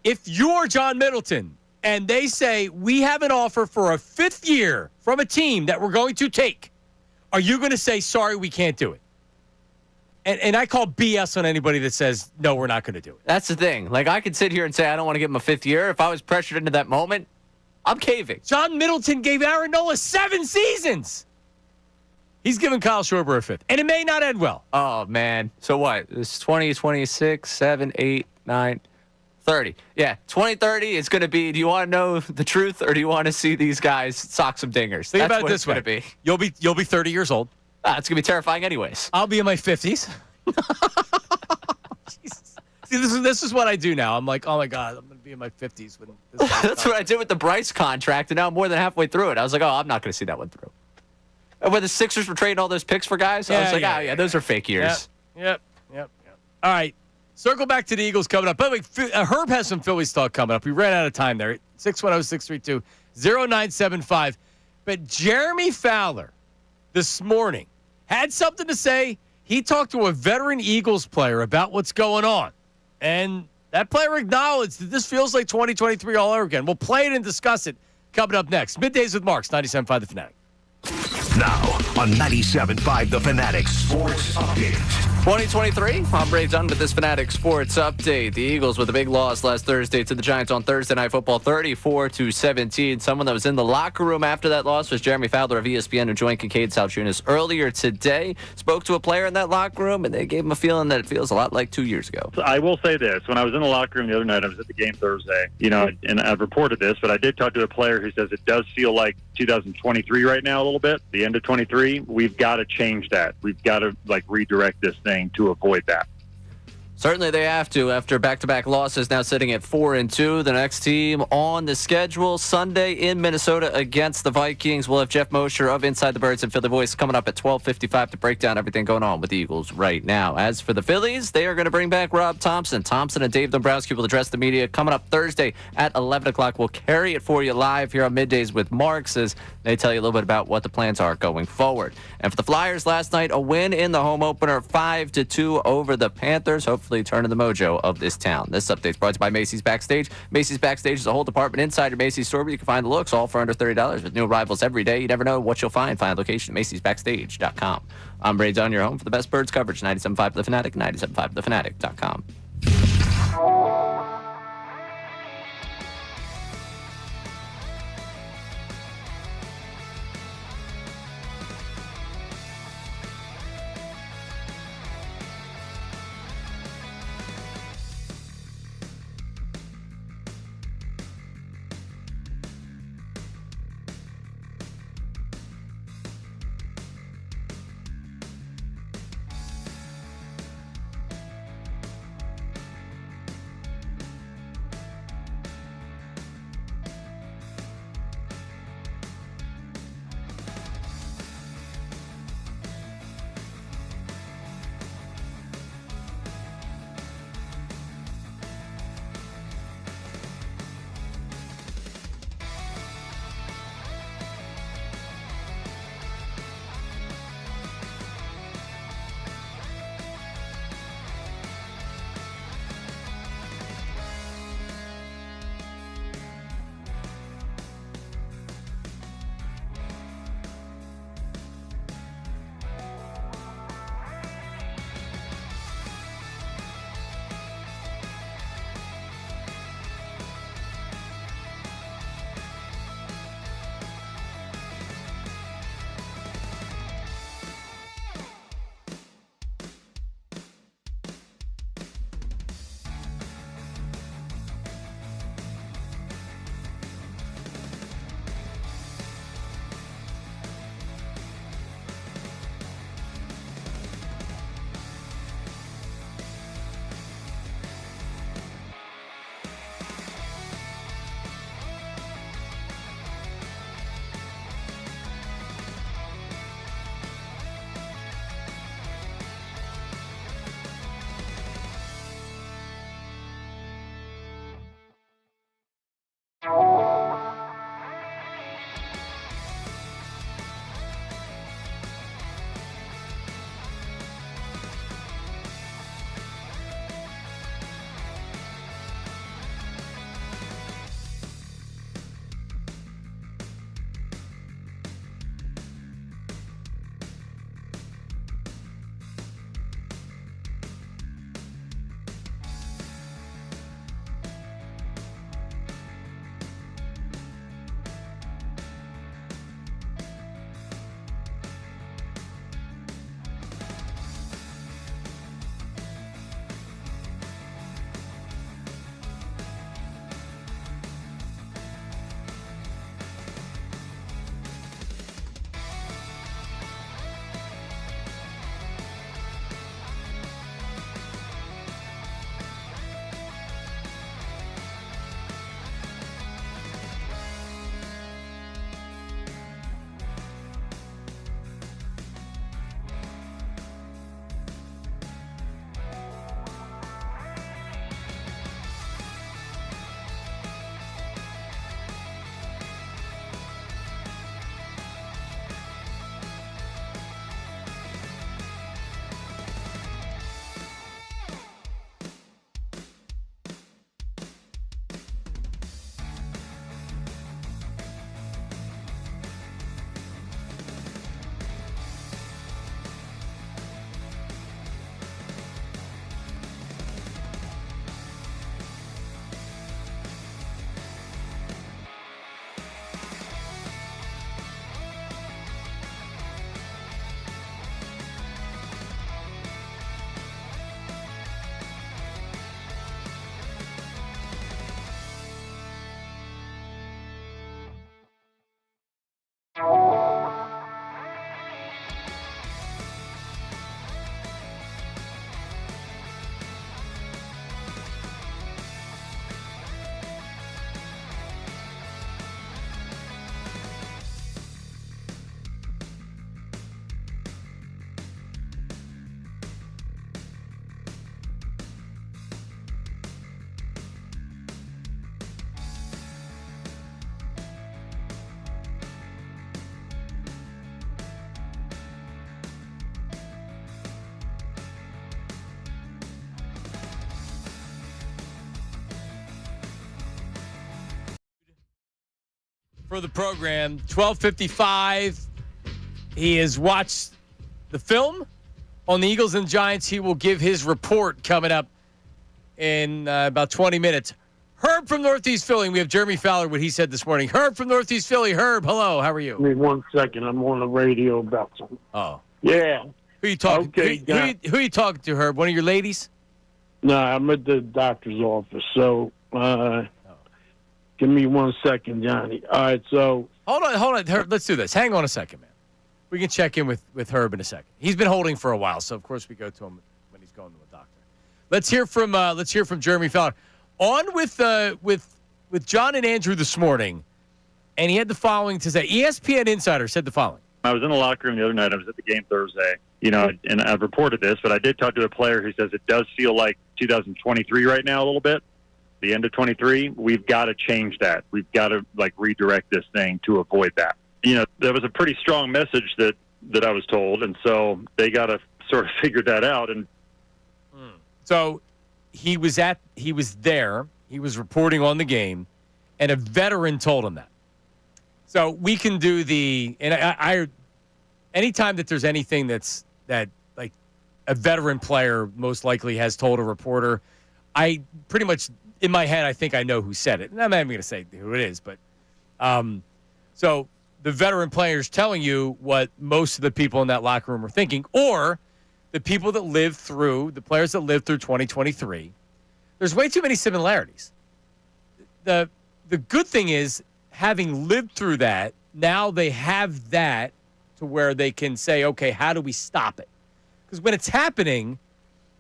if you're John Middleton and they say, we have an offer for a 5th year from a team that we're going to take, are you going to say, sorry, we can't do it? And I call BS on anybody that says, no, we're not going to do it.
That's the thing. I could sit here and say, I don't want to give him a 5th year. If I was pressured into that moment, I'm caving.
John Middleton gave Aaron Nola 7 seasons. He's giving Kyle Schwarber a 5th. And it may not end well.
Oh, man. So what? It's 20, 26, 7, 8, 9, 30. Yeah, 2030 is going to be, do you want to know the truth or do you want to see these guys sock some dingers?
Think
That's
about it
what
this
it's going to
way.
be.
You'll be 30 years old.
It's going to be terrifying anyways.
I'll be in my 50s. Jesus. See, this is what I do now. I'm like, oh, my God, I'm going to be in my 50s. When this
That's what I did with the Bryce contract, and now I'm more than halfway through it. I was like, oh, I'm not going to see that one through. And when the Sixers were trading all those picks for guys, I was like, those are fake years.
Yep. All right. Circle back to the Eagles coming up. By the way, Herb has some Phillies talk coming up. We ran out of time there. 610-632-0975. But Jeremy Fowler this morning had something to say. He talked to a veteran Eagles player about what's going on. And that player acknowledged that this feels like 2023 all over again. We'll play it and discuss it coming up next. Middays with Marks, 97.5 The Fanatic.
Now on 97.5 The Fanatic Sports Update.
2023, I'm Ray Dunn with this Fanatic Sports Update. The Eagles with a big loss last Thursday to the Giants on Thursday Night Football, 34-17. Someone that was in the locker room after that loss was Jeremy Fowler of ESPN, who joined Kincade Salciunas earlier today. Spoke to a player in that locker room, and they gave him a feeling that it feels a lot like 2 years ago.
I will say this. When I was in the locker room the other night, I was at the game Thursday, and I've reported this, but I did talk to a player who says it does feel like 2023 right now a little bit. The end of 23, we've got to change that. We've got to redirect this thing to avoid that.
Certainly they have to after back-to-back losses, now sitting at 4-2. The next team on the schedule Sunday in Minnesota against the Vikings. We'll have Jeff Mosher of Inside the Birds and Philly Voice coming up at 12:55 to break down everything going on with the Eagles right now. As for the Phillies, they are going to bring back Rob Thompson. Thompson and Dave Dombrowski will address the media coming up Thursday at 11 o'clock. We'll carry it for you live here on Middays with Marks as they tell you a little bit about what the plans are going forward. And for the Flyers last night, a win in the home opener, 5-2 over the Panthers. Hopefully turning the mojo of this town. This update is brought to you by Macy's Backstage. Macy's Backstage is a whole department inside your Macy's store where you can find the looks, all for under $30 with new arrivals every day. You never know what you'll find. Find a location at Macy'sBackstage.com. I'm Ray Dunn, your home for the best birds coverage. 97.5 The Fanatic, 97.5TheFanatic.com.
for the program. 12:55. He has watched the film on the Eagles and Giants. He will give his report coming up in about 20 minutes. Herb from Northeast Philly. We have Jeremy Fowler, what he said this morning. Herb from Northeast Philly. Herb, hello. How are you?
Give me 1 second. I'm on the radio about something.
Oh.
Yeah.
Who you talking?
Okay,
who you talking to, Herb? One of your ladies?
No, I'm at the doctor's office. So, give me 1 second, Johnny. All right, so.
Hold on. Herb, let's do this. Hang on a second, man. We can check in with Herb in a second. He's been holding for a while, so of course we go to him when he's going to a doctor. Let's hear from Jeremy Fowler. On with John and Andrew this morning, and he had the following to say. ESPN Insider said the following.
I was in the locker room the other night. I was at the game Thursday, and I've reported this, but I did talk to a player who says it does feel like 2023 right now a little bit. The end of 23, we've got to change that. We've got to redirect this thing to avoid that. That was a pretty strong message that I was told, and so they got to sort of figure that out. And
so he was there. He was reporting on the game, and a veteran told him that. So we can do I anytime that there's anything that like a veteran player most likely has told a reporter, I pretty much in my head I think I know who said it. And I'm not even going to say who it is, but so the veteran player's telling you what most of the people in that locker room are thinking, or the people that the players that lived through 2023. There's way too many similarities. The good thing is, having lived through that, now they have that to where they can say, okay, how do we stop it? Because when it's happening,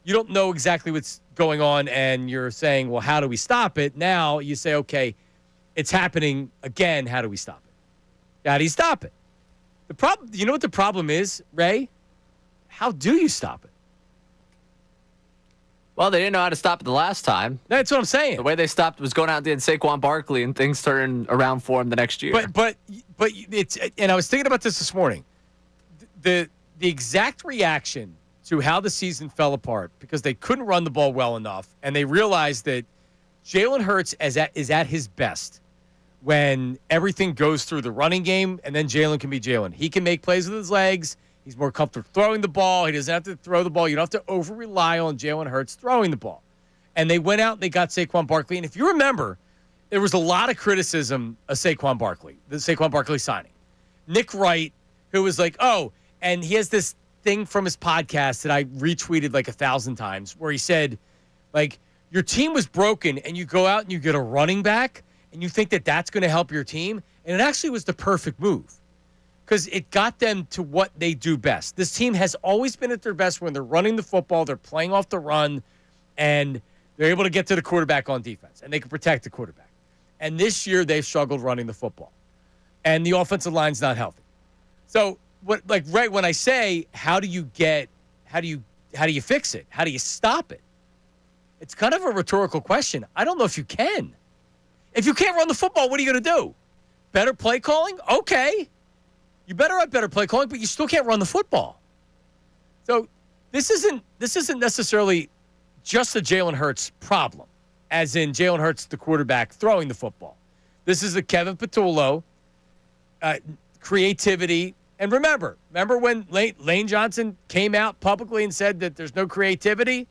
you don't know exactly what's going on, and you're saying, well, how do we stop it? Now you say, okay, it's happening again. How do we stop it? How do you stop it? The problem, you know what the problem is, Ray? How do you stop it?
Well, they didn't know how to stop it the last time.
That's what I'm saying.
The way they stopped was going out there and Saquon Barkley, and things turned around for him the next year.
But it's, and I was thinking about this morning. The exact reaction to how the season fell apart because they couldn't run the ball well enough, and they realized that Jalen Hurts is at his best when everything goes through the running game, and then Jalen can be Jalen. He can make plays with his legs. He's more comfortable throwing the ball. He doesn't have to throw the ball. You don't have to over-rely on Jalen Hurts throwing the ball. And they went out and they got Saquon Barkley. And if you remember, there was a lot of criticism of Saquon Barkley, the Saquon Barkley signing. Nick Wright, who was like, and he has this thing from his podcast that I retweeted 1,000 times where he said, your team was broken and you go out and you get a running back and you think that that's going to help your team. And it actually was the perfect move because it got them to what they do best. This team has always been at their best when they're running the football, they're playing off the run, and they're able to get to the quarterback on defense, and they can protect the quarterback. And this year they've struggled running the football, and the offensive line's not healthy. So right when I say, how do you fix it? How do you stop it? It's kind of a rhetorical question. I don't know if you can. If you can't run the football, what are you going to do? Better play calling? Okay. You better have better play calling, but you still can't run the football. So this isn't necessarily just a Jalen Hurts problem, as in Jalen Hurts, the quarterback, throwing the football. This is a Kevin Patullo, creativity. And remember when Lane Johnson came out publicly and said that there's no creativity?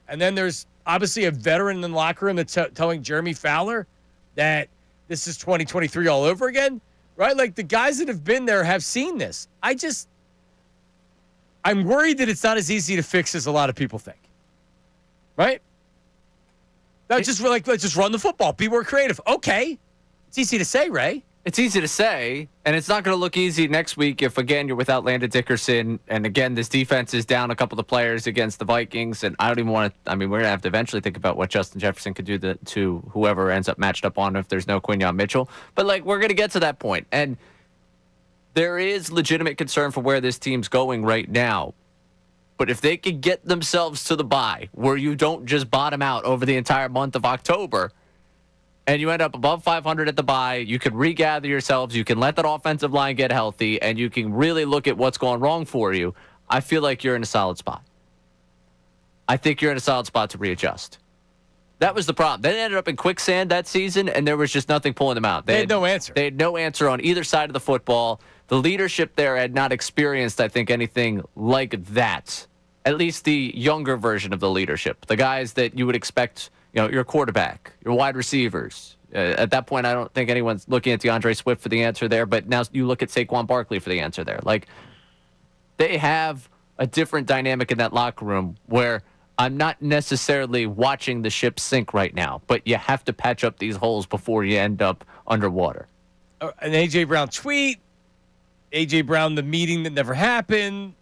And then there's obviously a veteran in the locker room that's telling Jeremy Fowler that this is 2023 all over again, right? The guys that have been there have seen this. I'm worried that it's not as easy to fix as a lot of people think, right? Let's just run the football. Be more creative. Okay. It's easy to say, Ray.
It's easy to say, and it's not going to look easy next week if, again, you're without Landon Dickerson, and, again, this defense is down a couple of players against the Vikings, and I don't even want to – we're going to have to eventually think about what Justin Jefferson could do to whoever ends up matched up on if there's no Quinyon Mitchell. But, we're going to get to that point, and there is legitimate concern for where this team's going right now. But if they could get themselves to the bye where you don't just bottom out over the entire month of October – and you end up above 500 at the bye, you can regather yourselves, you can let that offensive line get healthy, and you can really look at what's going wrong for you, I feel like you're in a solid spot. I think you're in a solid spot to readjust. That was the problem. They ended up in quicksand that season, and there was just nothing pulling them out.
They had no answer.
They had no answer on either side of the football. The leadership there had not experienced, I think, anything like that. At least the younger version of the leadership. The guys that you would expect, your quarterback, your wide receivers. At that point, I don't think anyone's looking at DeAndre Swift for the answer there, but now you look at Saquon Barkley for the answer there. Like, they have a different dynamic in that locker room where I'm not necessarily watching the ship sink right now, but you have to patch up these holes before you end up underwater.
An A.J. Brown tweet, A.J. Brown, the meeting that never happened,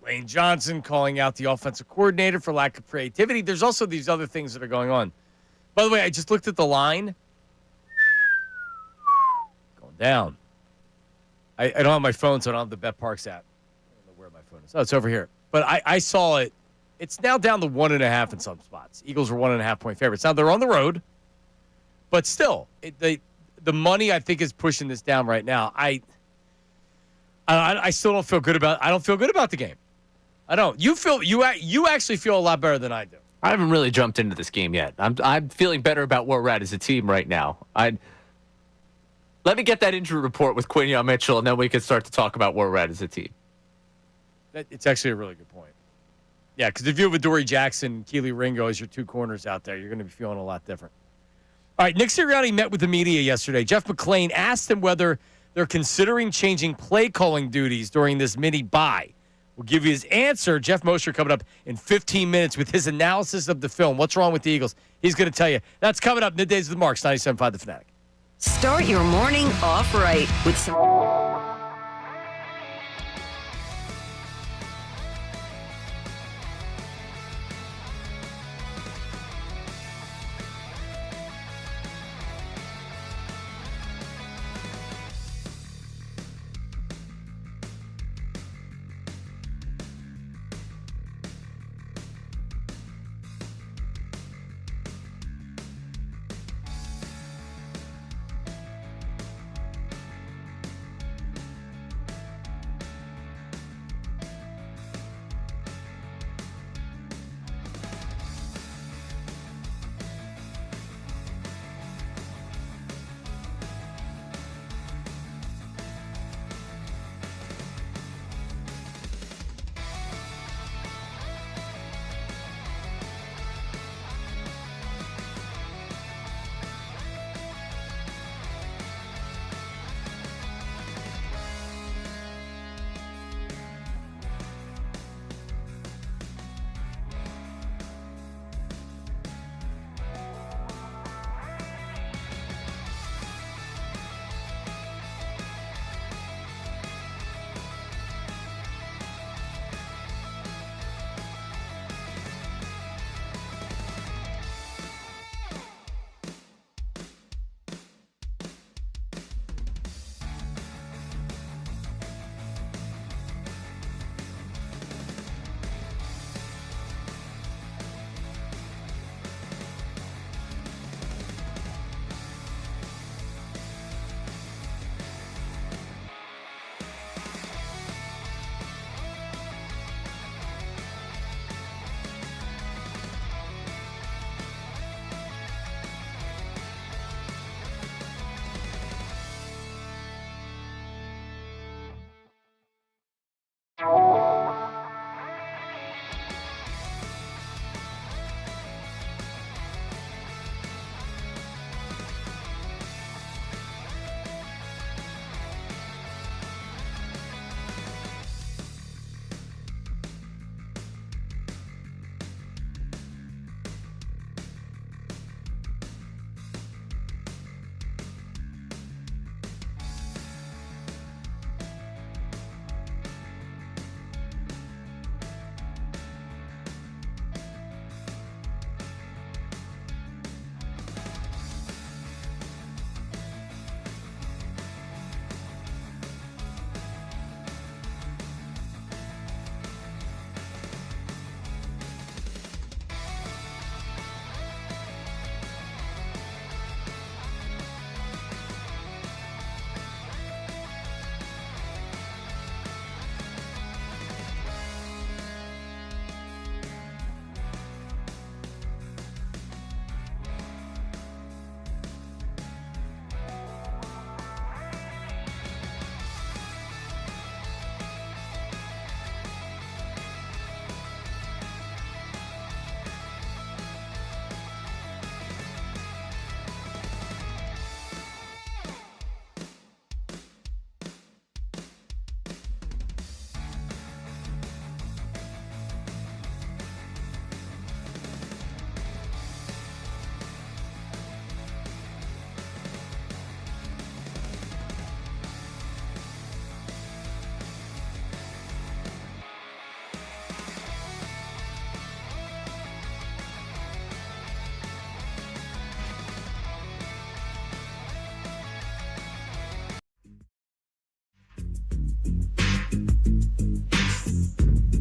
Lane Johnson calling out the offensive coordinator for lack of creativity. There's also these other things that are going on. By the way, I just looked at the line. Going down. I don't have my phone, so I don't have the Bet Parks app. I don't know where my phone is. Oh, it's over here. But I saw it. It's now down to 1.5 in some spots. Eagles are 1.5-point favorites. Now, they're on the road, but still, the money, I think, is pushing this down right now. I still don't feel good about. I don't feel good about the game. I don't. You actually feel a lot better than I do.
I haven't really jumped into this game yet. I'm feeling better about where we're at as a team right now. Let me get that injury report with Quinion Mitchell, and then we can start to talk about where we're at as a team.
It's actually a really good point. Yeah, because if you have Adoree Jackson, Keely Ringo as your two corners out there, you're going to be feeling a lot different. All right, Nick Sirianni met with the media yesterday. Jeff McClain asked him whether they're considering changing play calling duties during this mini bye. We'll give you his answer. Jeff Mosher coming up in 15 minutes with his analysis of the film. What's wrong with the Eagles? He's going to tell you. That's coming up. Middays with the Marks, 97.5 The Fanatic.
Start your morning off right with some...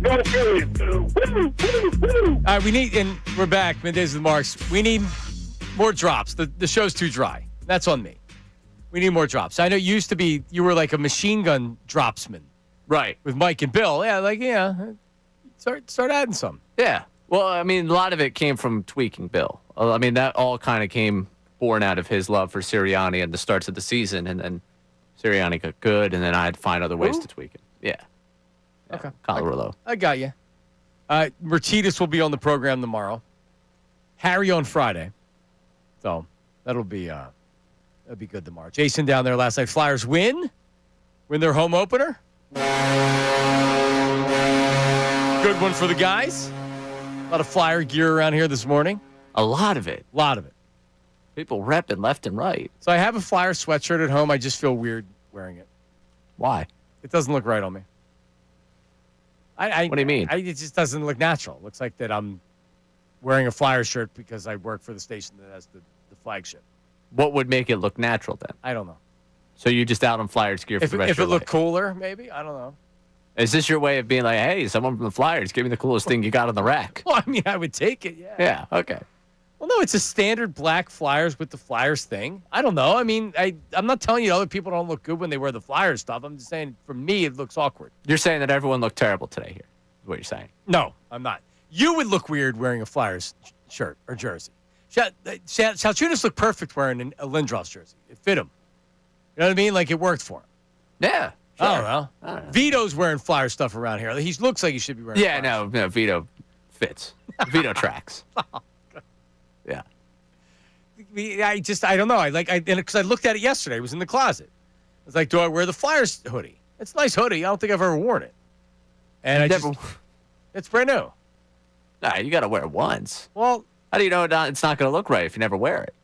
Go Phillies. Woo, woo, woo.
All right, and we're back. Middays with Marks. We need more drops. The show's too dry. That's on me. We need more drops. I know you used to be, you were like a machine gun dropsman.
Right.
With Mike and Bill. Yeah, start adding some.
Yeah. Well, I mean, a lot of it came from tweaking Bill. I mean, that all kind of came born out of his love for Sirianni and the starts of the season, and then Sirianni got good, and then I had to find other ways to tweak it. Yeah.
Okay.
Colorado.
I got you. Mercedes will be on the program tomorrow. Harry on Friday. So that'll be good tomorrow. Jason down there last night. Flyers win their home opener. Good one for the guys. A lot of Flyer gear around here this morning.
A lot of it. People repping left and right.
So I have a Flyer sweatshirt at home. I just feel weird wearing it.
Why?
It doesn't look right on me.
What do you mean?
It just doesn't look natural. It looks like that I'm wearing a Flyer shirt because I work for the station that has the flagship.
What would make it look natural then?
I don't know.
So you're just out on Flyers gear for the rest of your life?
If it looked cooler, maybe? I don't know.
Is this your way of being like, hey, someone from the Flyers, give me the coolest thing you got on the rack?
Well, I mean, I would take it, yeah.
Yeah, okay.
Well, no, it's a standard black Flyers with the Flyers thing. I don't know. I mean, I'm not telling you other people don't look good when they wear the Flyers stuff. I'm just saying, for me, it looks awkward.
You're saying that everyone looked terrible today here, is what you're saying.
No, I'm not. You would look weird wearing a Flyers shirt or jersey. Salciunas looked perfect wearing a Lindros jersey. It fit him. You know what I mean? Like, it worked for him.
Yeah. Sure.
I don't know. Vito's wearing Flyer stuff around here. He looks like he should be wearing
Flyers.
No,
Vito fits. Vito tracks. Yeah.
I don't know. Because I looked at it yesterday. It was in the closet. I was like, do I wear the Flyers hoodie? It's a nice hoodie. I don't think I've ever worn it. And it's brand new.
Nah, you got to wear it once.
Well,
how do you know it's not going to look right if you never wear it?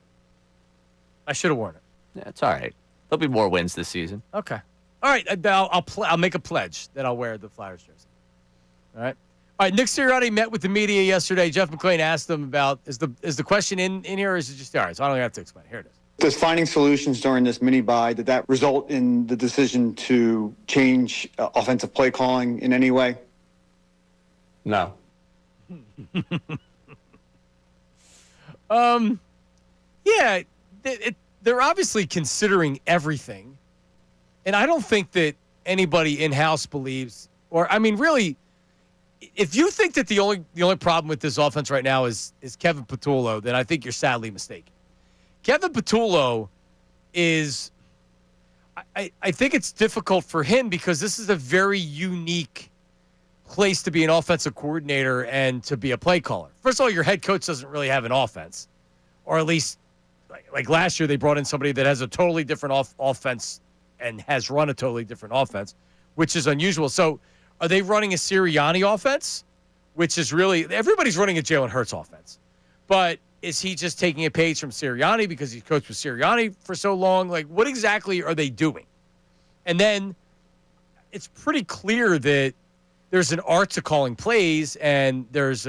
I should have worn it.
Yeah, it's all right. There'll be more wins this season.
Okay. All right. I'll make a pledge that I'll wear the Flyers jersey. All right. All right. Nick Sirianni met with the media yesterday. Jeff McClain asked him about is the question in here or is it just all right? So I don't have to explain. Here it is.
Does finding solutions during this mini bye, did that result in the decision to change offensive play calling in any way?
No.
Yeah, they're obviously considering everything, and I don't think that anybody in-house believes, or I mean, really, if you think that the only problem with this offense right now is Kevin Patullo, then I think you're sadly mistaken. Kevin Patullo is, I think it's difficult for him because this is a very unique place to be an offensive coordinator and to be a play caller. First of all, your head coach doesn't really have an offense, or at least like last year they brought in somebody that has a totally different offense and has run a totally different offense, which is unusual. So are they running a Sirianni offense, which is really everybody's running a Jalen Hurts offense, but is he just taking a page from Sirianni because he's coached with Sirianni for so long? Like, what exactly are they doing? And then it's pretty clear that there's an art to calling plays, and there's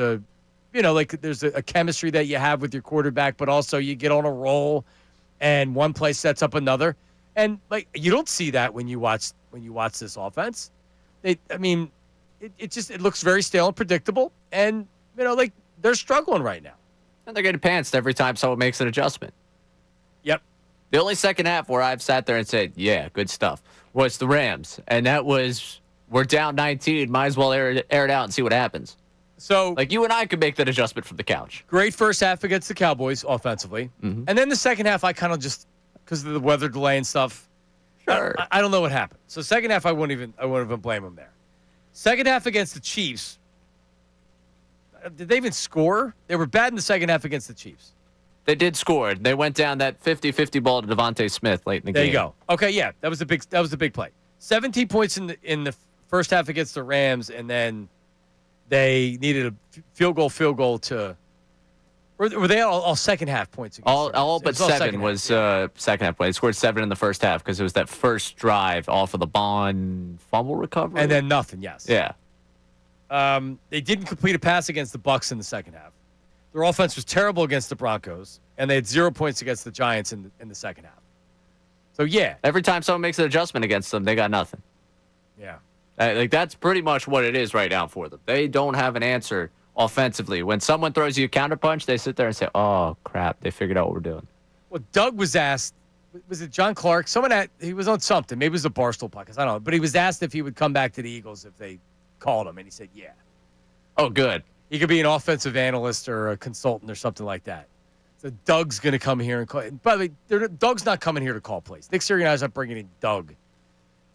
there's a chemistry that you have with your quarterback, but also you get on a roll, and one play sets up another. And like you don't see that when you watch this offense. It looks very stale and predictable, and they're struggling right now.
And they're getting pantsed every time someone makes an adjustment.
Yep.
The only second half where I've sat there and said, yeah, good stuff, was the Rams. And that was, we're down 19, might as well air it out and see what happens.
So,
like, you and I could make that adjustment from the couch.
Great first half against the Cowboys offensively. Mm-hmm. And then the second half, I kind of just, because of the weather delay and stuff,
sure.
I don't know what happened. So second half, I wouldn't even blame them there. Second half against the Chiefs, did they even score? They were bad in the second half against the Chiefs.
They did score. They went down that 50-50 ball to Devontae Smith late in the game.
There you go. Okay, yeah, that was a big play. 17 points in the first half against the Rams, and then they needed a field goal to. Were they all second half points?
All but seven was second half play. They scored 7 in the first half because it was that first drive off of the Bond fumble recovery,
and then nothing. Yes.
Yeah.
They didn't complete a pass against the Bucs in the second half. Their offense was terrible against the Broncos, and they had 0 points against the Giants in the second half. So, yeah.
Every time someone makes an adjustment against them, they got nothing.
Yeah.
Like that's pretty much what it is right now for them. They don't have an answer offensively. When someone throws you a counterpunch, they sit there and say, "Oh crap, they figured out what we're doing."
Well, Doug was asked, was it John Clark? He was on something. Maybe it was the Barstool podcast. I don't know. But he was asked if he would come back to the Eagles if they called him, and he said, "Yeah."
Oh, good.
He could be an offensive analyst or a consultant or something like that. So Doug's going to come here and call. By the way, Doug's not coming here to call plays. Nick Sirianni's not bringing in Doug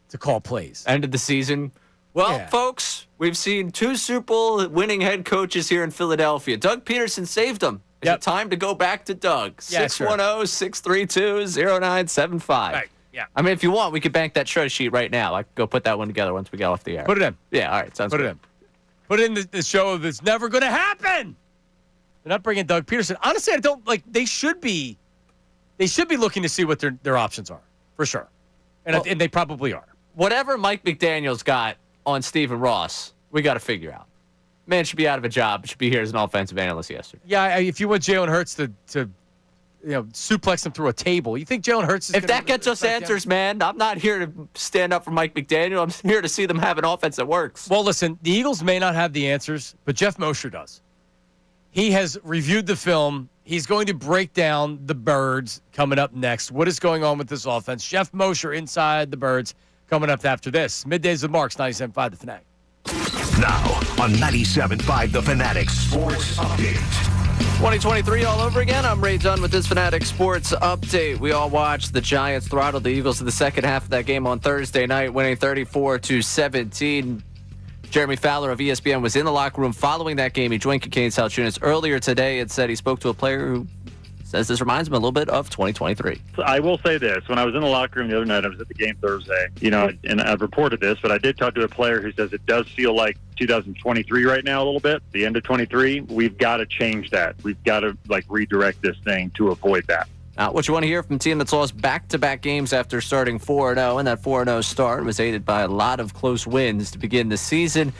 to call plays.
End of the season. Well, folks, we've seen 2 Super Bowl winning head coaches here in Philadelphia. Doug Peterson saved them. Is it time to go back to Doug? 610-632-0975.
Right, yeah.
I mean, if you want, we could bank that show sheet right now. I could go put that one together once we get off the air.
Put it in.
Yeah, all right. Sounds good.
Put it in. Put in the show that's never going to happen. They're not bringing Doug Peterson. Honestly, I don't like. They should be looking to see what their options are for sure, and they probably are.
Whatever Mike McDaniel's got on Stephen Ross, we got to figure out. Man should be out of a job. Should be here as an offensive analyst yesterday.
Yeah, if you want Jalen Hurts to suplex him through a table, you think Jalen Hurts is?
If that gets us answers, man, I'm not here to stand up for Mike McDaniel. I'm here to see them have an offense that works.
Well, listen, the Eagles may not have the answers, but Jeff Mosher does. He has reviewed the film. He's going to break down the Birds coming up next. What is going on with this offense? Jeff Mosher inside the Birds coming up after this. Middays with Marks, 97.5 The Fanatic.
Now on 97.5 The Fanatic Sports Update.
2023 all over again. I'm Ray Dunn with this Fanatic Sports Update. We all watched the Giants throttle the Eagles in the second half of that game on Thursday night, winning 34-17. Jeremy Fowler of ESPN was in the locker room following that game. He joined Kincade Salciunas earlier today and said he spoke to a player who says this reminds him a little bit of 2023.
So I will say this. When I was in the locker room the other night, I was at the game Thursday, and I've reported this, but I did talk to a player who says it does feel like 2023 right now a little bit. The end of 23, we've got to change that. We've got to redirect this thing to avoid that.
What you want to hear from a team that's lost back-to-back games after starting 4-0, and that 4-0 start was aided by a lot of close wins to begin the season.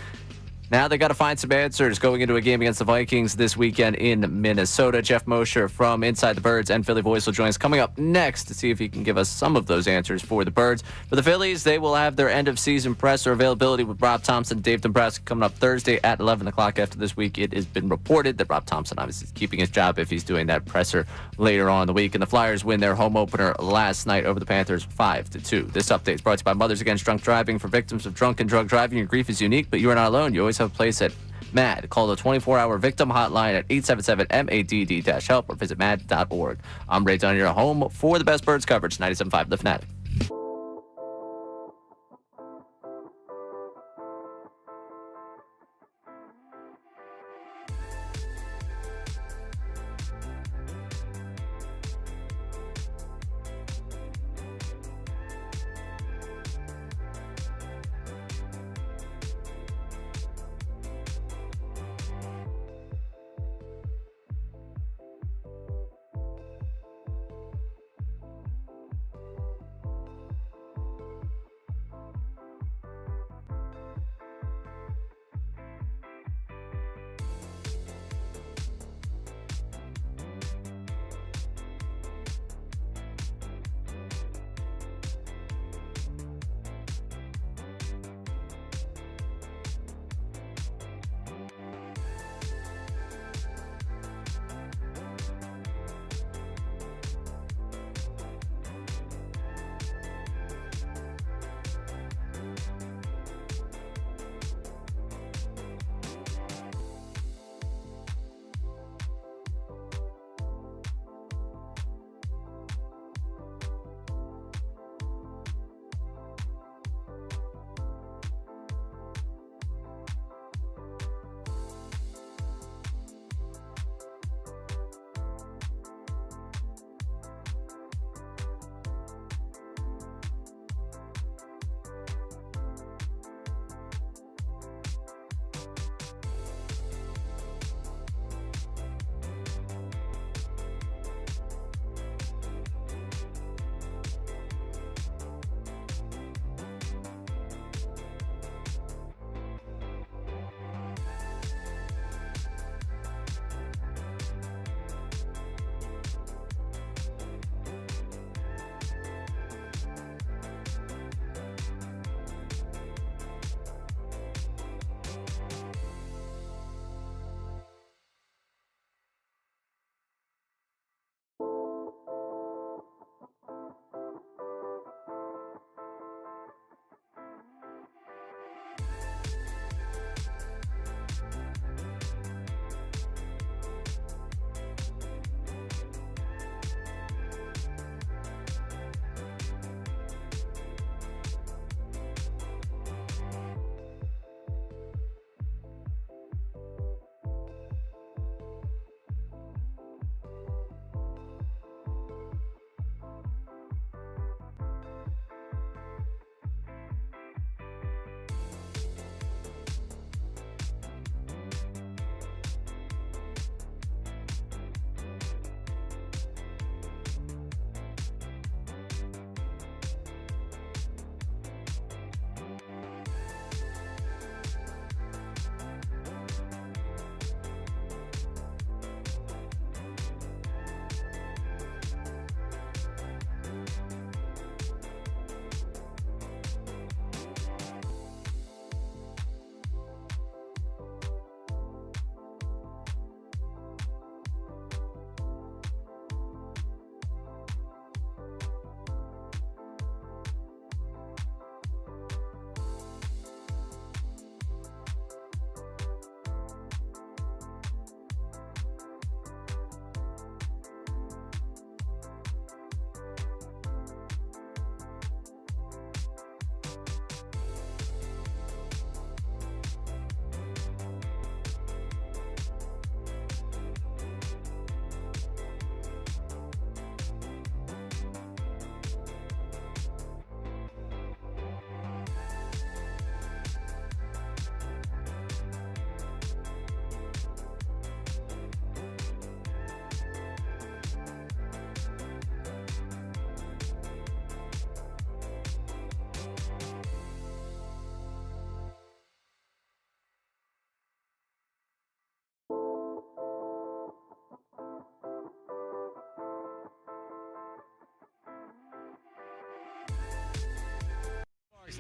Now they got to find some answers going into a game against the Vikings this weekend in Minnesota. Jeff Mosher from Inside the Birds and Philly Voice will join us coming up next to see if he can give us some of those answers for the Birds. For the Phillies, they will have their end-of-season presser availability with Rob Thompson, Dave Dombrowski coming up Thursday at 11 o'clock. After this week, it has been reported that Rob Thompson obviously is keeping his job if he's doing that presser later on in the week. And the Flyers win their home opener last night over the Panthers 5-2. This update is brought to you by Mothers Against Drunk Driving. For victims of drunk and drug driving, your grief is unique, but you are not alone. You always have a place at MAD. Call the 24-hour victim hotline at 877-MADD-HELP or visit MAD.org. I'm Ray Dunn, your home for the best Birds coverage, 97.5 The Fanatic.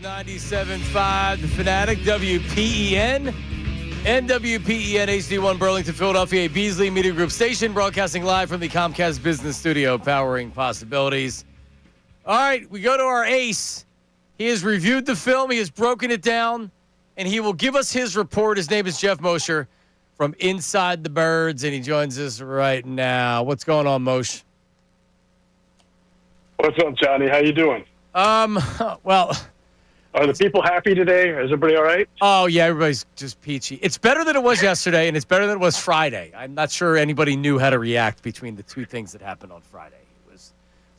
97.5, The Fanatic, WPEN, and WPEN HD1 Burlington, Philadelphia, Beasley Media Group station, broadcasting live from the Comcast Business Studio, powering possibilities. All right, we go to our ace. He has reviewed the film, he has broken it down, and he will give us his report. His name is Jeff Mosher from Inside the Birds, and he joins us right now. What's going on, Moshe?
What's up, Johnny? How you doing?
Well,
are the people happy today? Is everybody all right?
Oh, yeah, everybody's just peachy. It's better than it was yesterday, and it's better than it was Friday. I'm not sure anybody knew how to react between the two things that happened on Friday. It's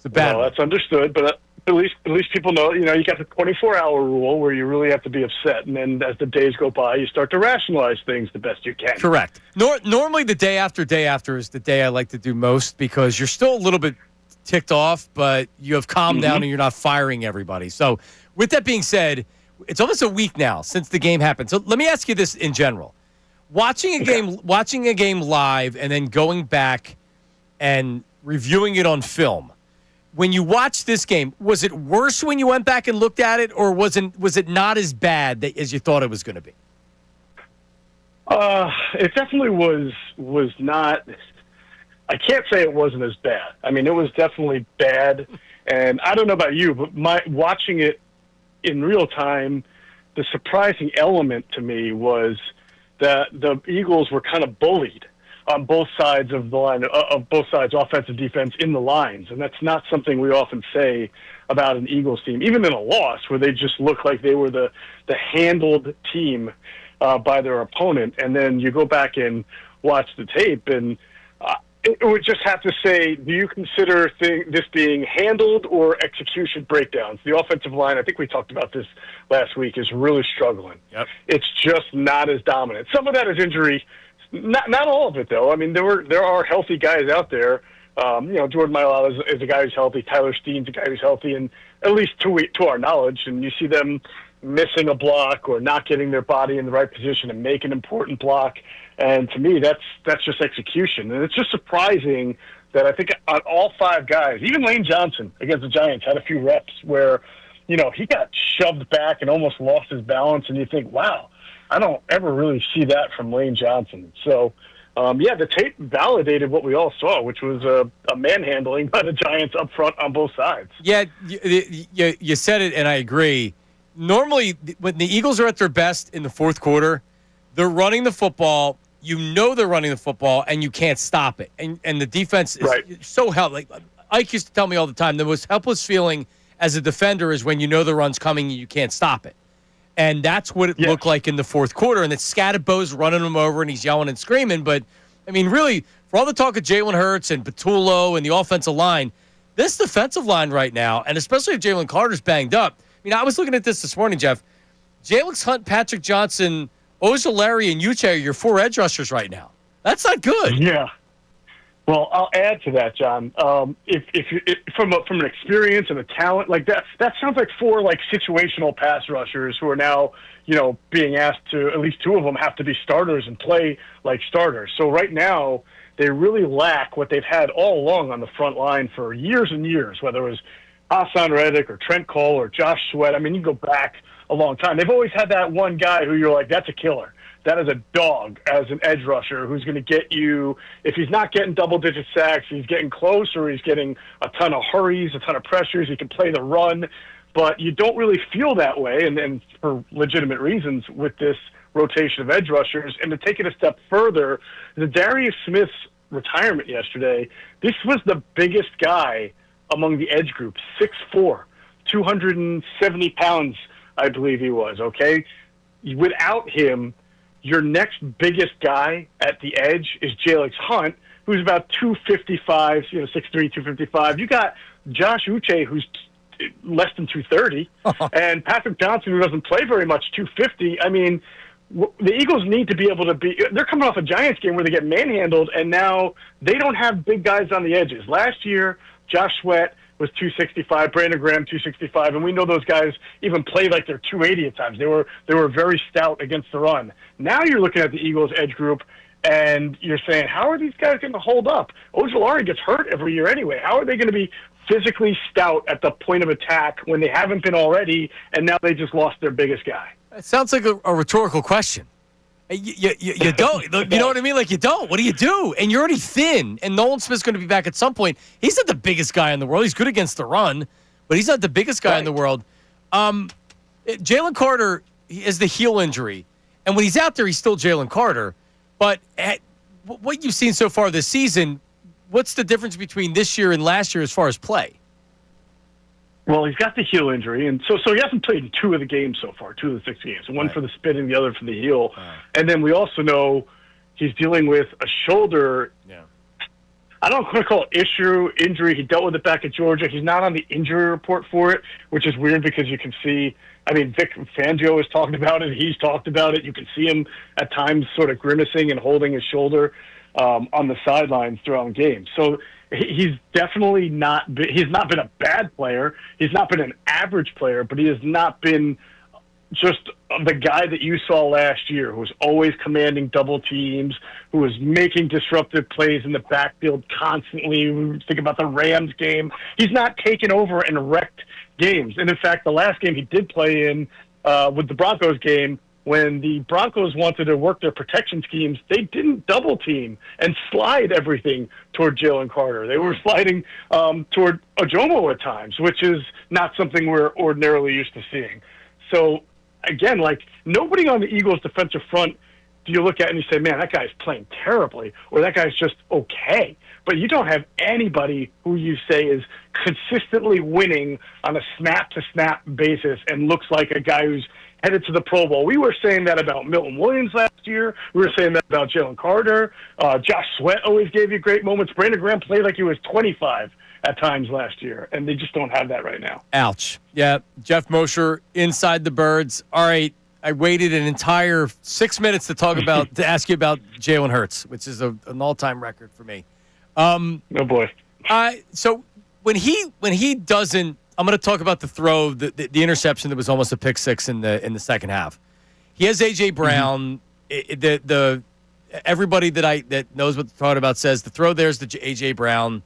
a bad one.
That's understood, but at least people know, you got the 24-hour rule where you really have to be upset, and then as the days go by, you start to rationalize things the best you can.
Correct. Normally, the day after is the day I like to do most because you're still a little bit ticked off, but you have calmed down and you're not firing everybody. So with that being said, it's almost a week now since the game happened. So let me ask you this in general. Watching a game live and then going back and reviewing it on film. When you watched this game, was it worse when you went back and looked at it, or was it not as bad as you thought it was going to be?
It definitely was not. I can't say it wasn't as bad. I mean, it was definitely bad, and I don't know about you, but watching it in real time, the surprising element to me was that the Eagles were kind of bullied on both sides of the line, of both sides, offensive, defense, in the lines, and that's not something we often say about an Eagles team, even in a loss where they just look like they were the handled team by their opponent, and then you go back and watch the tape and. It would just have to say, do you consider this being handled or execution breakdowns? The offensive line, I think we talked about this last week, is really struggling.
Yep.
It's just not as dominant. Some of that is injury, not all of it though. I mean, there are healthy guys out there. Jordan Mailata is a guy who's healthy. Tyler Steen's a guy who's healthy, and at least to our knowledge, and you see them missing a block or not getting their body in the right position to make an important block. And to me, that's just execution. And it's just surprising that I think on all five guys, even Lane Johnson against the Giants had a few reps where, he got shoved back and almost lost his balance. And you think, wow, I don't ever really see that from Lane Johnson. So, the tape validated what we all saw, which was a manhandling by the Giants up front on both sides.
Yeah, you said it, and I agree. Normally, when the Eagles are at their best in the fourth quarter, they're running the football. They're running the football, and you can't stop it. And the defense is so helpless. Like Ike used to tell me all the time, the most helpless feeling as a defender is when you know the run's coming and you can't stop it. And that's what it looked like in the fourth quarter. And it's Scatterbo's running him over, and he's yelling and screaming. But, I mean, really, for all the talk of Jalen Hurts and Patullo and the offensive line, this defensive line right now, and especially if Jalen Carter's banged up. I mean, I was looking at this morning, Jeff. Jalen Hunt, Patrick Johnson, Ojulari, and Uche are your four edge rushers right now. That's not good.
Yeah. Well, I'll add to that, John. If from an experience and a talent like that sounds like four situational pass rushers who are now being asked to, at least two of them have to be starters and play like starters. So right now they really lack what they've had all along on the front line for years and years, whether it was Hassan Reddick or Trent Cole or Josh Sweat. I mean, you go back a long time. They've always had that one guy who you're like, that's a killer. That is a dog as an edge rusher who's going to get you, if he's not getting double-digit sacks, he's getting close or he's getting a ton of hurries, a ton of pressures. He can play the run, but you don't really feel that way, and for legitimate reasons, with this rotation of edge rushers. And to take it a step further, the Darius Smith's retirement yesterday, this was the biggest guy among the edge group, 6'4", 270 pounds, I believe he was, okay? Without him, your next biggest guy at the edge is Jalen Hunt, who's about 255, 6'3", 255. You got Josh Uche, who's less than 230, and Patrick Johnson, who doesn't play very much, 250. I mean, the Eagles need to be able to be – they're coming off a Giants game where they get manhandled, and now they don't have big guys on the edges. Last year, Josh Sweat was 265, Brandon Graham 265, and we know those guys even play like they're 280 at times. They were very stout against the run. Now you're looking at the Eagles edge group, and you're saying, how are these guys going to hold up? Ojulari gets hurt every year anyway. How are they going to be physically stout at the point of attack when they haven't been already, and now they just lost their biggest guy?
It sounds like a rhetorical question. You don't. You know what I mean? Like, you don't. What do you do? And you're already thin, and Nolan Smith's going to be back at some point. He's not the biggest guy in the world. He's good against the run, but he's not the biggest guy in the world. Jalen Carter is the heel injury, and when he's out there, he's still Jalen Carter. But what you've seen so far this season, what's the difference between this year and last year as far as play?
Well, he's got the heel injury, and so he hasn't played in 2 of the games so far, 2 of the 6 games, one for the spin and the other for the heel. And then we also know he's dealing with a shoulder. Yeah. I don't want to call it injury. He dealt with it back at Georgia. He's not on the injury report for it, which is weird because you can see. I mean, Vic Fangio has talked about it. He's talked about it. You can see him at times sort of grimacing and holding his shoulder on the sidelines throughout games. So he's definitely he's not been a bad player. He's not been an average player, but he has not been just the guy that you saw last year, who was always commanding double teams, who was making disruptive plays in the backfield constantly. We think about the Rams game. He's not taken over and wrecked games. And in fact, the last game he did play in with the Broncos game, when the Broncos wanted to work their protection schemes, they didn't double team and slide everything toward Jalen Carter. They were sliding toward Ojomo at times, which is not something we're ordinarily used to seeing. So, again, like, nobody on the Eagles' defensive front do you look at and you say, man, that guy's playing terribly, or that guy's just okay. But you don't have anybody who you say is consistently winning on a snap-to-snap basis and looks like a guy who's headed to the Pro Bowl. We were saying that about Milton Williams last year. We were saying that about Jalen Carter. Josh Sweat always gave you great moments. Brandon Graham played like he was 25 at times last year, and they just don't have that right now.
Ouch. Yeah, Jeff Mosher, Inside the Birds. All right, I waited an entire 6 minutes to ask you about Jalen Hurts, which is an all-time record for me.
Oh, boy.
So when he doesn't, I'm going to talk about the throw, the interception that was almost a pick six in the second half. He has A.J. Brown. Mm-hmm. Everybody that knows what they're talking about says the throw there's the A.J. Brown,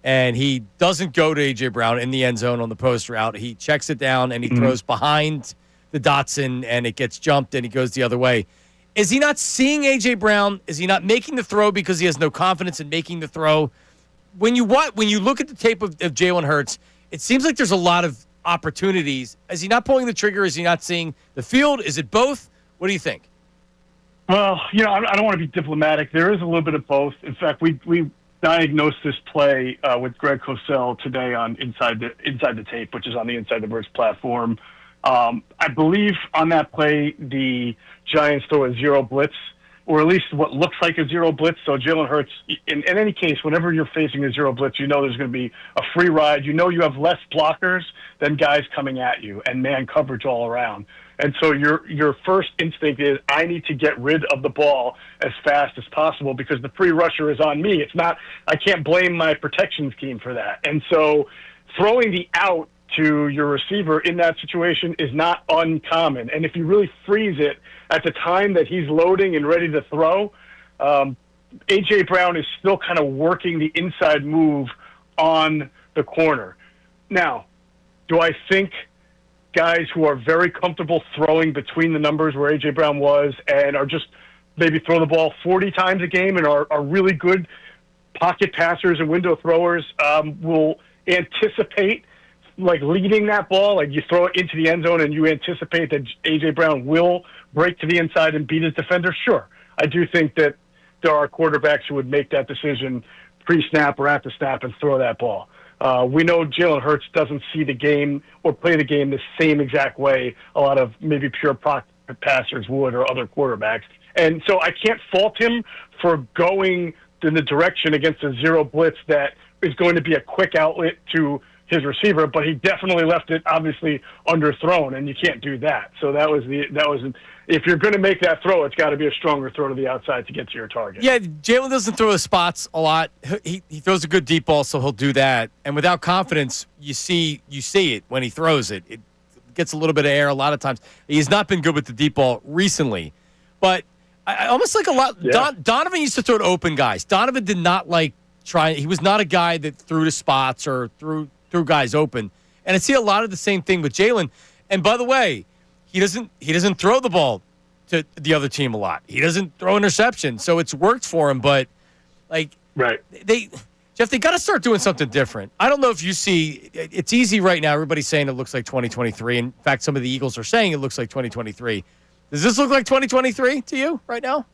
and he doesn't go to A.J. Brown in the end zone on the post route. He checks it down, and he throws behind the Dotson, and it gets jumped, and he goes the other way. Is he not seeing A.J. Brown? Is he not making the throw because he has no confidence in making the throw? When you look at the tape of Jalen Hurts, it seems like there's a lot of opportunities. Is he not pulling the trigger? Is he not seeing the field? Is it both? What do you think?
Well, I don't want to be diplomatic. There is a little bit of both. In fact, we diagnosed this play with Greg Cosell today on Inside the Tape, which is on the Inside the Birds platform. I believe on that play, the Giants throw a zero blitz, or at least what looks like a zero blitz. So Jalen Hurts, in any case, whenever you're facing a zero blitz, there's going to be a free ride. You have less blockers than guys coming at you and man coverage all around. And so your first instinct is, I need to get rid of the ball as fast as possible because the free rusher is on me. I can't blame my protection scheme for that. And so throwing the out to your receiver in that situation is not uncommon. And if you really freeze it at the time that he's loading and ready to throw, A.J. Brown is still kind of working the inside move on the corner. Now, do I think guys who are very comfortable throwing between the numbers where A.J. Brown was and are just maybe throw the ball 40 times a game and are really good pocket passers and window throwers will anticipate like leading that ball, like you throw it into the end zone and you anticipate that A.J. Brown will break to the inside and beat his defender? Sure. I do think that there are quarterbacks who would make that decision pre-snap or at the snap and throw that ball. We know Jalen Hurts doesn't see the game or play the game the same exact way a lot of maybe pure pocket passers would or other quarterbacks. And so I can't fault him for going in the direction against a zero blitz that is going to be a quick outlet to his receiver, but he definitely left it obviously underthrown, and you can't do that. So that was if you're going to make that throw, it's got to be a stronger throw to the outside to get to your target.
Yeah, Jalen doesn't throw his spots a lot. He throws a good deep ball, so he'll do that. And without confidence, you see it when he throws it. It gets a little bit of air a lot of times. He's not been good with the deep ball recently, but I almost like a lot. Yeah. Donovan used to throw to open guys. Donovan did not like trying. He was not a guy that threw to spots or threw threw guys open. And I see a lot of the same thing with Jalen. And by the way, he doesn't throw the ball to the other team a lot. He doesn't throw interceptions, so it's worked for him. But Jeff, they got to start doing something different. I don't know if you see. It's easy right now. Everybody's saying it looks like 2023. In fact, some of the Eagles are saying it looks like 2023. Does this look like 2023 to you right now?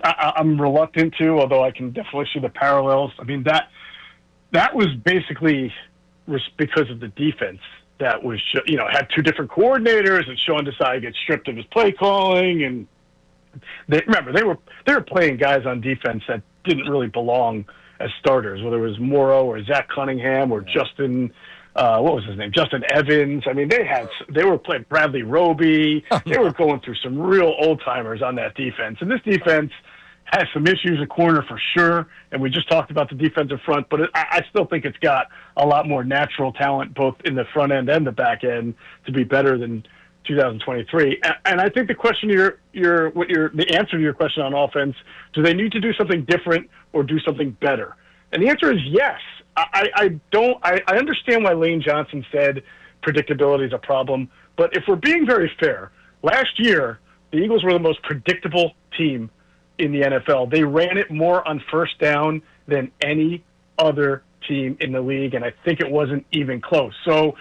I'm reluctant to, although I can definitely see the parallels. I mean, that was basically because of the defense that was, had two different coordinators, and Sean Desai gets stripped of his play calling, and they were playing guys on defense that didn't really belong as starters, whether it was Morrow or Zach Cunningham or Justin. What was his name? Justin Evans. I mean, they were playing Bradley Roby. They were going through some real old timers on that defense, and this defense has some issues at corner for sure. And we just talked about the defensive front, but I still think it's got a lot more natural talent, both in the front end and the back end, to be better than 2023. And I think the question the answer to your question on offense, do they need to do something different or do something better? And the answer is yes. I understand why Lane Johnson said predictability is a problem, but if we're being very fair, last year the Eagles were the most predictable team in the NFL. They ran it more on first down than any other team in the league, and I think it wasn't even close. So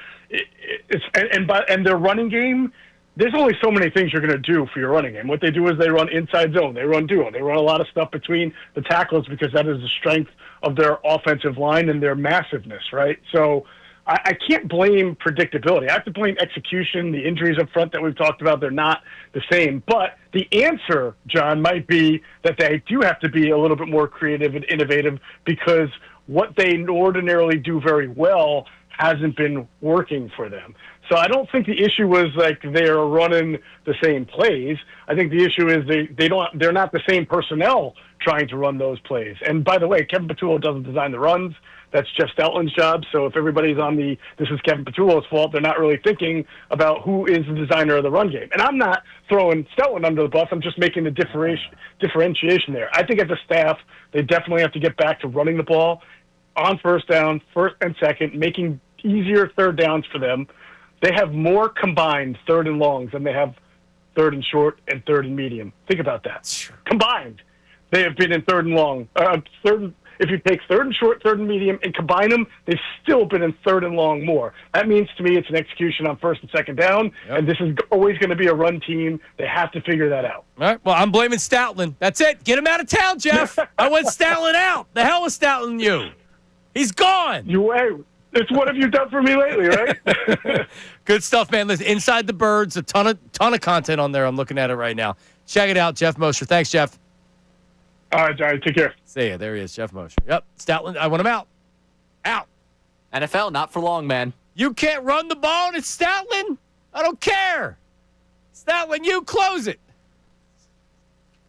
and their running game, there's only so many things you're going to do for your running game. What they do is they run inside zone, they run duo, they run a lot of stuff between the tackles because that is the strength of their offensive line and their massiveness, right? So I can't blame predictability. I have to blame execution, the injuries up front that we've talked about. They're not the same. But the answer, John, might be that they do have to be a little bit more creative and innovative because what they ordinarily do very well hasn't been working for them. So I don't think the issue was like they're running the same plays. I think the issue is they're not the same personnel trying to run those plays. And by the way, Kevin Patullo doesn't design the runs. That's Jeff Stoutland's job. So if everybody's on this is Kevin Patullo's fault, they're not really thinking about who is the designer of the run game. And I'm not throwing Stoutland under the bus. I'm just making the differentiation there. I think as a staff, they definitely have to get back to running the ball on first down, first and second, making easier third downs for them. They have more combined third and longs than they have third and short and third and medium. Think about that. Combined, they have been in third and long. If you take third and short, third and medium, and combine them, they've still been in third and long more. That means to me it's an execution on first and second down, and this is always going to be a run team. They have to figure that out.
All right, well, I'm blaming Stoutland. That's it. Get him out of town, Jeff. I want Stoutland out. The hell is Stoutland you? He's gone.
It's what have you done for me lately, right?
Good stuff, man. Listen, Inside the Birds, a ton of content on there. I'm looking at it right now. Check it out, Jeff Mosher. Thanks, Jeff.
All right, Johnny. Take care.
See ya. There he is, Jeff Mosher. Yep, Stoutland. I want him out. Out.
NFL, not for long, man.
You can't run the ball, and it's Stoutland. I don't care. Stoutland, you close it.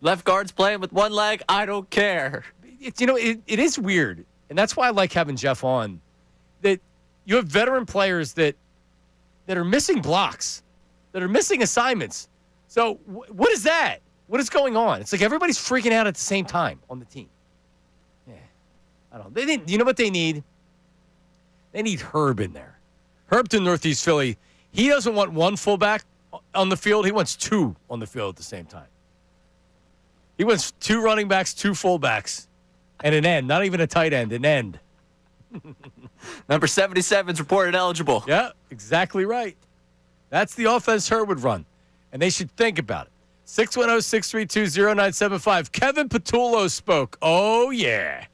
Left guard's playing with one leg. I don't care.
It is weird, and that's why I like having Jeff on. That you have veteran players that are missing blocks, that are missing assignments. So what is that? What is going on? It's like everybody's freaking out at the same time on the team. Yeah, I don't know. You know what they need? They need Herb in there. Herb to Northeast Philly. He doesn't want one fullback on the field. He wants two on the field at the same time. He wants two running backs, two fullbacks, and an end. Not even a tight end, an end.
Number 77's reported eligible.
Yeah, exactly right. That's the offense Herb would run, and they should think about it. 610-632-0975. Kevin Patullo spoke. Oh, yeah.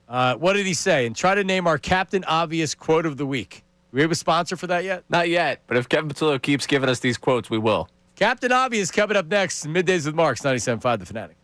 What did he say? And try to name our Captain Obvious quote of the week. Do we have a sponsor for that yet?
Not yet, but if Kevin Patullo keeps giving us these quotes, we will.
Captain Obvious coming up next. Middays with Marks, 97.5 The Fanatic.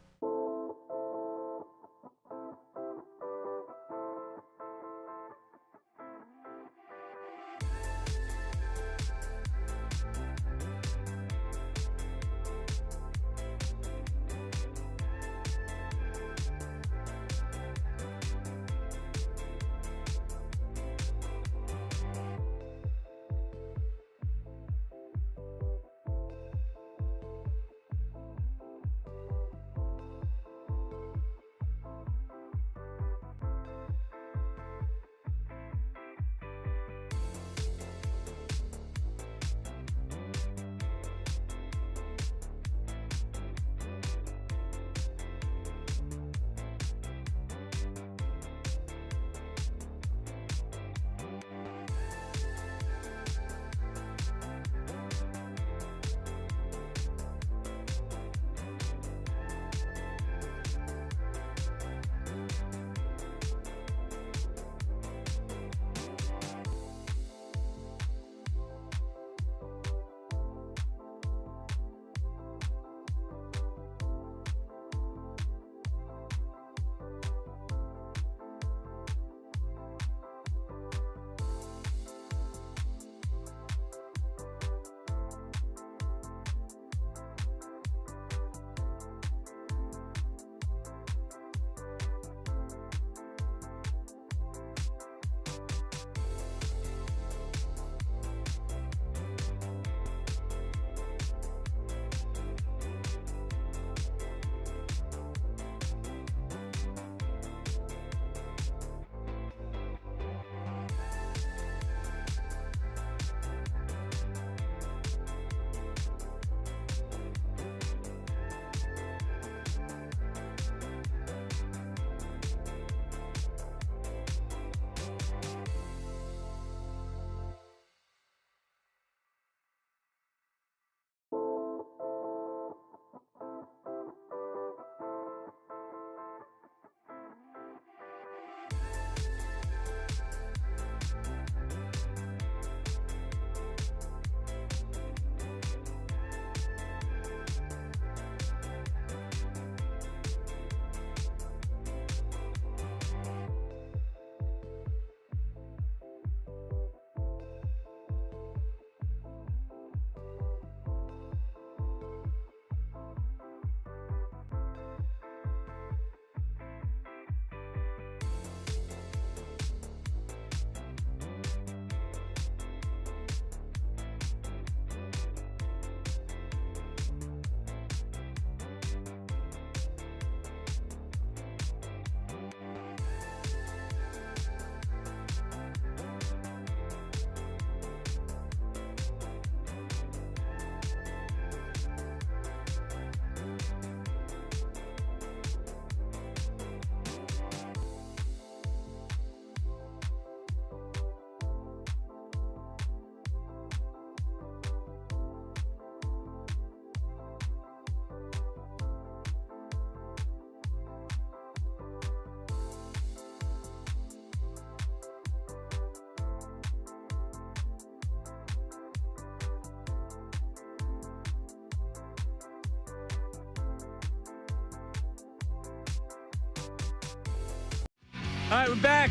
All right, we're back.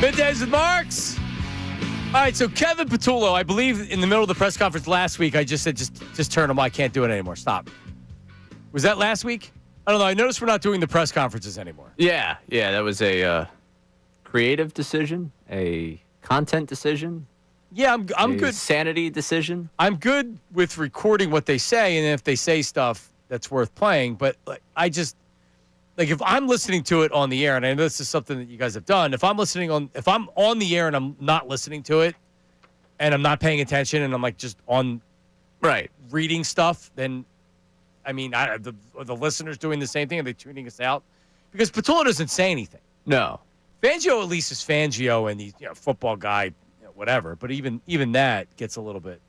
Middays with Marks. All right, so Kevin Patullo, I believe in the middle of the press conference last week, I just said, just turn him. I can't do it anymore. Stop. Was that last week? I don't know. I noticed we're not doing the press conferences anymore.
Yeah, that was a creative decision, a content decision.
Yeah, I'm good.
Sanity decision.
I'm good with recording what they say, and if they say stuff that's worth playing. But if I'm listening to it on the air, and I know this is something that you guys have done, if I'm on the air and I'm not listening to it, and I'm not paying attention, and I'm like just on reading stuff, then I mean, are the listeners doing the same thing? Are they tuning us out? Because Patullo doesn't say anything.
No.
Fangio at least is Fangio, and he's football guy, whatever. But even that gets a little bit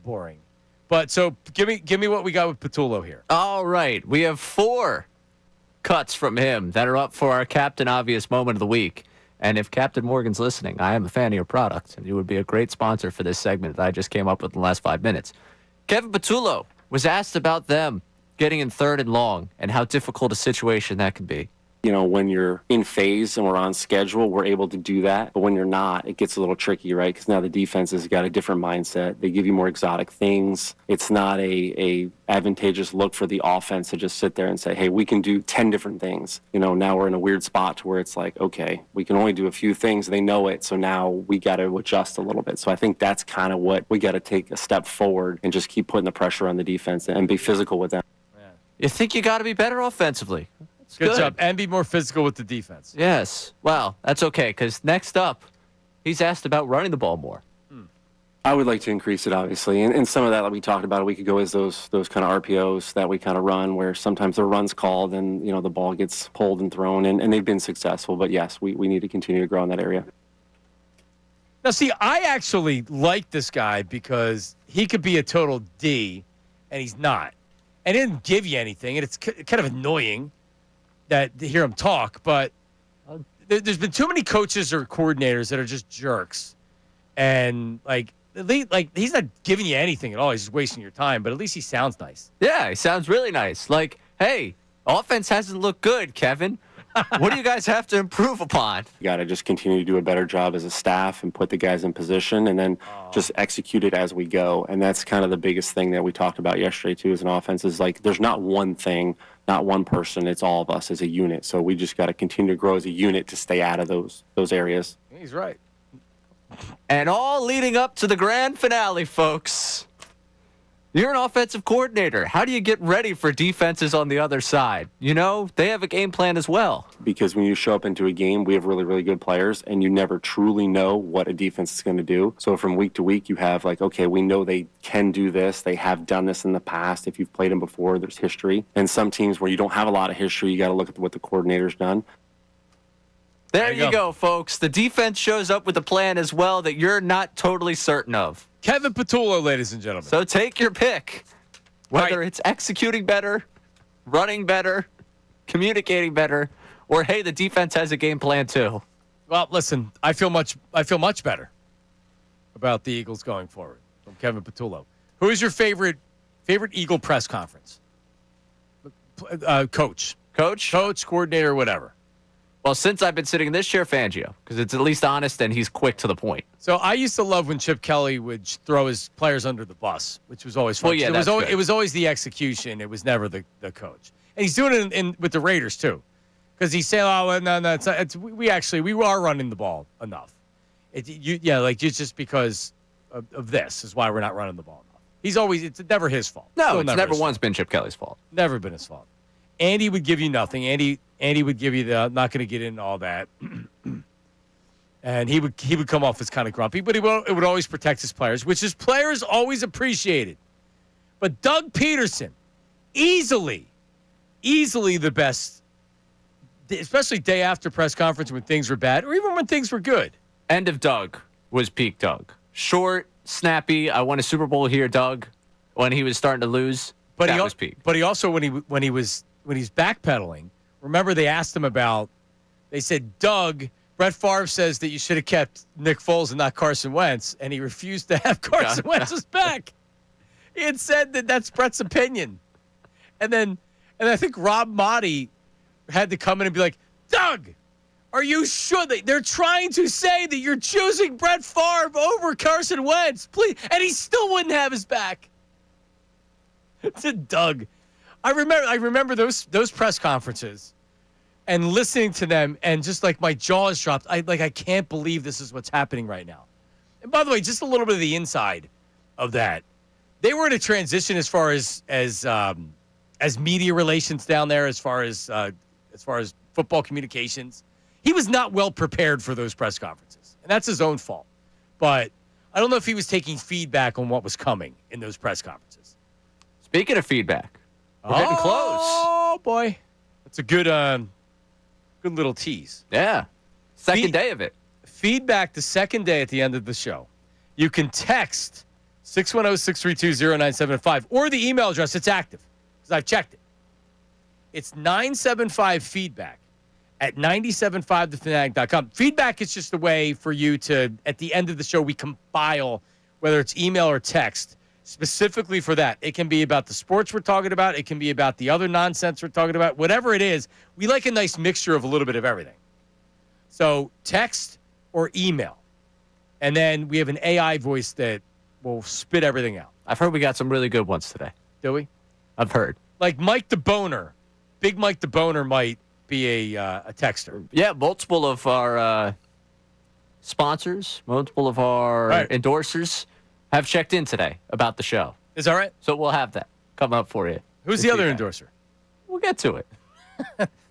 boring. But so give me what we got with Patullo here.
All right, we have 4 cuts from him that are up for our Captain Obvious Moment of the Week. And if Captain Morgan's listening, I am a fan of your product, and you would be a great sponsor for this segment that I just came up with in the last 5 minutes. Kevin Patullo was asked about them getting in 3rd and long and how difficult a situation that can be.
You know, when you're in phase and we're on schedule, we're able to do that. But when you're not, it gets a little tricky, right? Because now the defense has got a different mindset. They give you more exotic things. It's not a advantageous look for the offense to just sit there and say, hey, we can do 10 different things. You know, now we're in a weird spot to where it's like, okay, we can only do a few things. They know it. So now we got to adjust a little bit. So I think that's kind of what we got to take a step forward and just keep putting the pressure on the defense and be physical with them.
You think you got to be better offensively.
Good job. And be more physical with the defense.
Yes. Well, that's okay, because next up, he's asked about running the ball more.
I would like to increase it, obviously. And some of that, like we talked about a week ago, is those kind of RPOs that we kind of run where sometimes the run's called and, the ball gets pulled and thrown, and they've been successful. But, yes, we need to continue to grow in that area.
Now, see, I actually like this guy because he could be a total D, and he's not. And he didn't give you anything, and it's kind of annoying to hear him talk, but there's been too many coaches or coordinators that are just jerks, and he's not giving you anything at all. He's just wasting your time, but at least he sounds nice.
Yeah, he sounds really nice. Like, hey, offense hasn't looked good, Kevin. What do you guys have to improve upon?
You got to just continue to do a better job as a staff and put the guys in position and then just execute it as we go. And that's kind of the biggest thing that we talked about yesterday, too, as an offense is like there's not one thing, not one person. It's all of us as a unit. So we just got to continue to grow as a unit to stay out of those areas.
He's right.
And all leading up to the grand finale, folks. You're an offensive coordinator. How do you get ready for defenses on the other side? They have a game plan as well.
Because when you show up into a game, we have really, really good players, and you never truly know what a defense is going to do. So from week to week, you have okay, we know they can do this. They have done this in the past. If you've played them before, there's history. And some teams where you don't have a lot of history, you got to look at what the coordinator's done.
There you go, folks. The defense shows up with a plan as well that you're not totally certain of.
Kevin Patullo, ladies and gentlemen.
So take your pick. Whether it's executing better, running better, communicating better, or hey, the defense has a game plan too.
Well, listen, I feel much better about the Eagles going forward from Kevin Patullo. Who is your favorite Eagle press conference? Coach, coordinator, whatever.
Well, since I've been sitting in this chair, Fangio, because it's at least honest and he's quick to the point.
So I used to love when Chip Kelly would throw his players under the bus, which was always fun.
Well, yeah,
it was always the execution. It was never the coach. And he's doing it with the Raiders, too. Because he's saying, we are running the ball enough. Just because of this is why we're not running the ball enough. It's never his fault.
No, it's never once been Chip Kelly's fault.
Never been his fault. Andy would give you nothing. Andy would give you the not going to get into all that. And he would come off as kind of grumpy, but it would always protect his players, which his players always appreciated. But Doug Peterson, easily the best, especially day after press conference when things were bad, or even when things were good.
End of Doug was peak Doug. Short, snappy. I won a Super Bowl here, Doug. When he was starting to lose, that was peak.
But he also when he's backpedaling. Remember they asked him they said, Doug, Brett Favre says that you should have kept Nick Foles and not Carson Wentz, and he refused to have Carson Wentz's back. He had said that that's Brett's opinion. And I think Rob Motti had to come in and be like, Doug, Are you sure they're trying to say that you're choosing Brett Favre over Carson Wentz? Please, and he still wouldn't have his back. To Doug, I remember those press conferences and listening to them, and just like my jaws dropped. I can't believe this is what's happening right now. And by the way, just a little bit of the inside of that. They were in a transition as far as media relations down there, as far as football communications. He was not well prepared for those press conferences, and that's his own fault. But I don't know if he was taking feedback on what was coming in those press conferences.
Speaking of feedback, we're getting close.
Oh boy, that's a good little tease.
Yeah, second day of it.
Feedback the second day at the end of the show. You can text 610-632-0975 or the email address. It's active because I've checked it. It's 975feedback at 975thefanatic.com. Feedback is just a way for you to, at the end of the show, we compile, whether it's email or text, specifically for that. It can be about the sports we're talking about. It can be about the other nonsense we're talking about. Whatever it is, we like a nice mixture of a little bit of everything. So text or email. And then we have an AI voice that will spit everything out.
I've heard we got some really good ones today.
Do we?
I've heard.
Like Mike the Boner. Big Mike the Boner might be a texter.
Yeah, multiple of our sponsors, multiple of our endorsers have checked in today about the show.
Is that right?
So we'll have that coming up for you.
Who's the other endorser?
We'll get to it.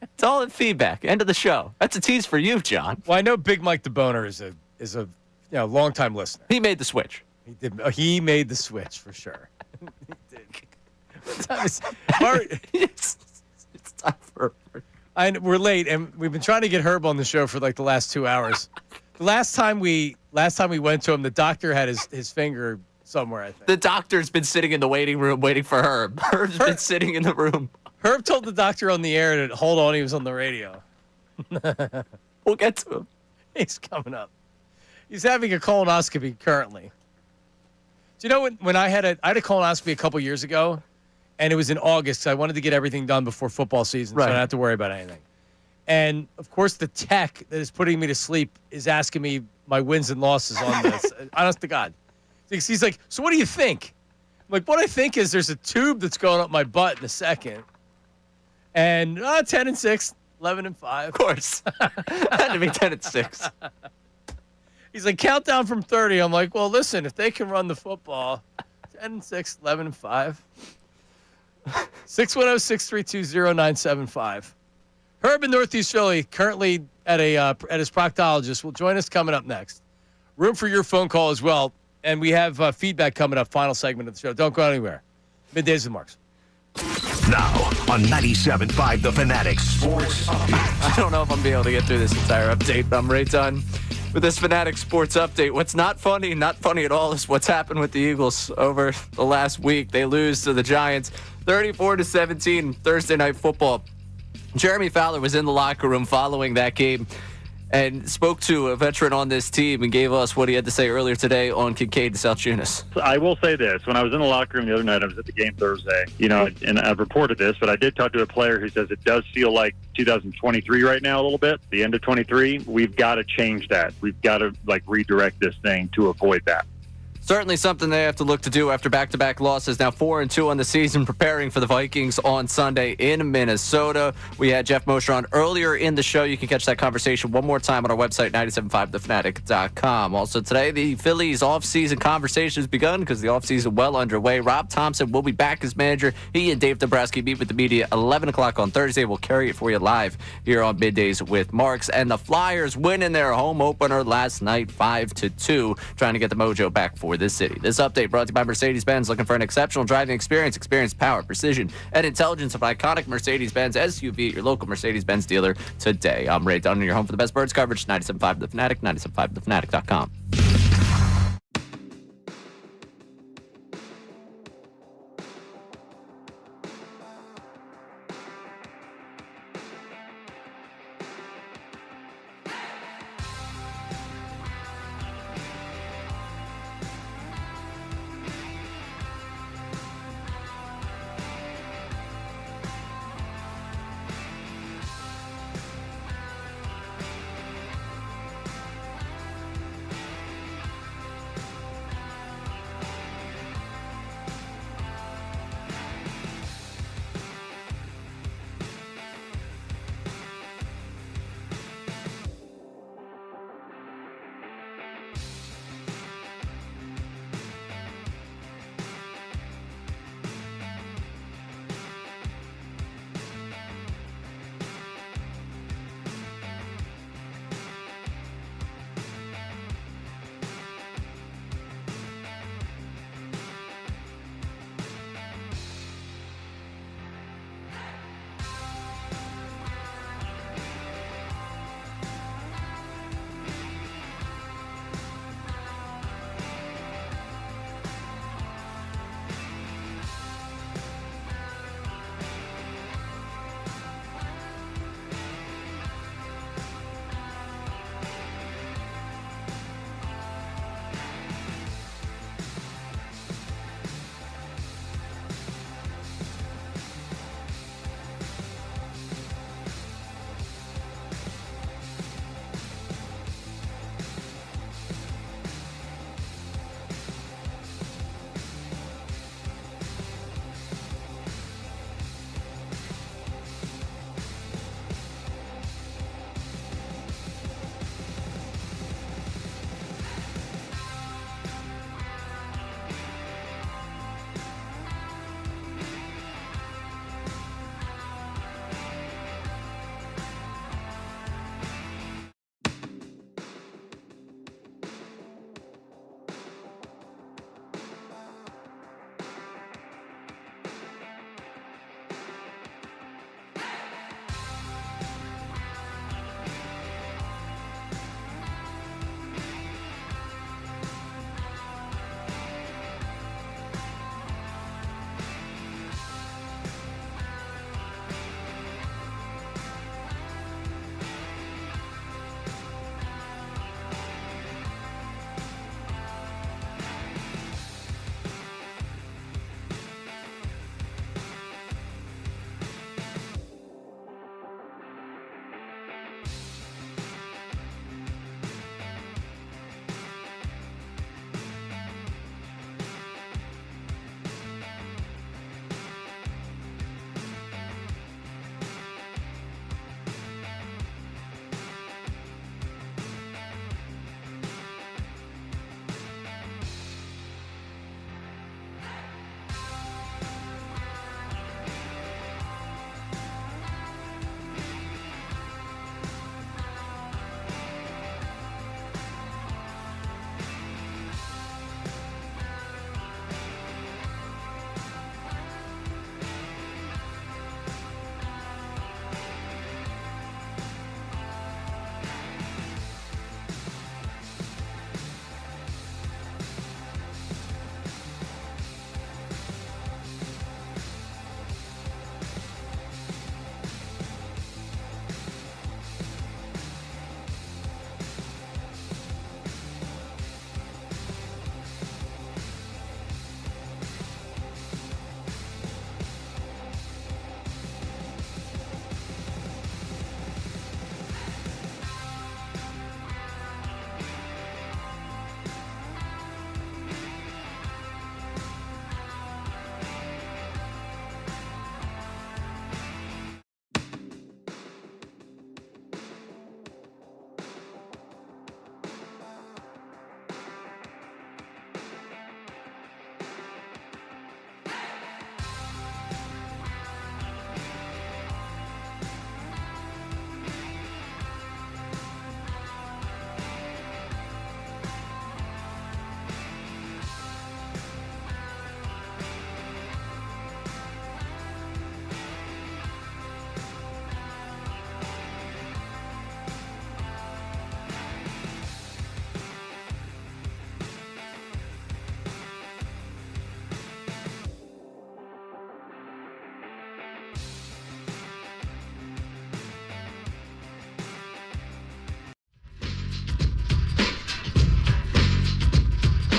It's all in feedback. End of the show. That's a tease for you, John.
Well, I know Big Mike the Boner is a long-time listener.
He made the switch.
He did. He made the switch for sure. He did.
It's time for.
We're late, and we've been trying to get Herb on the show for like the last 2 hours. The last time we went to him, the doctor had his finger somewhere, I think.
The doctor's been sitting in the waiting room waiting for Herb. Herb's been sitting in the room.
Herb told the doctor on the air to hold on. He was on the radio.
We'll get to him.
He's coming up. He's having a colonoscopy currently. Do you know when I had a colonoscopy a couple years ago, and it was in August, so I wanted to get everything done before football season, so I don't have to worry about anything. And, of course, the tech that is putting me to sleep is asking me my wins and losses on this. Honest to God. He's like, so what do you think? I'm like, what I think is there's a tube that's going up my butt in a second. And 10-6, 11-5.
Of course. Had to be 10-6.
He's like, countdown from 30. I'm like, well, listen, if they can run the football, 10-6, 11-5. 610-632-0975. Herb in Northeast Philly, currently at his proctologist, will join us coming up next. Room for your phone call as well. And we have feedback coming up, final segment of the show. Don't go anywhere. Middays with Marks.
Now on 97.5 The Fanatic Sports Update.
I don't know if I'm going to be able to get through this entire update, but I'm right done with this Fanatic Sports Update. What's not funny at all, is what's happened with the Eagles over the last week. They lose to the Giants 34-17 Thursday Night Football. Jeremy Fowler was in the locker room following that game and spoke to a veteran on this team and gave us what he had to say earlier today on Kincade and Salciunas.
I will say this. When I was in the locker room the other night, I was at the game Thursday, and I've reported this, but I did talk to a player who says it does feel like 2023 right now a little bit. The end of 23, we've got to change that. We've got to redirect this thing to avoid that.
Certainly something they have to look to do after back-to-back losses. Now 4-2 on the season, preparing for the Vikings on Sunday in Minnesota. We had Jeff Mosher on earlier in the show. You can catch that conversation one more time on our website, 975thefanatic.com. Also today, the Phillies offseason conversation has begun because the offseason well underway. Rob Thompson will be back as manager. He and Dave Dombrowski meet with the media 11 o'clock on Thursday. We'll carry it for you live here on Middays with Marks. And the Flyers win in their home opener last night, 5-2, trying to get the mojo back for this city. This update brought to you by Mercedes-Benz. Looking for an exceptional driving experience? Experience power, precision, and intelligence of iconic Mercedes-Benz SUV at your local Mercedes-Benz dealer today. I'm Ray Dunn, your home for the best birds coverage. 97.5 The Fanatic, 97.5thefanatic.com.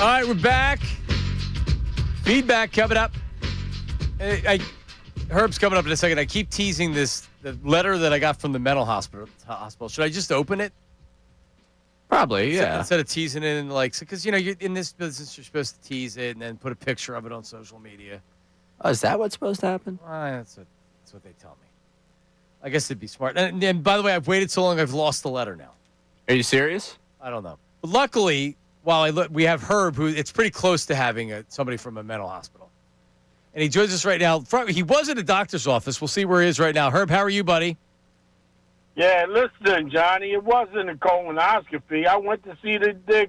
All right, we're back. Feedback coming up. Herb's coming up in a second. I keep teasing the letter that I got from the mental hospital. Should I just open it?
Probably, yeah.
Instead of teasing it and because you're in this business, you're supposed to tease it and then put a picture of it on social media.
Oh, is that what's supposed to happen?
That's what they tell me. I guess it'd be smart. And by the way, I've waited so long, I've lost the letter now.
Are you serious?
I don't know. But luckily, while we have Herb, who it's pretty close to having somebody from a mental hospital. And he joins us right now. He was at a doctor's office. We'll see where he is right now. Herb, how are you, buddy?
Yeah, listen, Johnny, it wasn't a colonoscopy. I went to see the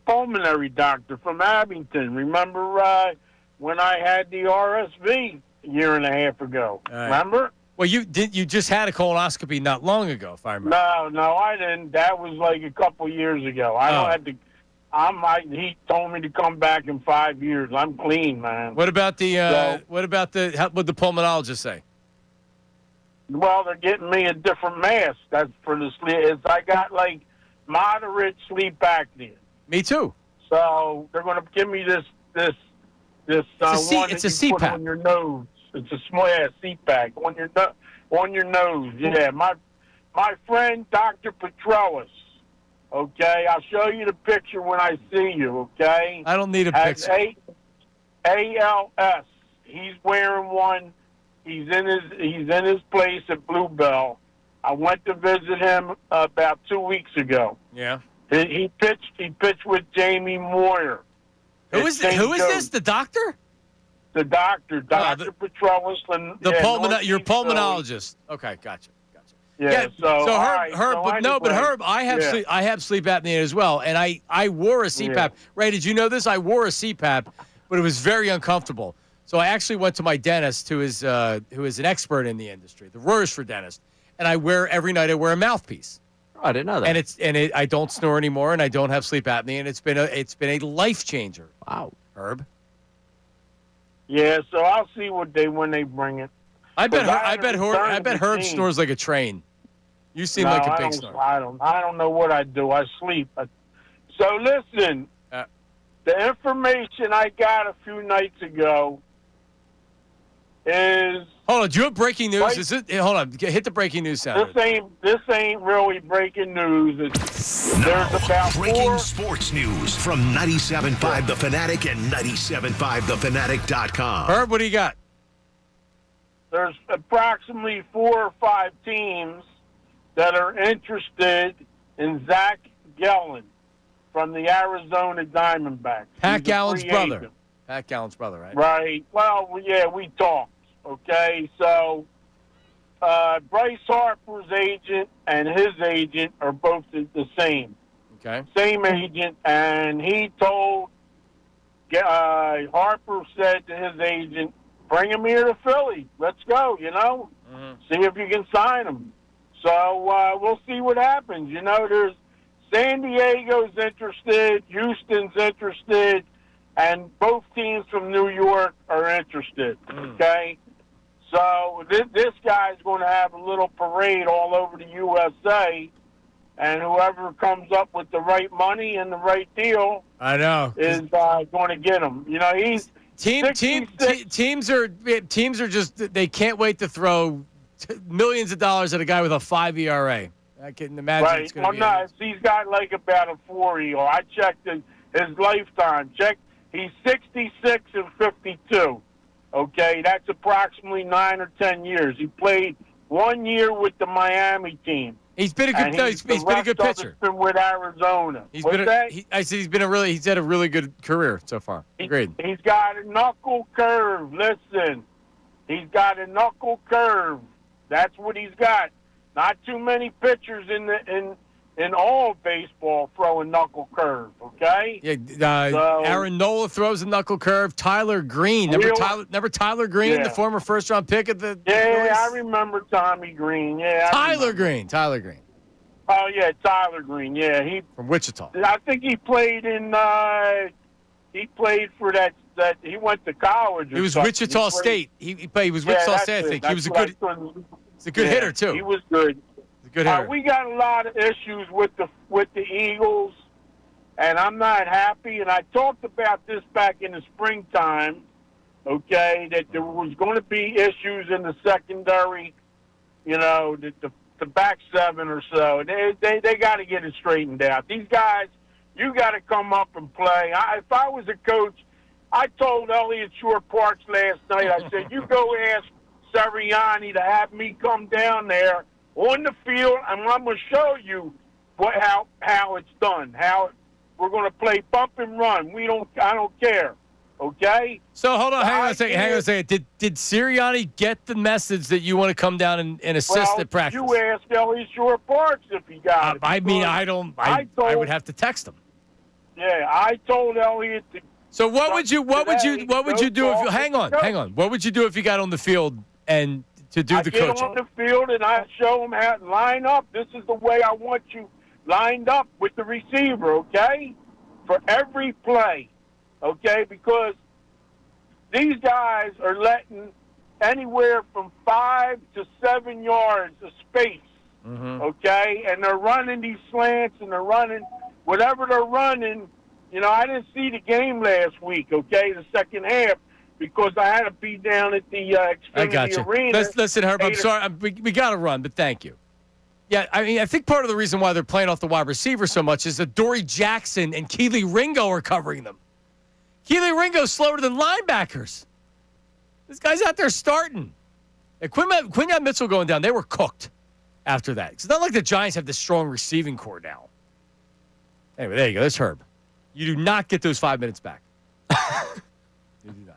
pulmonary doctor from Abington. Remember when I had the RSV a year and a half ago?
Right.
Remember?
Well, you just had a colonoscopy not long ago, if I remember.
No, I didn't. That was like a couple years ago. I don't have to. He told me to come back in 5 years. I'm clean, man.
What about what would the pulmonologist say?
Well, they're getting me a different mask. That's for the sleep. I got like moderate sleep apnea.
Me too.
So they're going to give me this one
it's
that
a
you put
CPAP
on your nose. It's a small CPAP on your nose. Yeah, my friend Dr. Petrellis. Okay, I'll show you the picture when I see you. Okay.
I don't need a picture.
ALS. He's wearing one. He's in his place at Bluebell. I went to visit him about 2 weeks ago.
Yeah.
He pitched with Jamie Moyer.
Who is this? The doctor?
The doctor, Dr. Petrellis.
Your pulmonologist. Okay, gotcha.
Yeah. So
Herb, I have sleep apnea as well, and I wore a CPAP.
Yeah.
Ray, did you know this? I wore a CPAP, but it was very uncomfortable. So I actually went to my dentist, who is an expert in the industry, the Royersford dentist, and every night I wear a mouthpiece.
Oh, I didn't know that.
And I don't snore anymore, and I don't have sleep apnea, and it's been a life changer.
Wow,
Herb.
Yeah, so I'll see when they bring it.
I bet Herb snores like a train. You seem like a big snorer.
I don't know what I do. I sleep. So listen, the information I got a few nights ago is.
Hold on, do you have breaking news? Hold on, hit the breaking news sound.
This ain't really breaking news. There's about
breaking sports news from 97.5 The Fanatic and 97.5thefanatic.com.
Herb, what do you got?
There's approximately 4 or 5 teams that are interested in Zach Gallen from the Arizona Diamondbacks.
Pat Gallen's brother. Pat Gallen's brother, right?
Right. Well, yeah, we talked. Okay, so Bryce Harper's agent and his agent are both the same.
Okay.
Same agent, and he told Harper said to his agent, "Bring him here to Philly. Let's go. See if you can sign him." So we'll see what happens. There's San Diego's interested, Houston's interested, and both teams from New York are interested. Okay. So this guy's going to have a little parade all over the USA, and whoever comes up with the right money and the right deal,
I know,
is going to get him. He's
teams are just they can't wait to throw millions of dollars at a guy with a 5 ERA. I can imagine
right.
it's going to be.
No, he's got like about a 4 ERA. I checked his lifetime. He's 66 and 52. Okay, that's approximately 9 or 10 years. He played 1 year with the Miami team.
He's been a good. He's been a good pitcher.
Been with Arizona. He's had
a really good career so far. Agreed.
He's got a knuckle curve. Listen, he's got a knuckle curve. That's what he's got. Not too many pitchers in all baseball throw a knuckle curve, okay?
Yeah, Aaron Nola throws a knuckle curve. Tyler Green. Remember Tyler Green, the former first-round pick at the
Phillies? I remember Tommy Green. Yeah,
Tyler Green.
Oh, yeah, Tyler Green. Yeah,
from Wichita.
I think he played he played for that he went to college.
He was Wichita State. He was Wichita State, I think. He was a good hitter, too.
He was good.
Good hitter.
We got a lot of issues with the Eagles. and I'm not happy. And I talked about this back in the springtime, okay, that there was going to be issues in the secondary, the back seven or so. They got to get it straightened out. These guys, you got to come up and play. If I was a coach, I told Elliott Shore Parks last night, I said, you go ask Sirianni to have me come down there on the field, and I'm going to show you how it's done, how we're going to play bump and run. I don't care, okay?
So hold on, hang on a second. Did Sirianni get the message that you want to come down and assist at practice?
You asked Elliott Shore Parks if he got it.
I would have to text him.
Yeah, I told Elliott to.
So what would you do if you hang on? What would you do if you got on the field and to do the coaching?
I get on the field and I show them how to line up. This is the way I want you lined up with the receiver, okay? For every play, okay? Because these guys are letting anywhere from 5 to 7 yards of space, okay? And they're running these slants and they're running whatever they're running. I didn't see the game last week, okay, the second half, because I had to be down at the Xfinity Arena.
Listen, Herb, I'm sorry. We got to run, but thank you. Yeah, I think part of the reason why they're playing off the wide receiver so much is that Dory Jackson and Keely Ringo are covering them. Keely Ringo's slower than linebackers. This guy's out there starting. And Quinyon Mitchell going down, they were cooked after that. It's not like the Giants have this strong receiving core now. Anyway, there you go. There's Herb. You do not get those 5 minutes back. You do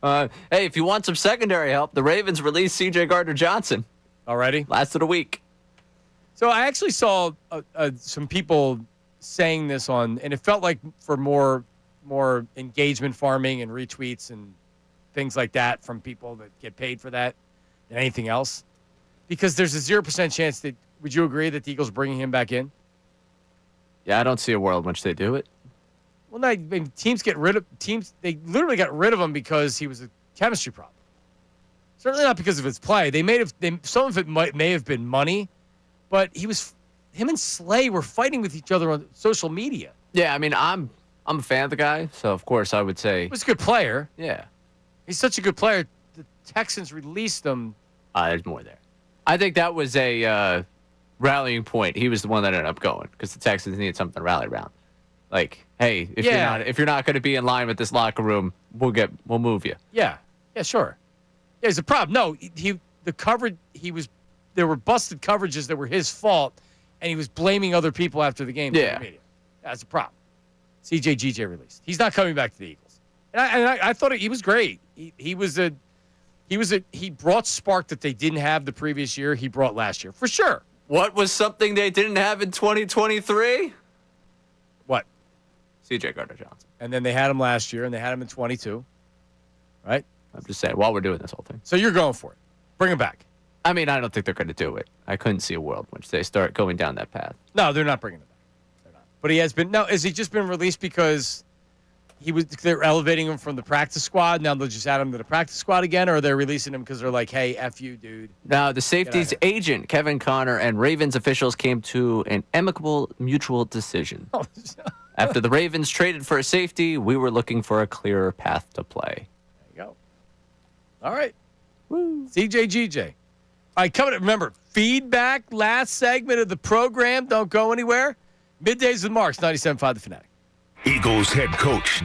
not. Hey, if you want some secondary help, the Ravens released C.J. Gardner-Johnson.
Already?
Lasted a week.
So I actually saw some people saying this and it felt like for more engagement farming and retweets and things like that from people that get paid for that than anything else. Because there's a 0% chance that, would you agree that the Eagles are bringing him back in?
Yeah, I don't see a world in which they do it.
Well, no, teams they literally got rid of him because he was a chemistry problem. Certainly not because of his play. Some of it may have been money, but him and Slay were fighting with each other on social media.
Yeah, I mean, I'm a fan of the guy, so of course I would say
he was a good player.
Yeah,
he's such a good player. The Texans released him.
There's more there. I think that was a rallying point. He was the one that ended up going because the Texans needed something to rally around. Like, hey, if you're not going to be in line with this locker room, we'll move you.
Yeah, sure. Yeah, there's a problem. No, there were busted coverages that were his fault, and he was blaming other people after the game.
Yeah,
that's a problem. CJ GJ released. He's not coming back to the Eagles, and I thought he was great. He brought spark that they didn't have the previous year. He brought last year for sure.
What was something they didn't have in 2023?
What?
C.J. Gardner-Johnson.
And then they had him last year, and they had him in 22. Right?
I'm just saying, while we're doing this whole thing.
So you're going for it. Bring him back.
I mean, I don't think they're going to do it. I couldn't see a world in which they start going down that path.
No, they're not bringing him back. They're not. But he has been. No, has he just been released because they're elevating him from the practice squad? Now they'll just add him to the practice squad again, or they're releasing him because they're like, hey, F you, dude.
Now, the safety's agent, Kevin Connor, and Ravens officials came to an amicable mutual decision. After the Ravens traded for a safety, we were looking for a clearer path to play.
There you go. All right. Woo. CJ GJ. All right, coming up, remember, feedback, last segment of the program. Don't go anywhere. Middays with Marks, 97.5 The Fanatic.
Eagles head coach.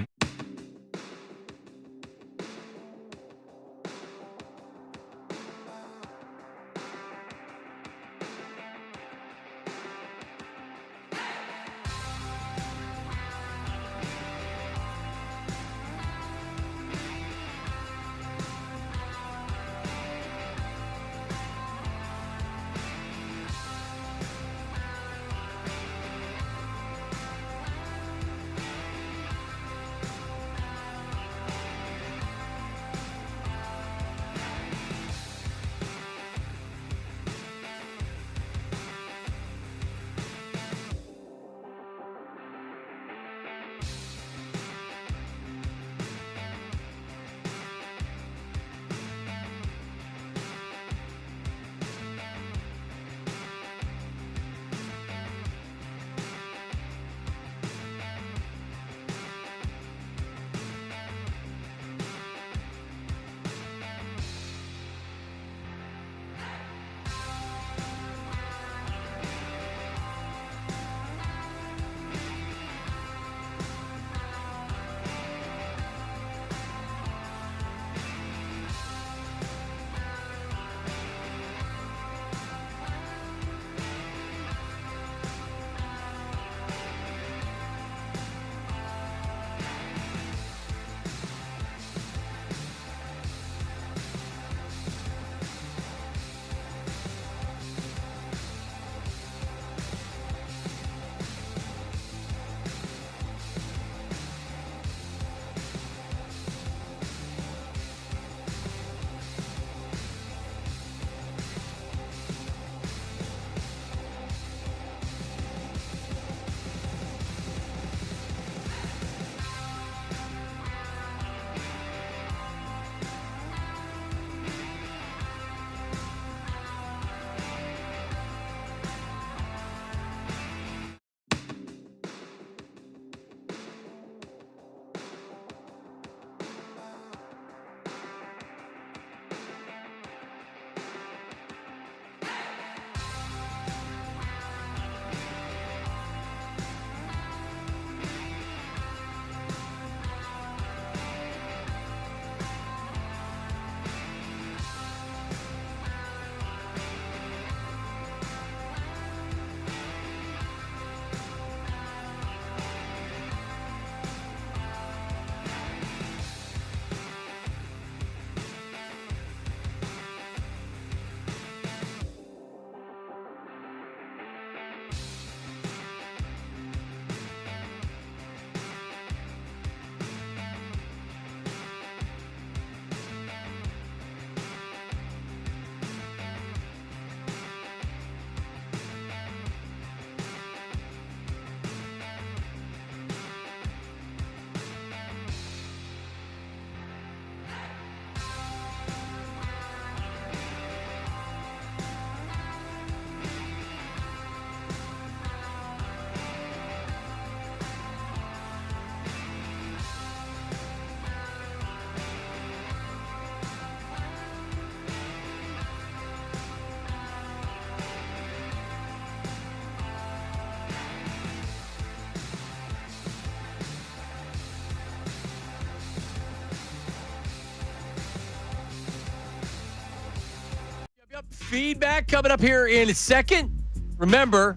feedback coming up here in a second. Remember,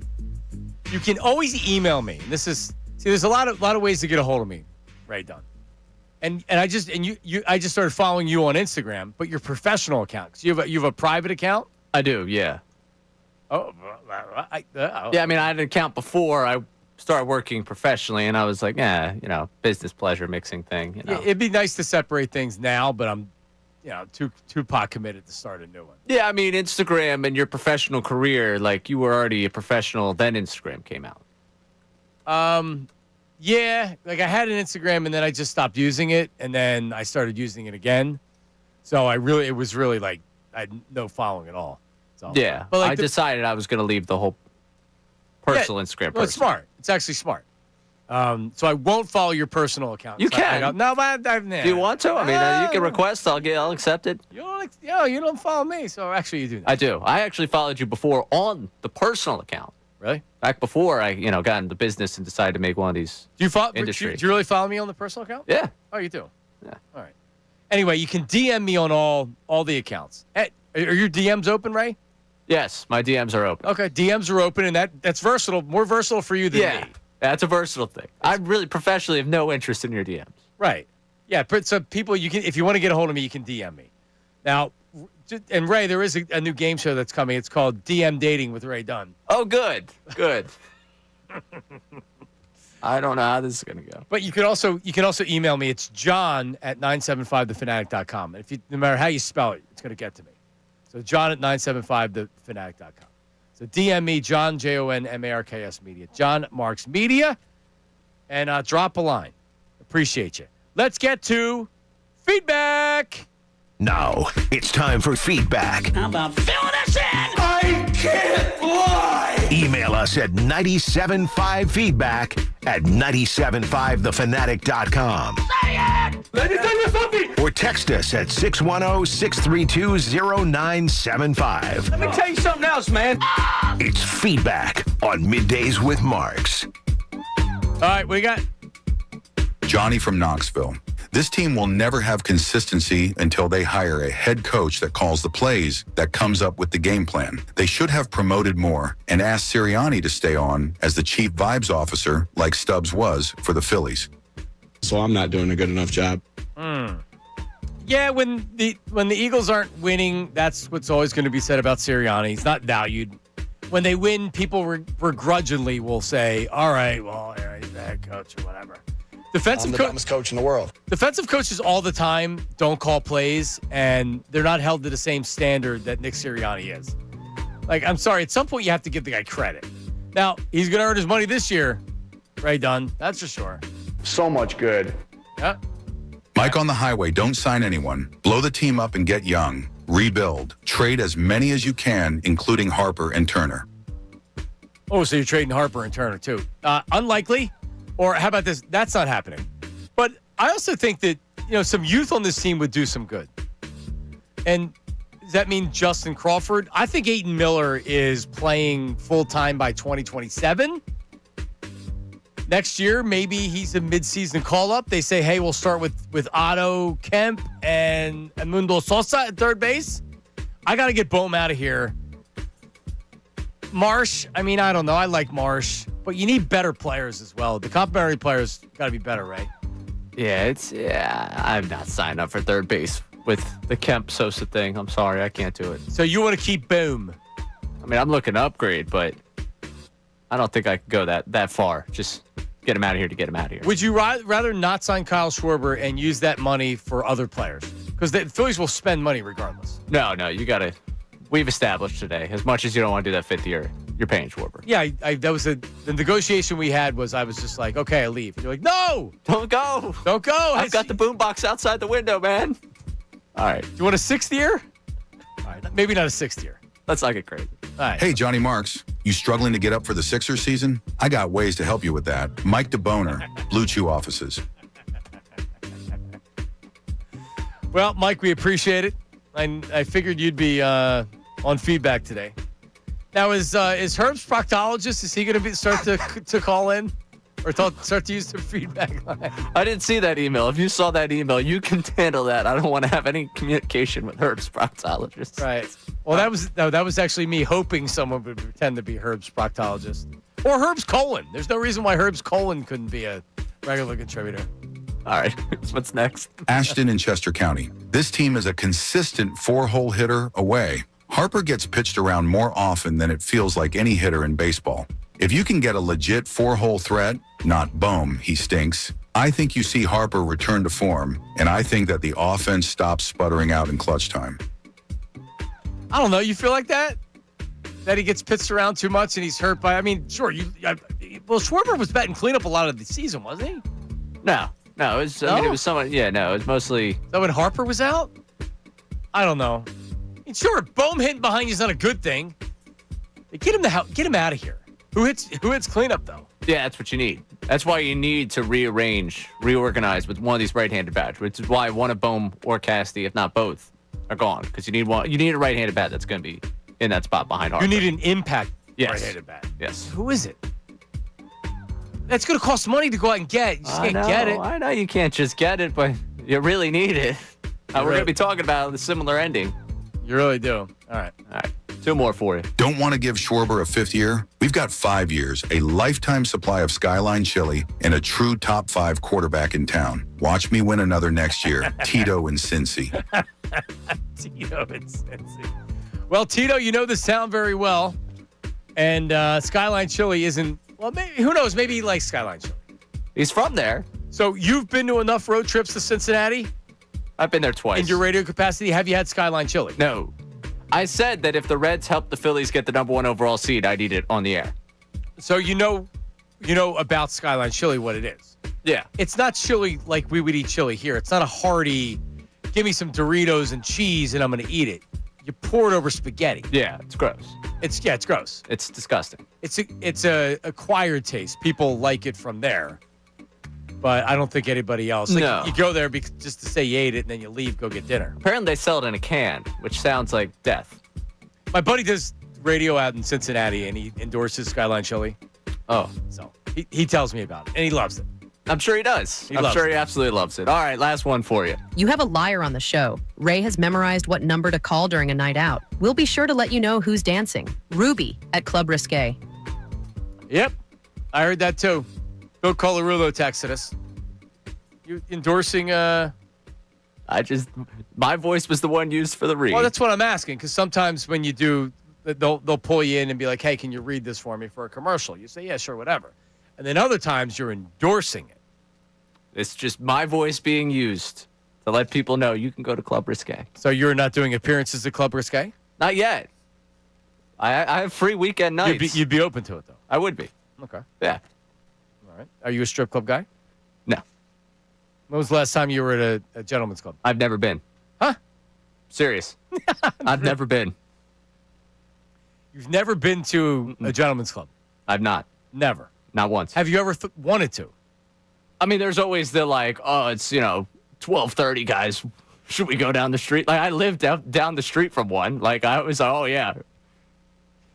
you can always email me. There's a lot of ways to get a hold of me, Ray Dunn. And I just started following you on Instagram, but your professional account. 'Cause you have a private account?
I do, yeah.
Oh,
Yeah, I mean, I had an account before I started working professionally, and I was like, business pleasure mixing thing.
Yeah, it'd be nice to separate things now, but I'm, too pot committed to start a new one.
Yeah, I mean, Instagram and your professional career, like you were already a professional, then Instagram came out.
Yeah, like I had an Instagram and then I just stopped using it, and then I started using it again. So it was really like I had no following at all. So,
yeah,
but
I decided I was going to leave the whole personal Instagram.
Well, it's smart. It's actually smart. So I won't follow your personal account.
You can.
No, but
do you want to? I mean, you can request. I'll accept it.
You don't follow me, so actually you do.
I do. I actually followed you before on the personal account.
Really?
Back before I, got into business and decided to make one of these.
Do you follow?
Industry.
Do you really follow me on the personal account?
Yeah.
Oh, you do.
Yeah.
All right. Anyway, you can DM me on all the accounts. Are your DMs open, Ray?
Yes, my DMs are open.
Okay, DMs are open, and that's versatile. More versatile for you than me.
That's a versatile thing. I really professionally have no interest in your DMs.
Right. Yeah. So people, if you want to get a hold of me, you can DM me. Now, and Ray, there is a new game show that's coming. It's called DM Dating with Ray Dunn.
Oh, good. I don't know how this is gonna go.
But you can also email me. It's john@975thefanatic.com. And no matter how you spell it, it's gonna get to me. So john@975thefanatic.com. So DM me, John, JONMARKS Media, John Marks Media, and drop a line. Appreciate you. Let's get to feedback.
Now it's time for feedback.
How about filling us in?
I can't lie. Email us at 975feedback@975thefanatic.com.
Say it! Let me tell you something!
Or text us at 610-632-0975.
Let me tell you something else, man.
It's feedback on Middays with Marks.
All right, we got
Johnny from Knoxville. This team will never have consistency until they hire a head coach that calls the plays, that comes up with the game plan. They should have promoted more and asked Sirianni to stay on as the chief vibes officer like Stubbs was for the Phillies.
So I'm not doing a good enough job.
Yeah, when the Eagles aren't winning, that's what's always going to be said about Sirianni. He's not valued. When they win, people begrudgingly will say, all right, well, he's the head coach or whatever.
I'm the dumbest coach in the world.
Defensive coaches all the time don't call plays, and they're not held to the same standard that Nick Sirianni is. Like, I'm sorry, at some point you have to give the guy credit. Now, he's going to earn his money this year, Ray Dunn, that's for sure.
So much good.
Yeah.
Mike on the highway, don't sign anyone. Blow the team up and get young. Rebuild. Trade as many as you can, including Harper and Turner.
Oh, so you're trading Harper and Turner, too. Unlikely. Or how about this? That's not happening. But I also think that, some youth on this team would do some good. And does that mean Justin Crawford? I think Aiton Miller is playing full-time by 2027. Next year, maybe he's a midseason call-up. They say, hey, we'll start with Otto Kemp and Mundo Sosa at third base. I got to get Bohm out of here. Marsh, I don't know. I like Marsh. But you need better players as well. The complementary players got to be better, right?
Yeah, I'm not signed up for third base with the Kemp Sosa thing. I'm sorry, I can't do it.
So you want to keep Boom?
I'm looking to upgrade, but I don't think I could go that far. Just get him out of here to get him out of here.
Would you rather not sign Kyle Schwarber and use that money for other players? Because the Phillies will spend money regardless.
No, you got to. We've established today, as much as you don't want to do that fifth year, you're paying Schwarber.
Yeah, that was the negotiation we had was I was just like, okay, I leave. And you're like, no!
Don't go!
Don't go!
I've got the boombox outside the window, man. All right.
Do you want a sixth year? All right, maybe not a sixth year.
Let's not get crazy.
All right.
Hey, Johnny Marks, you struggling to get up for the Sixers season? I got ways to help you with that. Mike DeBoner, Blue Chew offices.
Well, Mike, we appreciate it. I figured you'd be on feedback today. Now, is Herb's proctologist, is he going to start to call in? Or start to use the feedback line.
I didn't see that email. If you saw that email, you can handle that. I don't want to have any communication with Herb's proctologist.
Right. Well, that was actually me hoping someone would pretend to be Herb's proctologist. Or Herb's colon. There's no reason why Herb's colon couldn't be a regular contributor.
All right. What's next?
Ashton in Chester County. This team is a consistent 4-hole hitter away. Harper gets pitched around more often than it feels like any hitter in baseball. If you can get a legit 4-hole threat, not boom, he stinks, I think you see Harper return to form, and I think that the offense stops sputtering out in clutch time.
I don't know. You feel like that? That he gets pitched around too much and he's hurt by, I mean, sure. Well, Schwarber was batting cleanup a lot of the season, wasn't he?
No. I mean, it was someone. Yeah, no, it was mostly.
So when Harper was out? I don't know. I mean, sure, Bohm hitting behind you is not a good thing. Get him out of here. Who hits cleanup, though?
Yeah, that's what you need. That's why you need to reorganize with one of these right-handed bats, which is why one of Bohm or Casty, if not both, are gone. Because you need one. You need a right-handed bat that's going to be in that spot behind Harper.
You need an impact right-handed bat.
Yes.
Who is it? That's going to cost money to go out and get. You just can't get it.
I know you can't just get it, but you really need it. We're going to be talking about a similar ending.
You really do. All right.
2 more for you.
Don't want to give Schwarber a 5th year? We've got 5 years, a lifetime supply of Skyline chili, and a true top 5 quarterback in town. Watch me win another next year. Tito and Cincy.
Tito and Cincy. Well, Tito, you know this town very well. And Skyline chili isn't, well, maybe, who knows? Maybe he likes Skyline chili.
He's from there.
So you've been to enough road trips to Cincinnati?
I've been there twice.
In your radio capacity, have you had Skyline chili?
No. I said that if the Reds helped the Phillies get the #1 overall seed, I'd eat it on the air.
So you know about Skyline chili, what it is.
Yeah.
It's not chili like we would eat chili here. It's not a hearty, give me some Doritos and cheese and I'm going to eat it. You pour it over spaghetti.
Yeah, it's gross.
It's gross.
It's disgusting.
It's a acquired taste. People like it from there. But I don't think anybody else. Like,
no.
You go there just to say you ate it, and then you leave, go get dinner.
Apparently they sell it in a can, which sounds like death.
My buddy does radio out in Cincinnati, and he endorses Skyline chili.
Oh.
So he tells me about it, and he loves it.
I'm sure he does. I'm sure he absolutely loves it. All right, last one for you.
You have a liar on the show. Ray has memorized what number to call during a night out. We'll be sure to let you know who's dancing. Ruby at Club Risque.
Yep. I heard that too. Bill Colarulo texted us. You endorsing
my voice was the one used for the read.
Well, that's what I'm asking, because sometimes when you do, they'll pull you in and be like, hey, can you read this for me for a commercial? You say, yeah, sure, whatever. And then other times you're endorsing it.
It's just my voice being used to let people know you can go to Club Risque.
So you're not doing appearances at Club Risque?
Not yet. I have free weekend nights.
You'd be open to it, though?
I would be.
Okay.
Yeah.
All right. Are you a strip club guy?
No.
When was the last time you were at a gentleman's club?
I've never been.
Huh?
Serious. I've never been.
You've never been to a gentleman's club?
I've not.
Never?
Not once.
Have you ever wanted to?
I mean, there's always the it's, 12:30, guys. Should we go down the street? Like, I live down the street from one. Like, I was like, oh, yeah.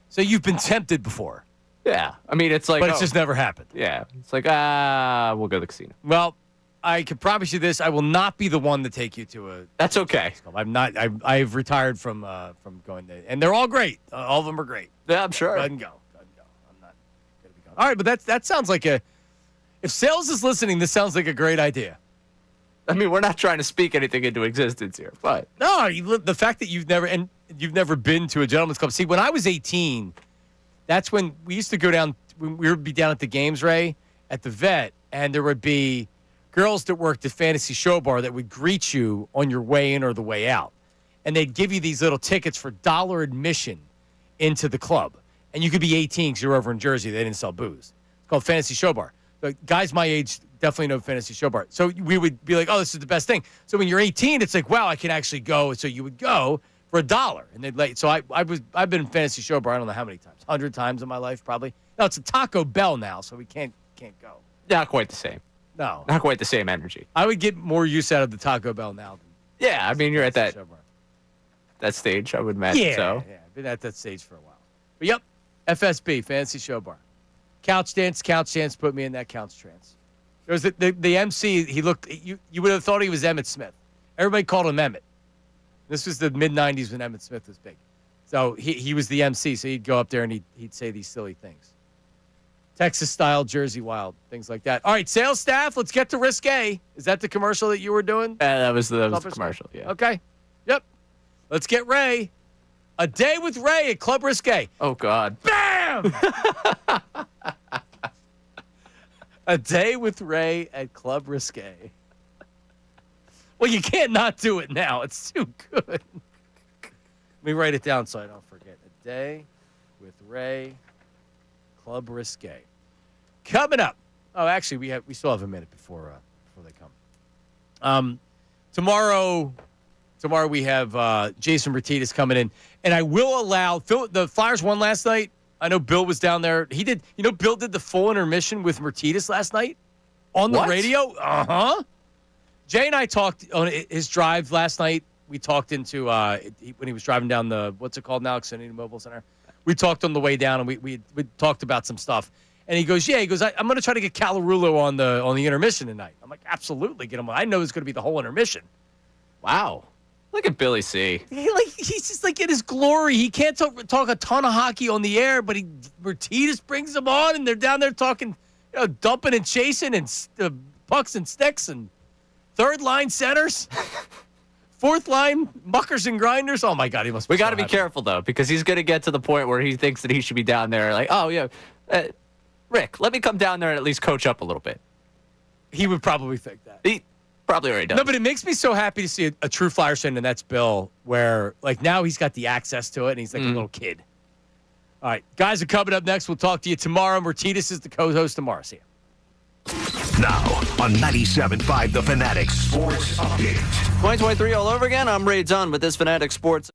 So you've been tempted before?
Yeah. I mean, it's like...
But it's just never happened?
Yeah. It's like, we'll go to the casino.
Well, I can promise you this. I will not be the one to take you to a...
That's okay.
I'm not... I've retired from going there. And they're all great. All of them are great.
Yeah, I'm sure.
Go ahead and go. I'm not going to be going. All right, but that sounds like a... If sales is listening, this sounds like a great idea.
I mean, we're not trying to speak anything into existence here, but...
No, the fact that you've never been to a gentleman's club. See, when I was 18, that's when we used to go down... We would be down at the games, Ray, at the Vet, and there would be girls that worked at Fantasy Show Bar that would greet you on your way in or the way out. And they'd give you these little tickets for $1 admission into the club. And you could be 18 because you're over in Jersey. They didn't sell booze. It's called Fantasy Show Bar. But guys my age definitely know Fantasy Show Bar. So we would be like, oh, this is the best thing. So when you're 18, it's like, wow, I can actually go. So you would go for $1. And they'd let you. So I've been in Fantasy Show Bar, I don't know how many times. 100 times in my life, probably. No, it's a Taco Bell now, so we can't go.
Not quite the same.
No.
Not quite the same energy.
I would get more use out of the Taco Bell now.
Yeah, I mean, you're at that stage, I would imagine.
Yeah,
so.
Yeah, been at that stage for a while. But yep, FSB, Fantasy Show Bar. Couch dance, put me in that couch trance. There was the MC, he looked, you would have thought he was Emmitt Smith. Everybody called him Emmett. This was the mid-'90s when Emmitt Smith was big. So he was the MC, so he'd go up there and he'd say these silly things. Texas-style, Jersey Wild, things like that. All right, sales staff, let's get to Risque. Is that the commercial that you were doing?
That was the commercial, yeah.
Okay. Yep. Let's get Ray. A day with Ray at Club Risque.
Oh, God.
Bam! A day with Ray at Club Risque. Well, you can't not do it now. It's too good. Let me write it down so I don't forget. A day with Ray, Club Risque. Coming up. Oh, actually, we still have a minute before they come. Tomorrow we have Jason Martinez coming in, and I will allow the Flyers won last night. I know Bill was down there. He did. Bill did the full intermission with Martinez last night on the radio. Uh-huh. Jay and I talked on his drive last night. We talked into when he was driving down the, what's it called now, Xfinity Mobile Center. We talked on the way down, and we talked about some stuff. And he goes, I'm going to try to get Calarulo on the intermission tonight. I'm like, absolutely, get him on. I know it's going to be the whole intermission.
Wow. Look at Billy C.
He's just like in his glory. He can't talk a ton of hockey on the air, but Martinez brings him on, and they're down there talking, dumping and chasing and pucks and sticks and third line centers, fourth line muckers and grinders. Oh my God, he must.
We got to be careful though, because he's going to get to the point where he thinks that he should be down there. Like, oh yeah, Rick, let me come down there and at least coach up a little bit.
He would probably think that.
He probably already does.
No, but it makes me so happy to see a true Flyers fan, and that's Bill, where like now he's got the access to it, and he's like a little kid. All right, guys are coming up next. We'll talk to you tomorrow. Martinez is the co-host tomorrow. See ya.
Now on 97.5 The Fanatic Sports Update.
2023 all over again. I'm Ray Dunn with this Fanatic Sports.